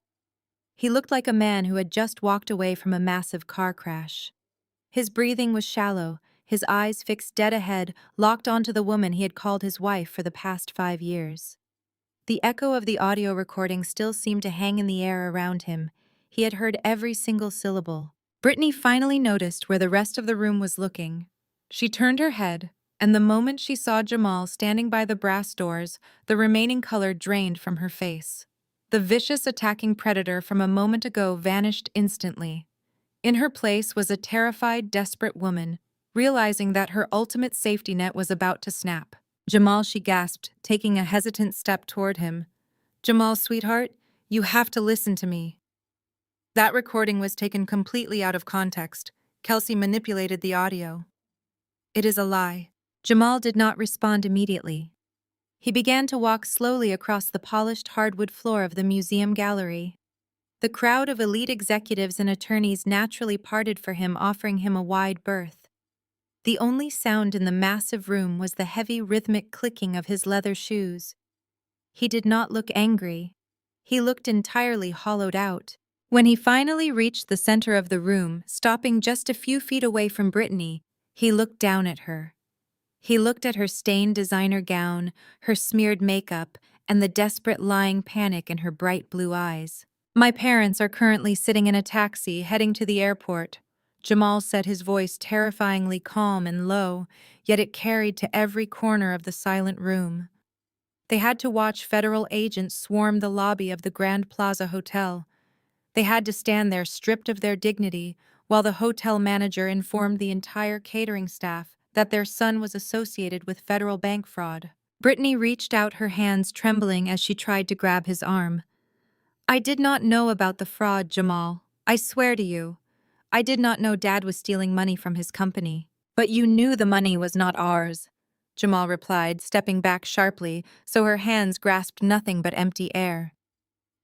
He looked like a man who had just walked away from a massive car crash. His breathing was shallow, his eyes fixed dead ahead, locked onto the woman he had called his wife for the past 5 years. The echo of the audio recording still seemed to hang in the air around him. He had heard every single syllable. Brittany finally noticed where the rest of the room was looking. She turned her head, and the moment she saw Jamal standing by the brass doors, the remaining color drained from her face. The vicious attacking predator from a moment ago vanished instantly. In her place was a terrified, desperate woman, realizing that her ultimate safety net was about to snap. "Jamal," she gasped, taking a hesitant step toward him. "Jamal, sweetheart, you have to listen to me." That recording was taken completely out of context. Kelsey manipulated the audio. "It is a lie." Jamal did not respond immediately. He began to walk slowly across the polished hardwood floor of the museum gallery. The crowd of elite executives and attorneys naturally parted for him, offering him a wide berth. The only sound in the massive room was the heavy, rhythmic clicking of his leather shoes. He did not look angry. He looked entirely hollowed out. When he finally reached the center of the room, stopping just a few feet away from Brittany, he looked down at her. He looked at her stained designer gown, her smeared makeup, and the desperate lying panic in her bright blue eyes. "My parents are currently sitting in a taxi heading to the airport," Jamal said, his voice terrifyingly calm and low, yet it carried to every corner of the silent room. They had to watch federal agents swarm the lobby of the Grand Plaza Hotel. They had to stand there stripped of their dignity while the hotel manager informed the entire catering staff that their son was associated with federal bank fraud. Brittany reached out, her hands trembling as she tried to grab his arm. I did not know about the fraud, Jamal. I swear to you. I did not know Dad was stealing money from his company. But you knew the money was not ours, Jamal replied, stepping back sharply so her hands grasped nothing but empty air.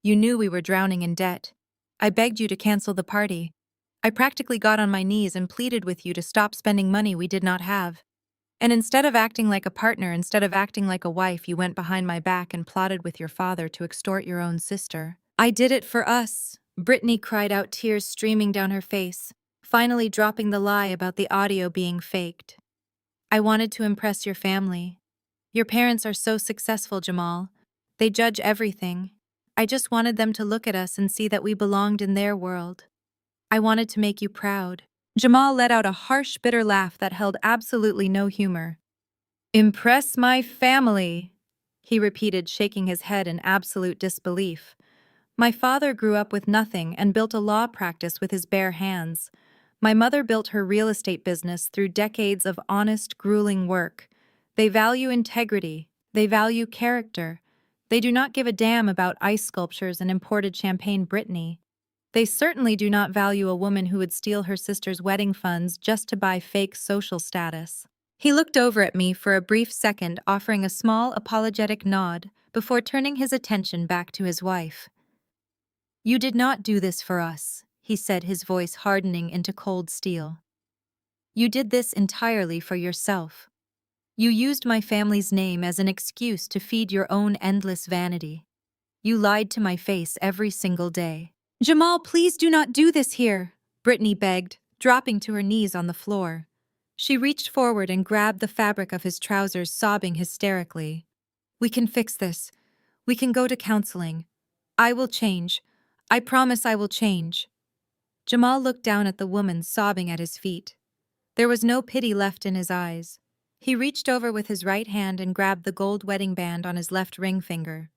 You knew we were drowning in debt. I begged you to cancel the party. I practically got on my knees and pleaded with you to stop spending money we did not have. And instead of acting like a partner, instead of acting like a wife, you went behind my back and plotted with your father to extort your own sister. I did it for us, Brittany cried out, tears streaming down her face, finally dropping the lie about the audio being faked. I wanted to impress your family. Your parents are so successful, Jamal. They judge everything. I just wanted them to look at us and see that we belonged in their world. I wanted to make you proud. Jamal let out a harsh, bitter laugh that held absolutely no humor. Impress my family, he repeated, shaking his head in absolute disbelief. My father grew up with nothing and built a law practice with his bare hands. My mother built her real estate business through decades of honest, grueling work. They value integrity. They value character. They do not give a damn about ice sculptures and imported champagne, Brittany. They certainly do not value a woman who would steal her sister's wedding funds just to buy fake social status. He looked over at me for a brief second, offering a small, apologetic nod before turning his attention back to his wife. You did not do this for us, he said, his voice hardening into cold steel. You did this entirely for yourself. You used my family's name as an excuse to feed your own endless vanity. You lied to my face every single day. Jamal, please do not do this here, Brittany begged, dropping to her knees on the floor. She reached forward and grabbed the fabric of his trousers, sobbing hysterically. We can fix this. We can go to counseling. I will change. I promise I will change. Jamal looked down at the woman sobbing at his feet. There was no pity left in his eyes. He reached over with his right hand and grabbed the gold wedding band on his left ring finger.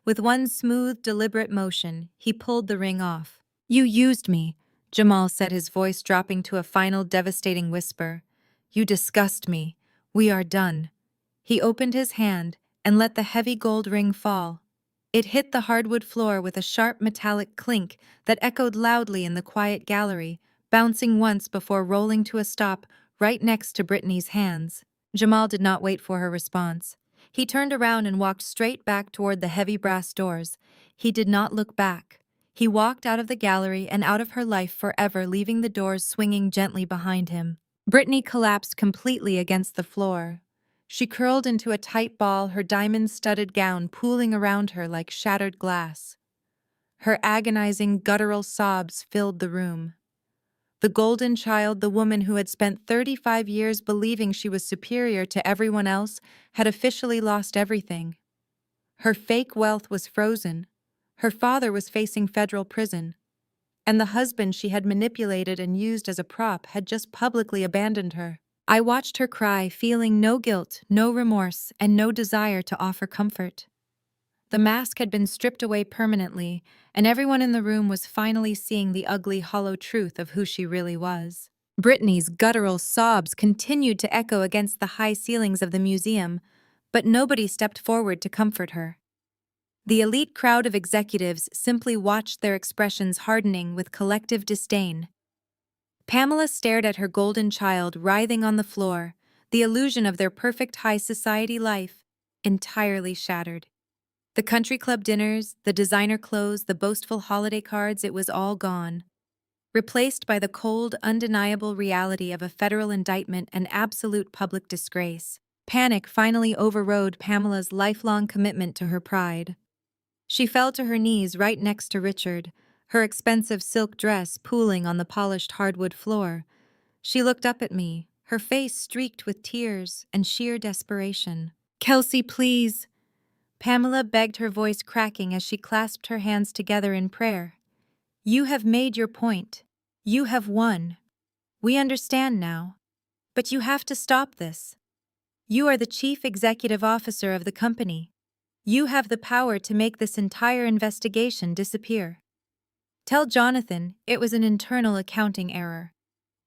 With one smooth, deliberate motion, he pulled the ring off. You used me, Jamal said, his voice dropping to a final devastating whisper. You disgust me. We are done. He opened his hand and let the heavy gold ring fall. It hit the hardwood floor with a sharp metallic clink that echoed loudly in the quiet gallery, bouncing once before rolling to a stop right next to Brittany's hands. Jamal did not wait for her response. He turned around and walked straight back toward the heavy brass doors. He did not look back. He walked out of the gallery and out of her life forever, leaving the doors swinging gently behind him. Brittany collapsed completely against the floor. She curled into a tight ball, her diamond-studded gown pooling around her like shattered glass. Her agonizing, guttural sobs filled the room. The golden child, the woman who had spent 35 years believing she was superior to everyone else, had officially lost everything. Her fake wealth was frozen. Her father was facing federal prison. And the husband she had manipulated and used as a prop had just publicly abandoned her. I watched her cry, feeling no guilt, no remorse, and no desire to offer comfort. The mask had been stripped away permanently, and everyone in the room was finally seeing the ugly, hollow truth of who she really was. Brittany's guttural sobs continued to echo against the high ceilings of the museum, but nobody stepped forward to comfort her. The elite crowd of executives simply watched, their expressions hardening with collective disdain. Pamela stared at her golden child writhing on the floor, the illusion of their perfect high society life entirely shattered. The country club dinners, the designer clothes, the boastful holiday cards, it was all gone. Replaced by the cold, undeniable reality of a federal indictment and absolute public disgrace. Panic finally overrode Pamela's lifelong commitment to her pride. She fell to her knees right next to Richard, her expensive silk dress pooling on the polished hardwood floor. She looked up at me, her face streaked with tears and sheer desperation. "Kelsey, please," Pamela begged, her voice cracking as she clasped her hands together in prayer. "You have made your point. You have won. We understand now. But you have to stop this. You are the chief executive officer of the company. You have the power to make this entire investigation disappear. Tell Jonathan it was an internal accounting error.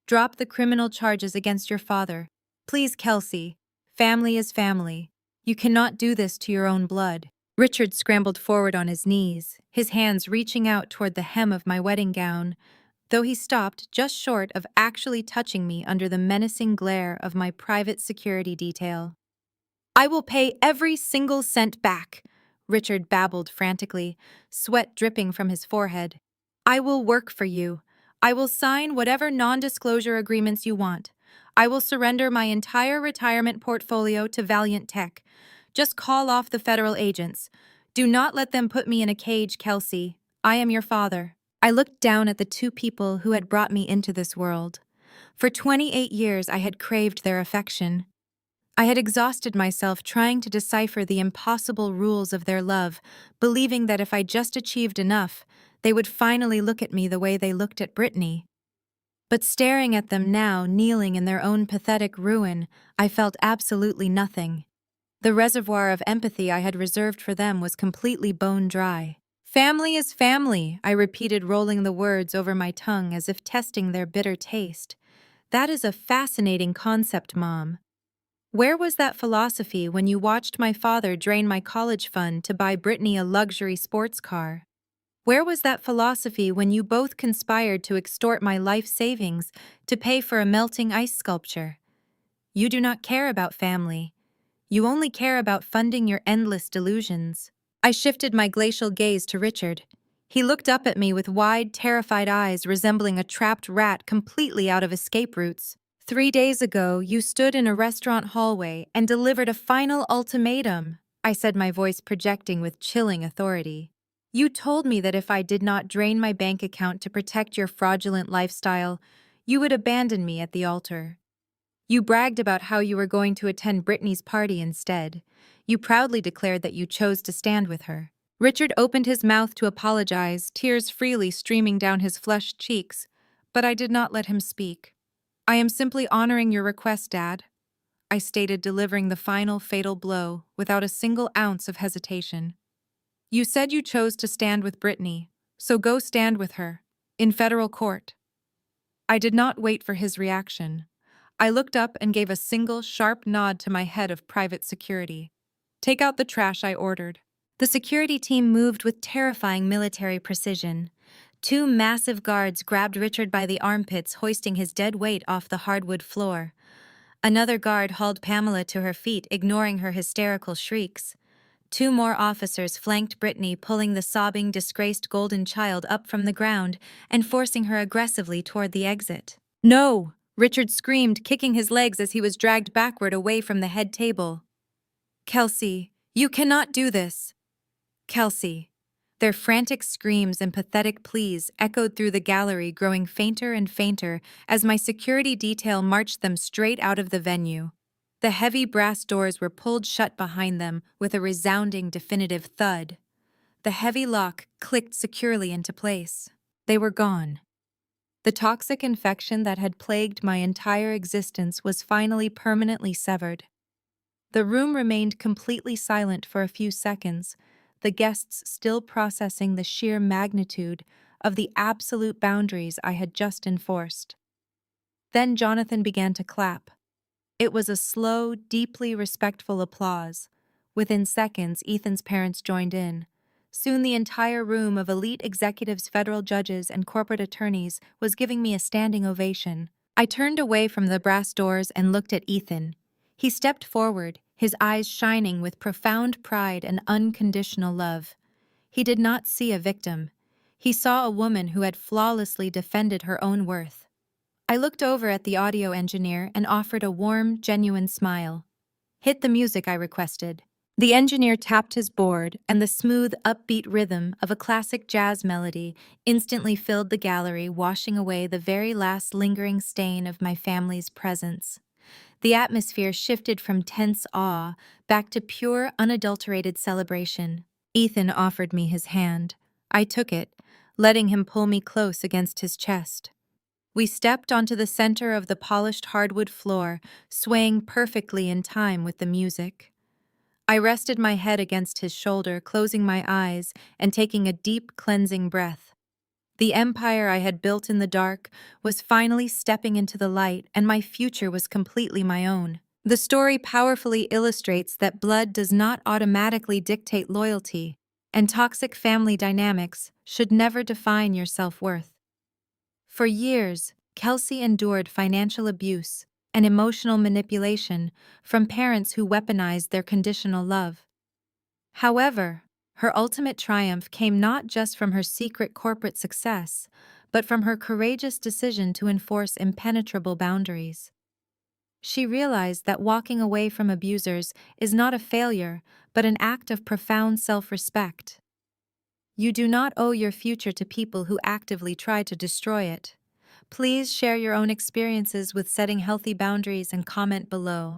Drop the criminal charges against your father. Please, Kelsey. Family is family. You cannot do this to your own blood. Richard scrambled forward on his knees, his hands reaching out toward the hem of my wedding gown, though he stopped just short of actually touching me under the menacing glare of my private security detail. I will pay every single cent back, Richard babbled frantically, sweat dripping from his forehead. I will work for you. I will sign whatever non-disclosure agreements you want. I will surrender my entire retirement portfolio to Valiant Tech. Just call off the federal agents. Do not let them put me in a cage, Kelsey. I am your father. I looked down at the two people who had brought me into this world. For 28 years, I had craved their affection. I had exhausted myself trying to decipher the impossible rules of their love, believing that if I just achieved enough, they would finally look at me the way they looked at Brittany. But staring at them now, kneeling in their own pathetic ruin, I felt absolutely nothing. The reservoir of empathy I had reserved for them was completely bone dry. Family is family, I repeated, rolling the words over my tongue as if testing their bitter taste. That is a fascinating concept, Mom. Where was that philosophy when you watched my father drain my college fund to buy Brittany a luxury sports car? Where was that philosophy when you both conspired to extort my life savings to pay for a melting ice sculpture? You do not care about family. You only care about funding your endless delusions. I shifted my glacial gaze to Richard. He looked up at me with wide, terrified eyes resembling a trapped rat completely out of escape routes. 3 days ago, you stood in a restaurant hallway and delivered a final ultimatum, I said, my voice projecting with chilling authority. You told me that if I did not drain my bank account to protect your fraudulent lifestyle, you would abandon me at the altar. You bragged about how you were going to attend Brittany's party instead. You proudly declared that you chose to stand with her. Richard opened his mouth to apologize, tears freely streaming down his flushed cheeks, but I did not let him speak. I am simply honoring your request, Dad, I stated, delivering the final fatal blow without a single ounce of hesitation. You said you chose to stand with Brittany, so go stand with her, in federal court. I did not wait for his reaction. I looked up and gave a single sharp nod to my head of private security. Take out the trash, I ordered. The security team moved with terrifying military precision. 2 massive guards grabbed Richard by the armpits, hoisting his dead weight off the hardwood floor. Another guard hauled Pamela to her feet, ignoring her hysterical shrieks. 2 more officers flanked Brittany, pulling the sobbing, disgraced golden child up from the ground and forcing her aggressively toward the exit. No! Richard screamed, kicking his legs as he was dragged backward away from the head table. Kelsey, you cannot do this. Kelsey. Their frantic screams and pathetic pleas echoed through the gallery, growing fainter and fainter as my security detail marched them straight out of the venue. The heavy brass doors were pulled shut behind them with a resounding, definitive thud. The heavy lock clicked securely into place. They were gone. The toxic infection that had plagued my entire existence was finally permanently severed. The room remained completely silent for a few seconds, the guests still processing the sheer magnitude of the absolute boundaries I had just enforced. Then Jonathan began to clap. It was a slow, deeply respectful applause. Within seconds, Ethan's parents joined in. Soon the entire room of elite executives, federal judges, and corporate attorneys was giving me a standing ovation. I turned away from the brass doors and looked at Ethan. He stepped forward, his eyes shining with profound pride and unconditional love. He did not see a victim. He saw a woman who had flawlessly defended her own worth. I looked over at the audio engineer and offered a warm, genuine smile. Hit the music, I requested. The engineer tapped his board, and the smooth, upbeat rhythm of a classic jazz melody instantly filled the gallery, washing away the very last lingering stain of my family's presence. The atmosphere shifted from tense awe back to pure, unadulterated celebration. Ethan offered me his hand. I took it, letting him pull me close against his chest. We stepped onto the center of the polished hardwood floor, swaying perfectly in time with the music. I rested my head against his shoulder, closing my eyes and taking a deep, cleansing breath. The empire I had built in the dark was finally stepping into the light, and my future was completely my own. The story powerfully illustrates that blood does not automatically dictate loyalty, and toxic family dynamics should never define your self-worth. For years, Kelsey endured financial abuse and emotional manipulation from parents who weaponized their conditional love. However, her ultimate triumph came not just from her secret corporate success, but from her courageous decision to enforce impenetrable boundaries. She realized that walking away from abusers is not a failure, but an act of profound self-respect. You do not owe your future to people who actively try to destroy it. Please share your own experiences with setting healthy boundaries and comment below.